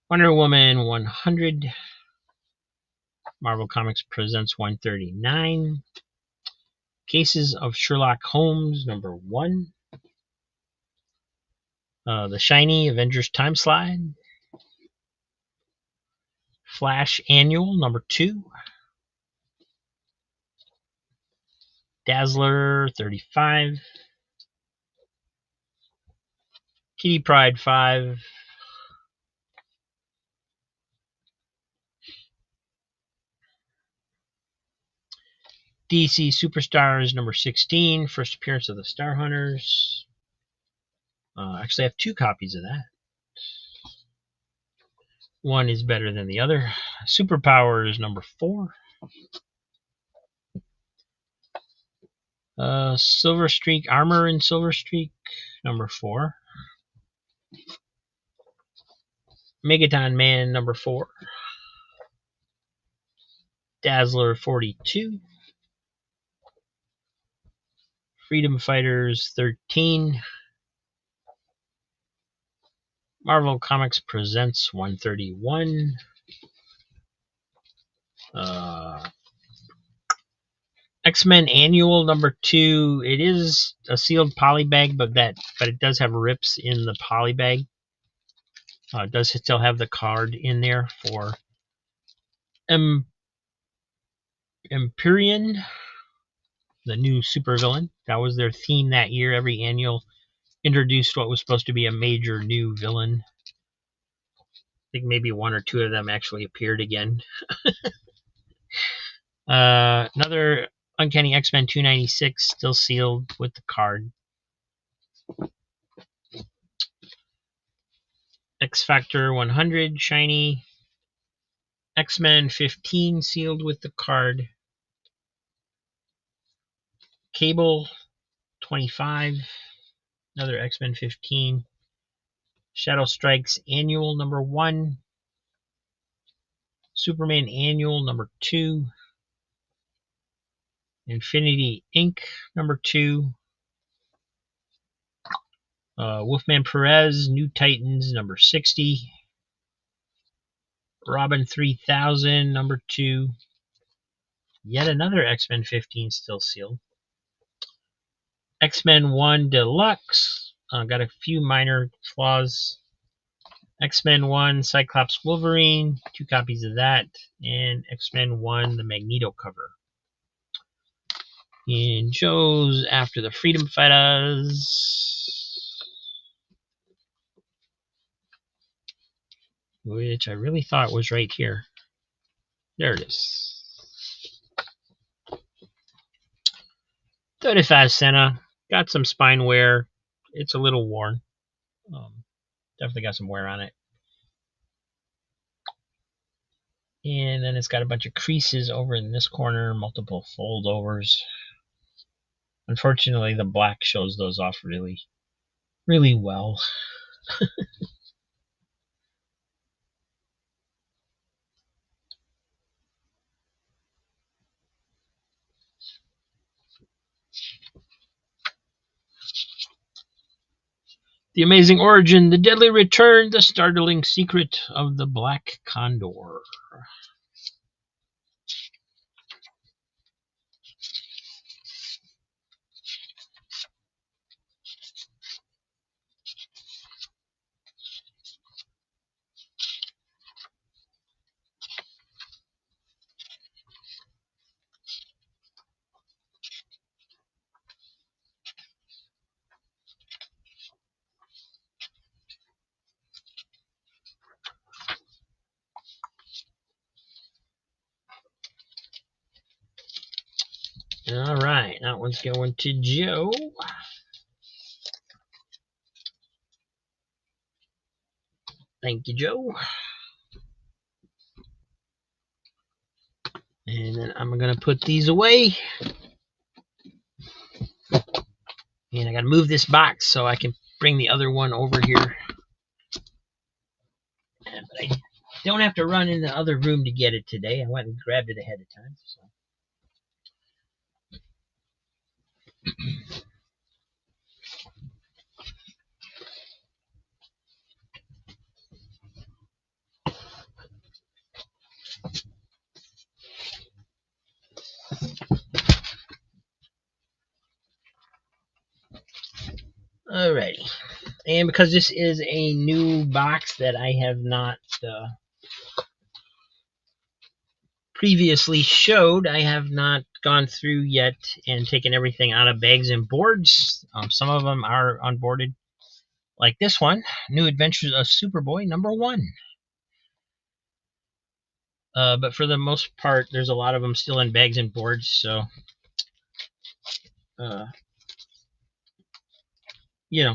Wonder Woman 100. Marvel Comics presents 139. Cases of Sherlock Holmes number 1. The Shiny Avengers Time Slide. Flash Annual number 2. Dazzler 35. Kitty Pryde 5. DC Superstars number 16. First appearance of the Star Hunters. Actually, I have 2 copies of that. One is better than the other. Superpowers number 4. Silver Streak Armor and Silver Streak number 4. Megaton Man number 4. Dazzler 42. Freedom Fighters 13. Marvel Comics presents 131. X-Men Annual #2. It is a sealed poly bag, but it does have rips in the poly bag. It does still have the card in there for Empyrean, the new supervillain. That was their theme that year. Every annual introduced what was supposed to be a major new villain. I think maybe one or two of them actually appeared again. Another Uncanny X-Men 296, still sealed with the card. X-Factor 100, shiny. X-Men 15, sealed with the card. Cable 25, another X-Men 15. Shadow Strikes Annual #1. Superman Annual #2. Infinity Inc. #2. Wolfman Perez, New Titans #60. Robin 3000 #2. Yet another X-Men 15 still sealed. X-Men 1 Deluxe. Got a few minor flaws. X-Men 1 Cyclops Wolverine, 2 copies of that. And X-Men 1 the Magneto cover. In Joe's After the Freedom Fighters, which I really thought was right here. There it is. 35 cents. Got some spine wear. It's a little worn. Definitely got some wear on it. And then it's got a bunch of creases over in this corner, multiple foldovers. Unfortunately, the black shows those off really, really well. The Amazing Origin, The Deadly Return, The Startling Secret of the Black Condor. All right, that one's going to Joe. Thank you, Joe. And then I'm going to put these away. And I got to move this box so I can bring the other one over here. But I don't have to run in the other room to get it today. I went and grabbed it ahead of time. So. Alrighty. And because this is a new box that I have not previously showed, I have not gone through yet and taken everything out of bags and boards. Some of them are unboarded, like this one, New Adventures of Superboy #1. But for the most part, there's a lot of them still in bags and boards, so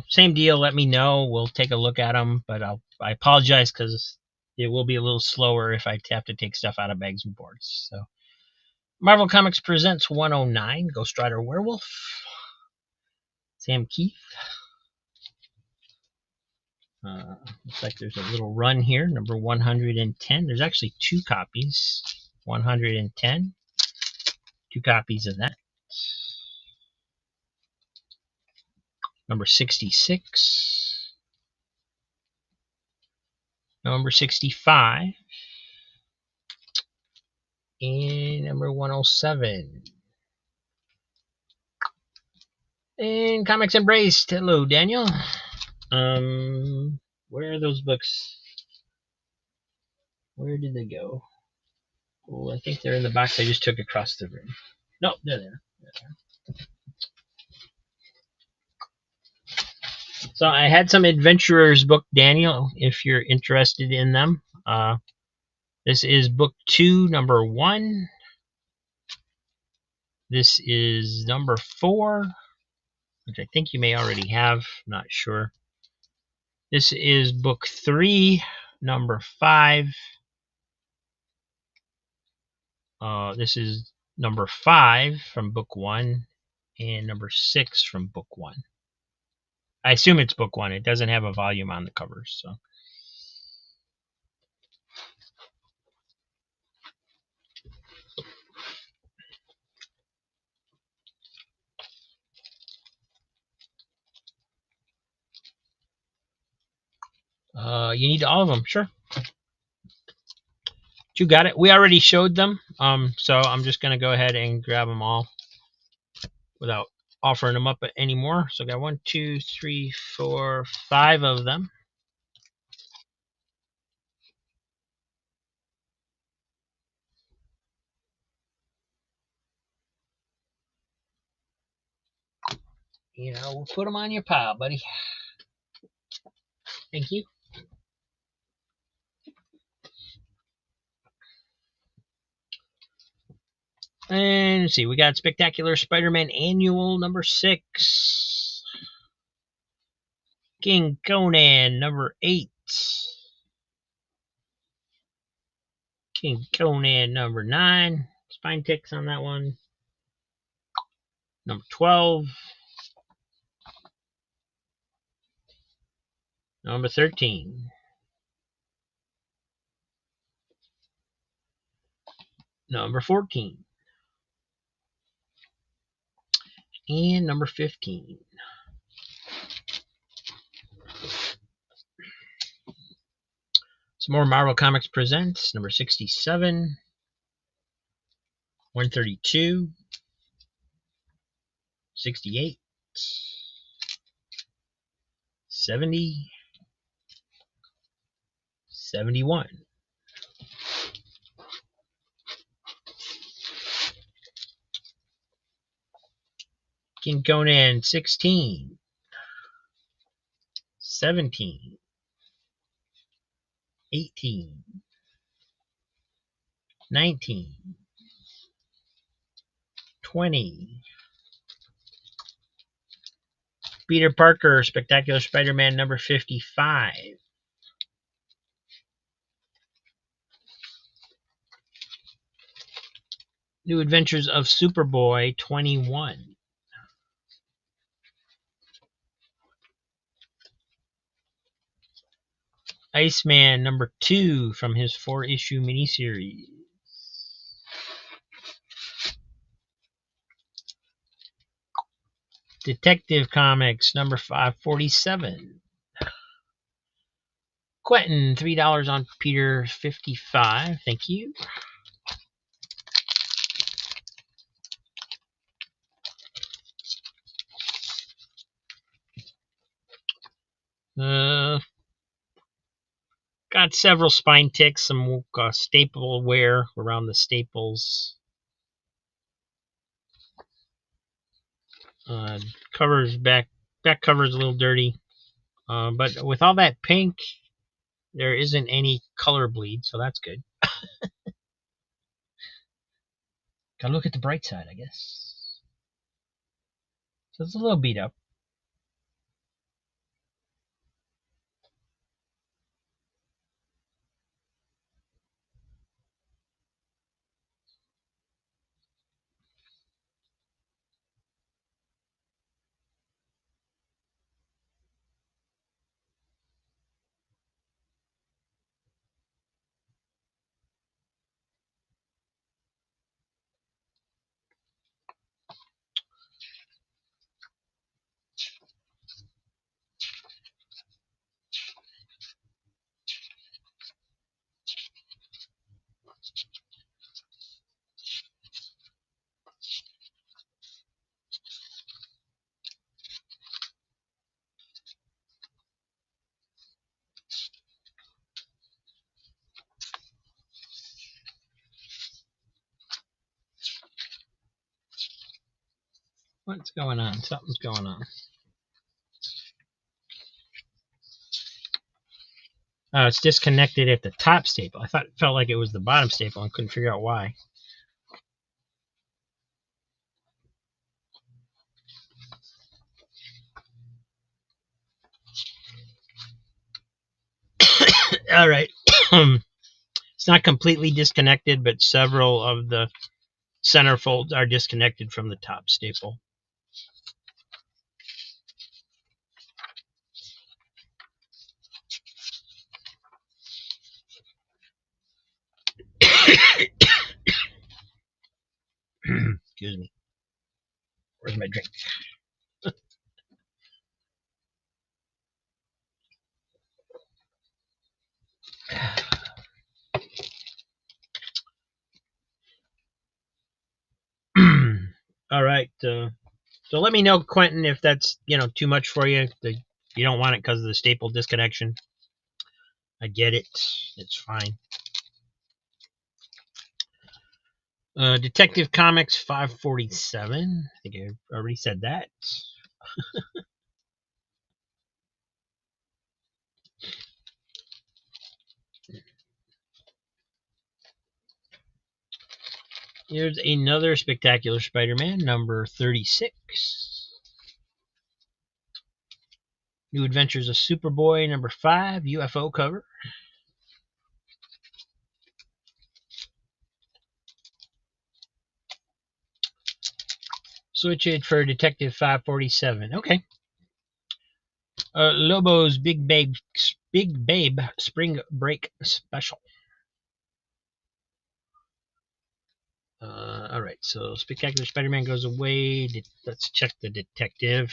same deal. Let me know. We'll take a look at them, but I apologize because it will be a little slower if I have to take stuff out of bags and boards. So, Marvel Comics presents 109, Ghost Rider Werewolf, Sam Keith. Looks like there's a little run here, number 110. There's actually 2 copies. 110. 2 copies of that. Number 66. number 65, and number 107. And Comics Embraced. Hello, Daniel. Where are those books? Where did they go? Oh, I think they're in the box I just took across the room. No, they're there. So I had some Adventurers book, Daniel, if you're interested in them. This is book 2, number 1. This is number 4, which I think you may already have. Not sure. This is book 3, number 5. This is number 5 from book 1, and number 6 from book 1. I assume it's book 1. It doesn't have a volume on the covers, so. You need all of them, sure. You got it. We already showed them, so I'm just gonna go ahead and grab them all without offering them up anymore. So I got 1, 2, 3, 4, 5 of them. You know, we'll put them on your pile, buddy. Thank you. And let's see, we got Spectacular Spider-Man Annual number 6. King Conan number 8. King Conan number 9. Spine ticks on that one. Number 12. Number 13. Number 14. And number 15. Some more Marvel Comics Presents, number 67, 132, 68, 70, 71. King Conan 16, 17, 18, 19, 20. Peter Parker, Spectacular Spider-Man number 55. New Adventures of Superboy 21. Iceman number 2 from his 4-issue miniseries. Detective Comics number 547. Quentin, $3 on Peter 55. Thank you. Got several spine ticks, some staple wear around the staples. Covers back cover's a little dirty, but with all that pink, there isn't any color bleed, so that's good. Gotta look at the bright side, I guess. So it's a little beat up. What's going on? Something's going on. It's disconnected at the top staple. I thought it felt like it was the bottom staple and couldn't figure out why. All right. It's not completely disconnected, but several of the center folds are disconnected from the top staple. Excuse me. Where's my drink? All right. So let me know, Quentin, if that's too much for you. You don't want it because of the staple disconnection. I get it. It's fine. Detective Comics 547. I think I already said that. Here's another Spectacular Spider-Man, number 36. New Adventures of Superboy, number 5, UFO cover. Switch it for Detective 547. Okay. Lobo's Big Babe Spring Break Special. All right, so Spectacular Spider-Man goes away. Let's check the detective.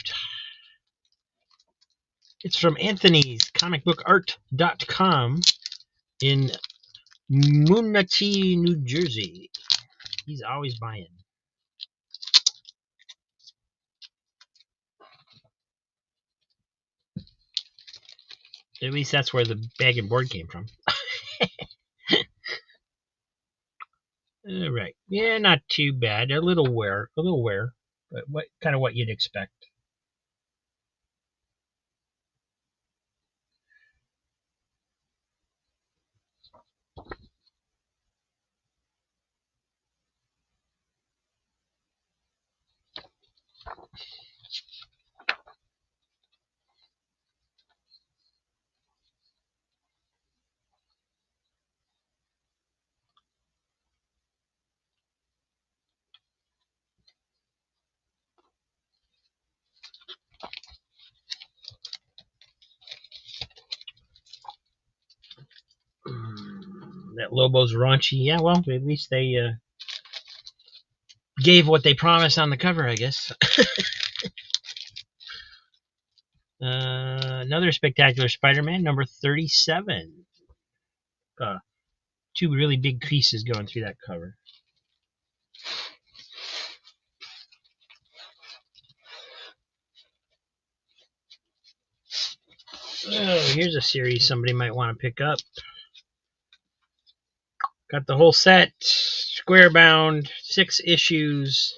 It's from Anthony's comicbookart.com in Moonachie, New Jersey. He's always buying. At least that's where the bag and board came from. All right. Yeah, not too bad. A little wear, but what you'd expect. That Lobo's raunchy. Yeah, well, at least they gave what they promised on the cover, I guess. Another Spectacular Spider-Man, number 37. Two really big creases going through that cover. Oh, here's a series somebody might want to pick up. Got the whole set, square bound, 6 issues.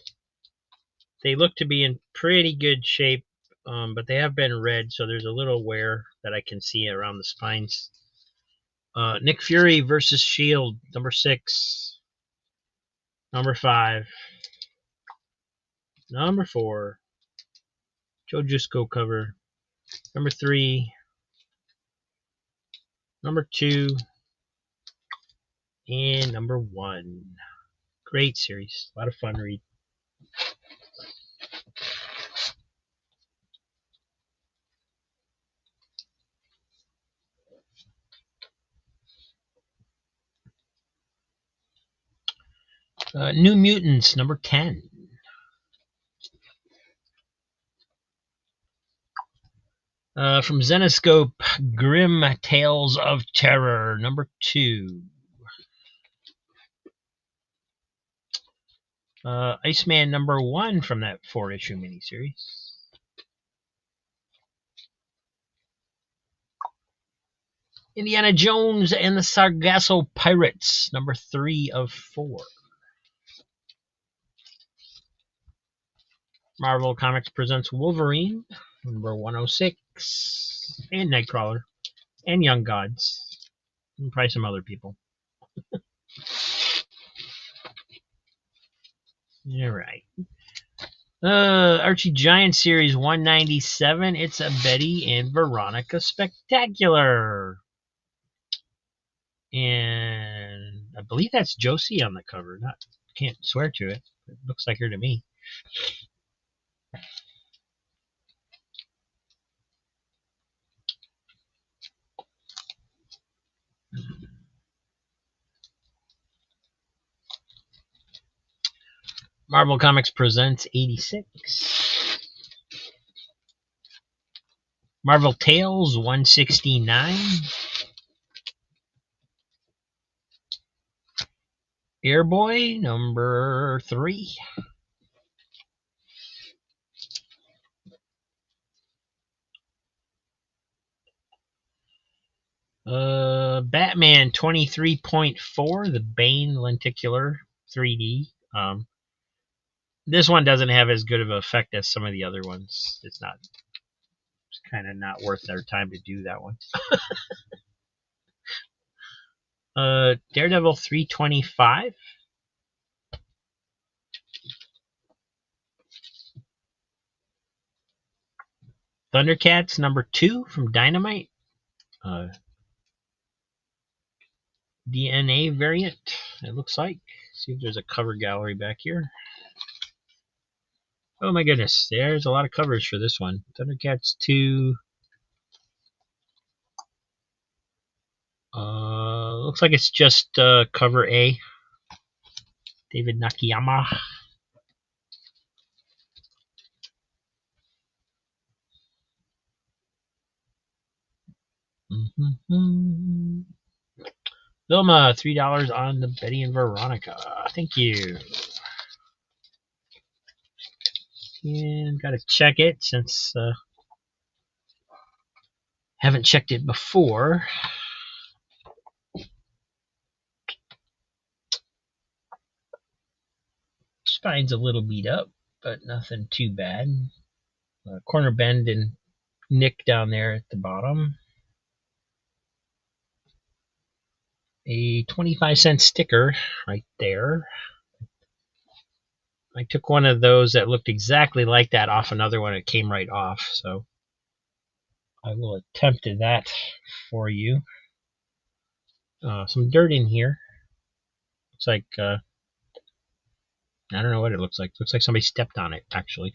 They look to be in pretty good shape, but they have been read, so there's a little wear that I can see around the spines. Nick Fury versus Shield, number 6, number 5, number 4, Joe Jusko cover, number 3, number 2, and number 1. Great series, a lot of fun read. New Mutants, number 10. From Zenoscope, Grim Tales of Terror, number 2. Iceman, number 1 from that 4-issue miniseries. Indiana Jones and the Sargasso Pirates, number 3 of 4. Marvel Comics presents Wolverine, number 106, and Nightcrawler, and Young Gods, and probably some other people. All right. Archie Giant Series 197. It's a Betty and Veronica Spectacular. And I believe that's Josie on the cover. Can't swear to it. It looks like her to me. Marvel Comics presents 86. Marvel Tales 169. Airboy number 3. Batman 23.4, the Bane lenticular 3D. This one doesn't have as good of an effect as some of the other ones. It's kind of not worth their time to do that one. Daredevil 325. Thundercats number 2 from Dynamite. DNA variant, it looks like. See if there's a cover gallery back here. Oh my goodness, there's a lot of covers for this one. Thundercats 2. Looks like it's just cover A. David Nakayama. Vilma, $3 on the Betty and Veronica. Thank you. And gotta check it since haven't checked it before. Spine's a little beat up, but nothing too bad. Corner bend and nick down there at the bottom. A 25-cent sticker right there. I took one of those that looked exactly like that off another one. It came right off, so I will attempt that for you. Some dirt in here. Looks like I don't know what it looks like. Looks like somebody stepped on it, actually.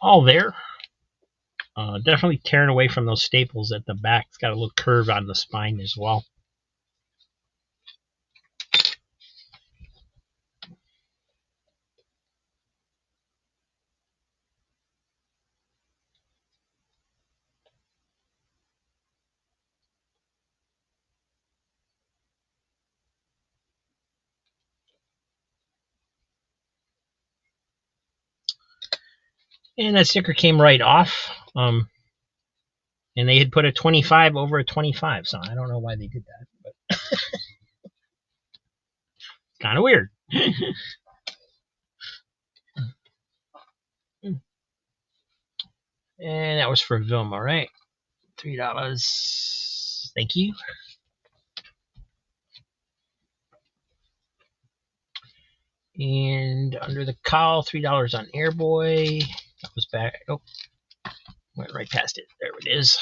All there. Definitely tearing away from those staples at the back. It's got a little curve on the spine as well. And that sticker came right off. And they had put a 25 over a 25, so I don't know why they did that, but kind of weird. And that was for Vilma, right? $3. Thank you. And under the cowl, $3 on Airboy. That was back. Oh, went right past it. There it is.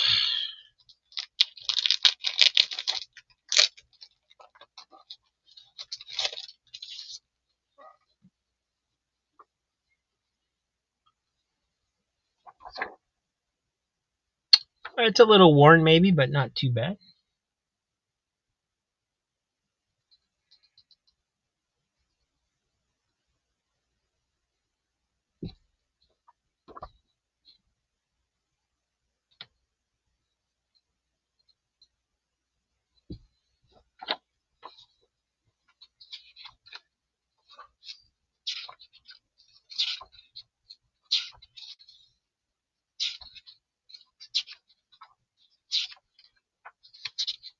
It's a little worn maybe, but not too bad.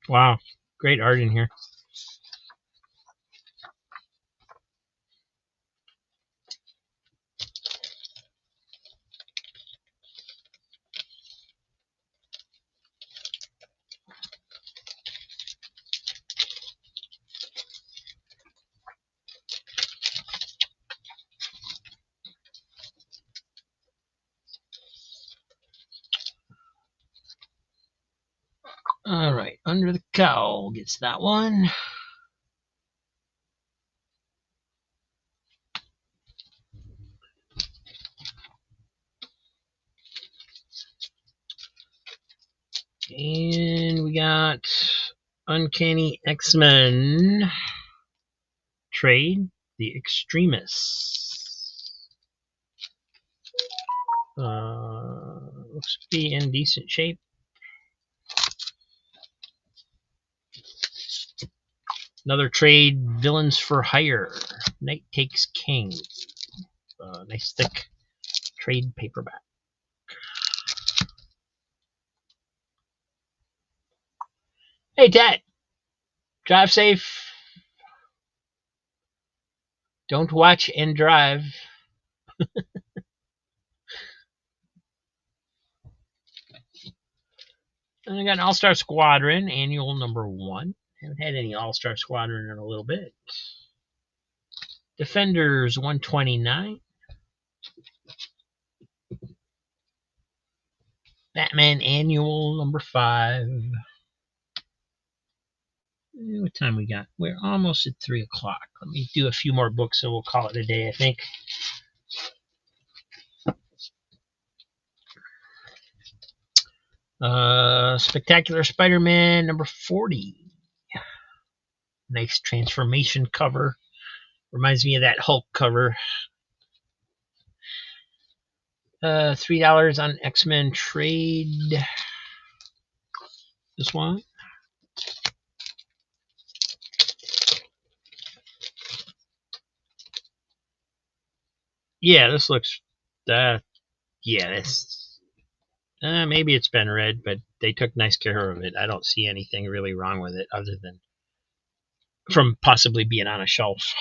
Wow, great art in here. All right, Under the Cowl gets that one. And we got Uncanny X-Men trade, The Extremists. Looks to be in decent shape. Another trade, Villains for Hire, Night Takes King. Nice thick trade paperback. Hey, Dad, drive safe. Don't watch and drive. And I got an All-Star Squadron, annual number 1. Haven't had any All-Star Squadron in a little bit. Defenders 129. Batman annual number 5. What time we got? We're almost at 3 o'clock. Let me do a few more books, so we'll call it a day, I think. Spectacular Spider-Man number 40. Nice transformation cover. Reminds me of that Hulk cover. $3 on X-Men trade. This one. Yeah, this looks. Yeah, this. Maybe it's been read, but they took nice care of it. I don't see anything really wrong with it, other than from possibly being on a shelf.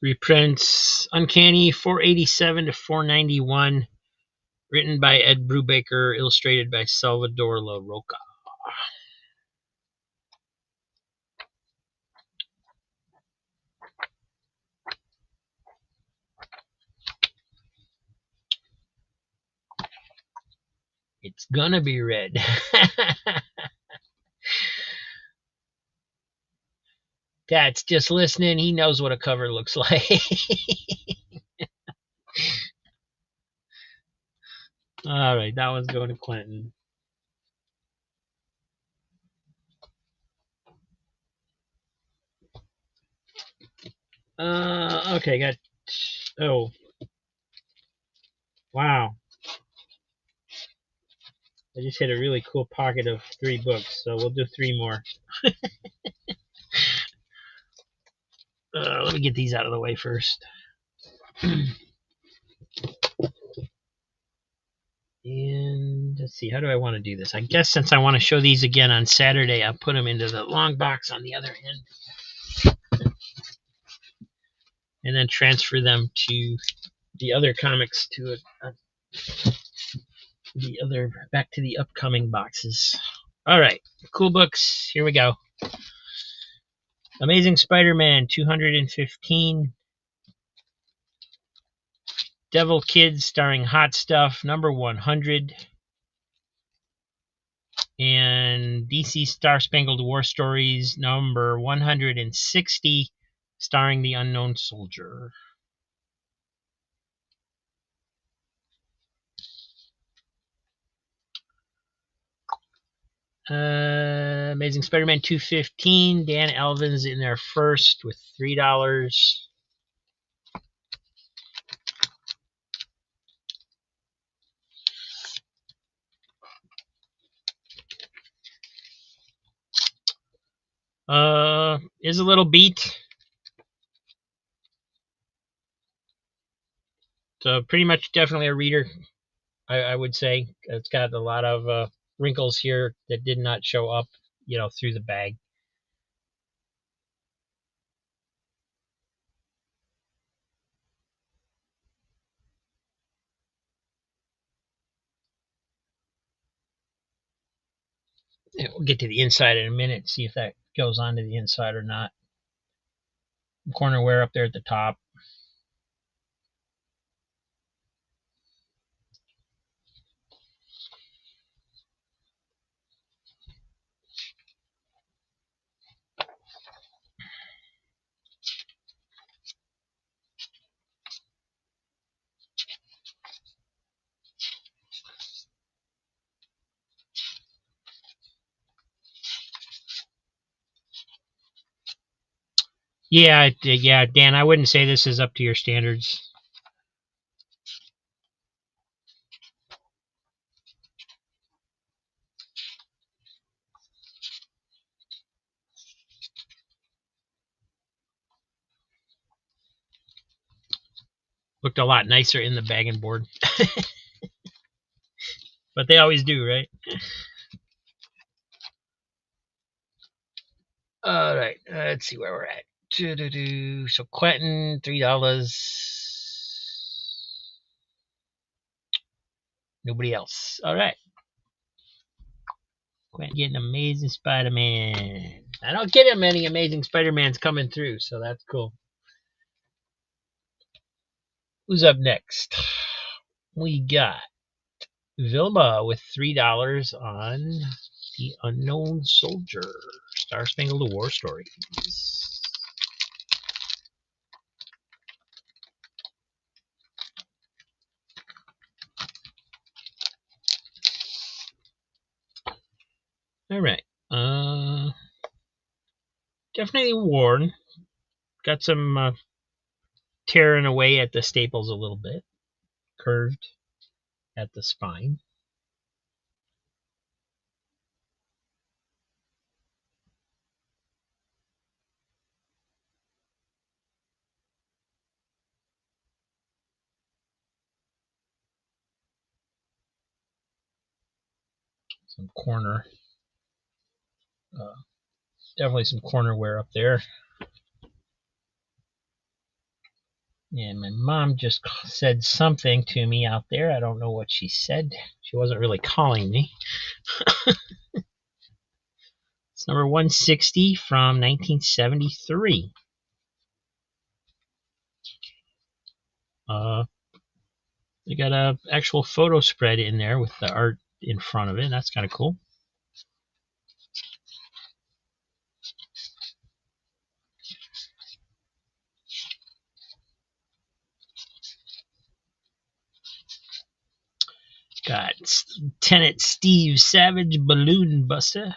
Reprints Uncanny 487 to 491, written by Ed Brubaker, illustrated by Salvador La Roca. It's gonna be red. Dad's just listening. He knows what a cover looks like. All right, that one's going to Quentin. Okay, got. Oh. Wow. I just hit a really cool pocket of 3 books, so we'll do 3 more. Let me get these out of the way first. And let's see, how do I want to do this? I guess since I want to show these again on Saturday, I'll put them into the long box on the other end. And then transfer them to the other comics to back to the upcoming boxes. All right, cool books. Here we go. Amazing Spider-Man 215. Devil Kids starring Hot Stuff number 100. and DC Star Spangled War Stories number 160, starring the Unknown Soldier. Amazing Spider-Man 215. Dan Elvin's in there first with $3. Is a little beat. So pretty much definitely a reader, I would say. It's got a lot of wrinkles here that did not show up, through the bag. We'll get to the inside in a minute, see if that goes onto the inside or not. Corner wear up there at the top. Yeah, Dan, I wouldn't say this is up to your standards. Looked a lot nicer in the bag and board. But they always do, right? All right, let's see where we're at. So Quentin, $3. Nobody else. All right. Quentin getting Amazing Spider-Man. I don't get him many Amazing Spider-Mans coming through, so that's cool. Who's up next? We got Vilma with $3 on The Unknown Soldier, Star Spangled War Stories. All right. Definitely worn. Got some tearing away at the staples a little bit. Curved at the spine. Some corner. Definitely some corner wear up there. And my mom just said something to me out there. I don't know what she said. She wasn't really calling me. It's number 160 from 1973. They got a actual photo spread in there with the art in front of it. That's kind of cool. Got Lieutenant Steve Savage Balloon Buster.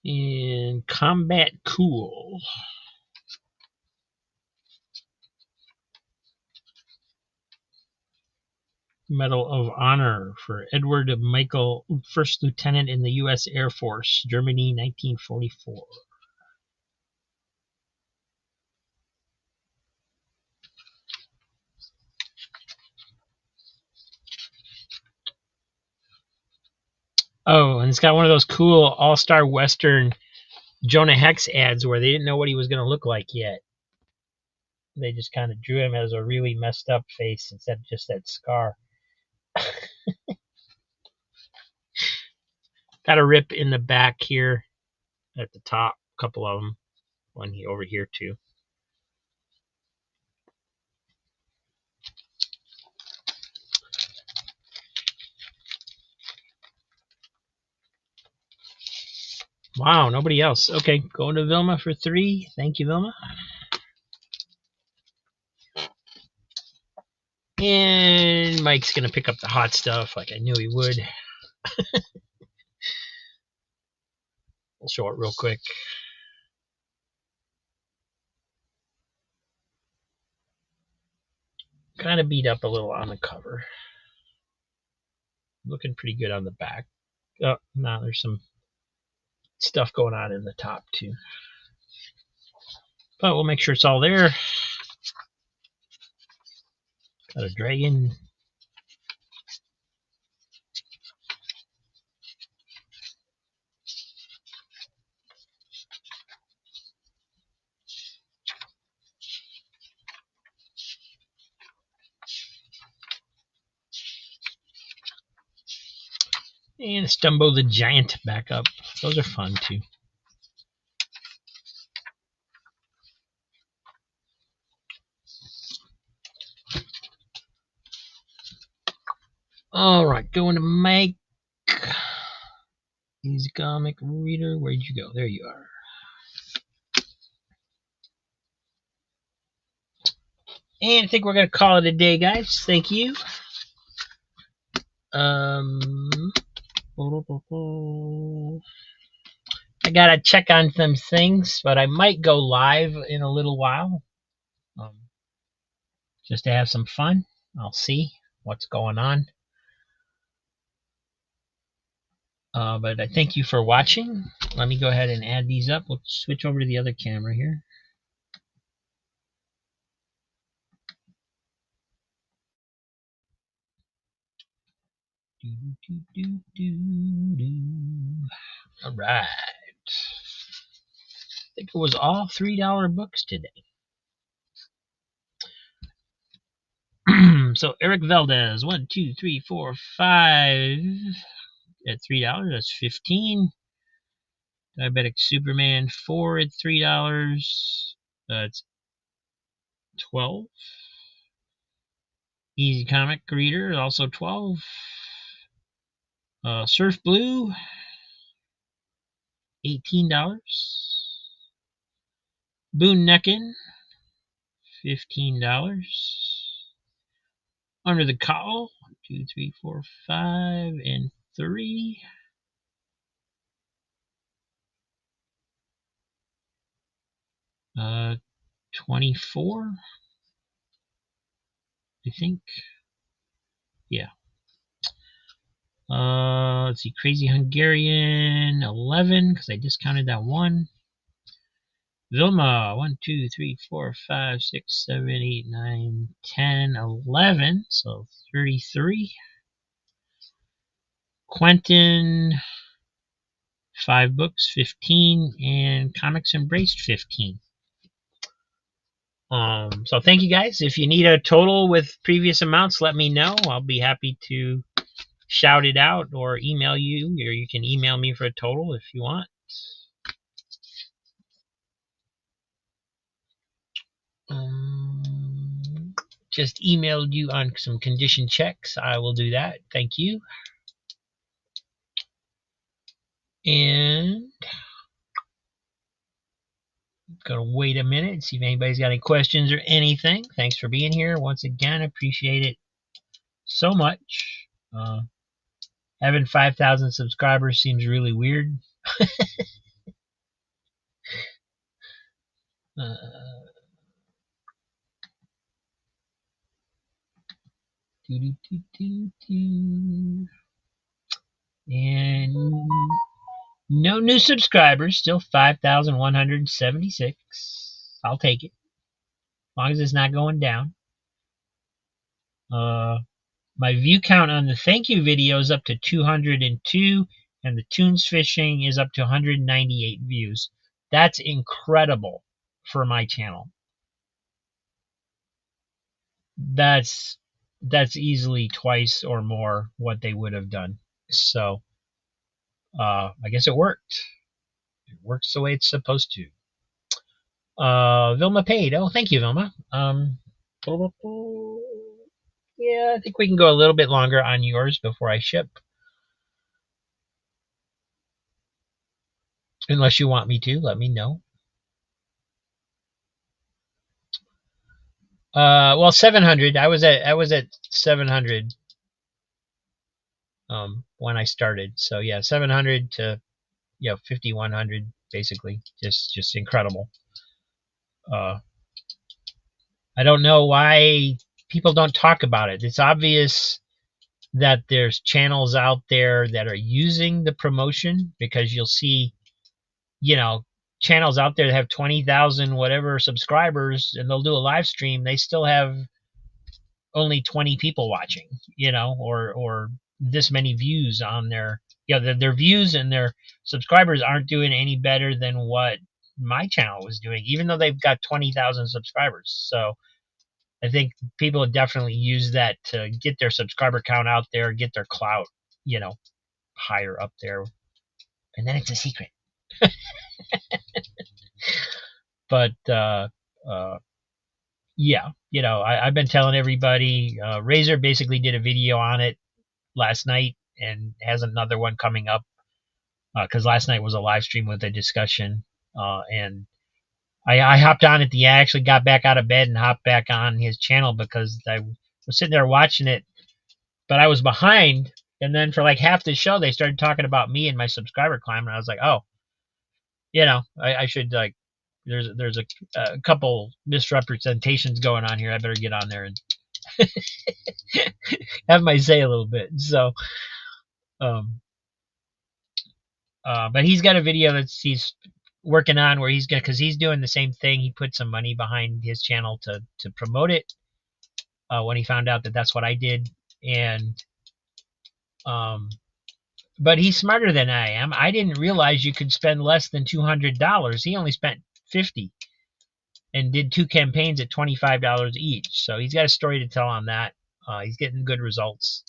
And Combat Cool. Medal of Honor for Edward Michael, First Lieutenant in the U.S. Air Force, Germany, 1944. Oh, and it's got one of those cool all-star Western Jonah Hex ads where they didn't know what he was going to look like yet. They just kind of drew him as a really messed up face instead of just that scar. Got a rip in the back here at the top, a couple of them. One over here too. Wow, nobody else. Okay, going to Vilma for 3. Thank you, Vilma. And Mike's going to pick up the hot stuff like I knew he would. We'll show it real quick. Kind of beat up a little on the cover. Looking pretty good on the back. Oh, no, there's some stuff going on in the top too. But we'll make sure it's all there. Got a dragon. And Stumbo the Giant back up. Those are fun too. All right, going to Mike. He's a comic reader. Where'd you go? There you are. And I think we're going to call it a day, guys. Thank you. I got to check on some things, but I might go live in a little while. Just to have some fun. I'll see what's going on. But I thank you for watching. Let me go ahead and add these up. We'll switch over to the other camera here. All right. I think it was all $3 books today. So Eric Valdez, 1, 2, 3, 4, 5 at $3. That's 15. Diabetic Superman 4 at $3. That's 12. Easy Comic Reader also 12. Surf Blue $18. Boone Neckin $15. Under the Cowl 1, 2, 3, 4, 5, and 3. $24, I think. Yeah. Let's see, Crazy Hungarian 11 because I discounted that one. Vilma 1, 2, 3, 4, 5, 6, 7, 8, 9, 10, 11. So 33. Quentin 5 books 15 and Comics Embraced 15. So thank you guys. If you need a total with previous amounts, let me know. I'll be happy to shout it out or email you, or you can email me for a total if you want. Just emailed you on some condition checks. I will do that. Thank you. And gonna wait a minute, see if anybody's got any questions or anything. Thanks for being here once again. Appreciate it so much. Having 5,000 subscribers seems really weird. And no new subscribers, still 5,176. I'll take it. As long as it's not going down. My view count on the thank you video is up to 202, and the tunes fishing is up to 198 views. That's incredible for my channel. That's easily twice or more what they would have done. So I guess it worked. It works the way it's supposed to. Vilma paid. Oh, thank you, Vilma. Yeah, I think we can go a little bit longer on yours before I ship. Unless you want me to, let me know. Well, 700. I was at 700 when I started. So yeah, 700 to 5100 basically. Just incredible. I don't know why people don't talk about it. It's obvious that there's channels out there that are using the promotion, because you'll see, channels out there that have 20,000 whatever subscribers, and they'll do a live stream. They still have only 20 people watching, or this many views on their, their views and their subscribers aren't doing any better than what my channel was doing, even though they've got 20,000 subscribers. So I think people definitely use that to get their subscriber count out there, get their clout, higher up there. And then it's a secret. But yeah, I've been telling everybody. Razor basically did a video on it last night and has another one coming up, because last night was a live stream with a discussion, and I hopped on I actually got back out of bed and hopped back on his channel because I was sitting there watching it, but I was behind. And then for like half the show, they started talking about me and my subscriber climb, and I was like, oh, I should, like, there's a couple misrepresentations going on here. I better get on there and have my say a little bit. So, but he's got a video that he's working on where because he's doing the same thing. He put some money behind his channel to promote it when he found out that that's what I did. And but he's smarter than I am. I didn't realize you could spend less than $200. He only spent $50 and did 2 campaigns at $25 each. So he's got a story to tell on that. He's getting good results.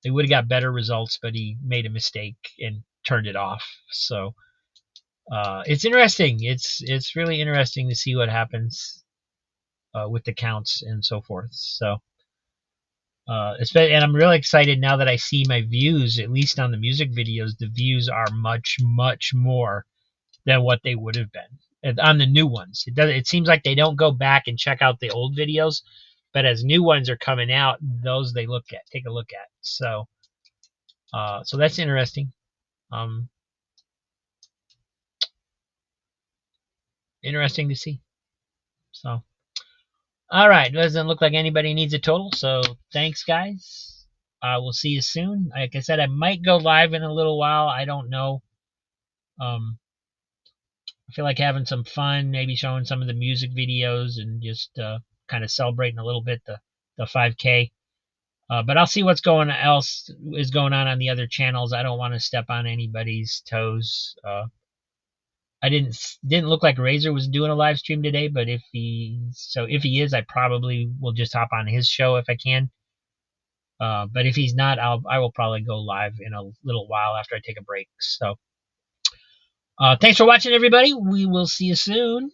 He would have got better results, but he made a mistake and turned it off. So it's interesting. It's really interesting to see what happens with the counts and so forth. So and I'm really excited now that I see my views, at least on the music videos. The views are much, much more than what they would have been on the new ones. It seems like they don't go back and check out the old videos, but as new ones are coming out, those they take a look at. So so that's interesting. Interesting to see. So all right, doesn't look like anybody needs a total, so thanks, guys. We'll see you soon. Like I said, I might go live in a little while. I don't know. I feel like having some fun, maybe showing some of the music videos and just kind of celebrating a little bit the 5K. But I'll see what's else is going on the other channels. I don't want to step on anybody's toes. I didn't look like Razor was doing a live stream today, but if he is, I probably will just hop on his show if I can. But if he's not, I will probably go live in a little while after I take a break. So thanks for watching, everybody. We will see you soon.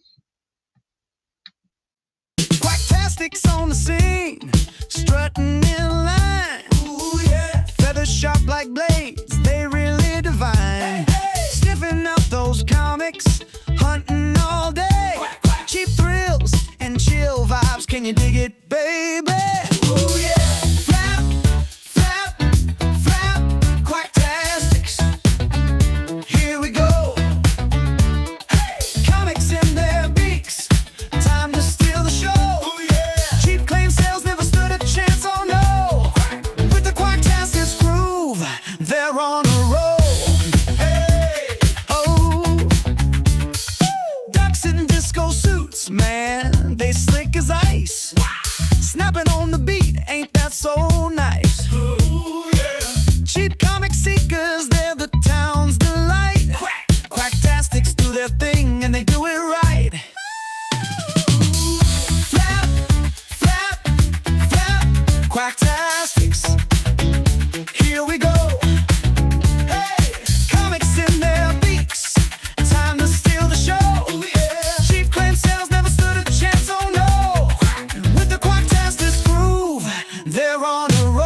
Quacktastic's on the scene, strutting in line. Ooh, yeah. Feathers sharp like blades, they really divine. Hey, hey. Sniffing out those comics, hunting all day. Quack, quack. Cheap thrills and chill vibes, can you dig it, baby? Ooh, yeah. Flap, flap, flap, Quacktastics. Here we go. Hey. Comics in their beaks, time to steal the show. Ooh, yeah. Cheap claim sales never stood a chance, oh no. Quack. With the Quacktastics groove, they're on a roll. Man, they slick as ice. Wow. Snapping on the beat, ain't that so nice? Ooh, yeah. Cheap comic seekers, they're the town's delight. Quack. Quacktastics do their thing Quacktastics, here we go. Hey, comics in their beaks, time to steal the show. Cheap claim sales never stood a chance, oh no. With the Quacktastics groove, they're on a roll.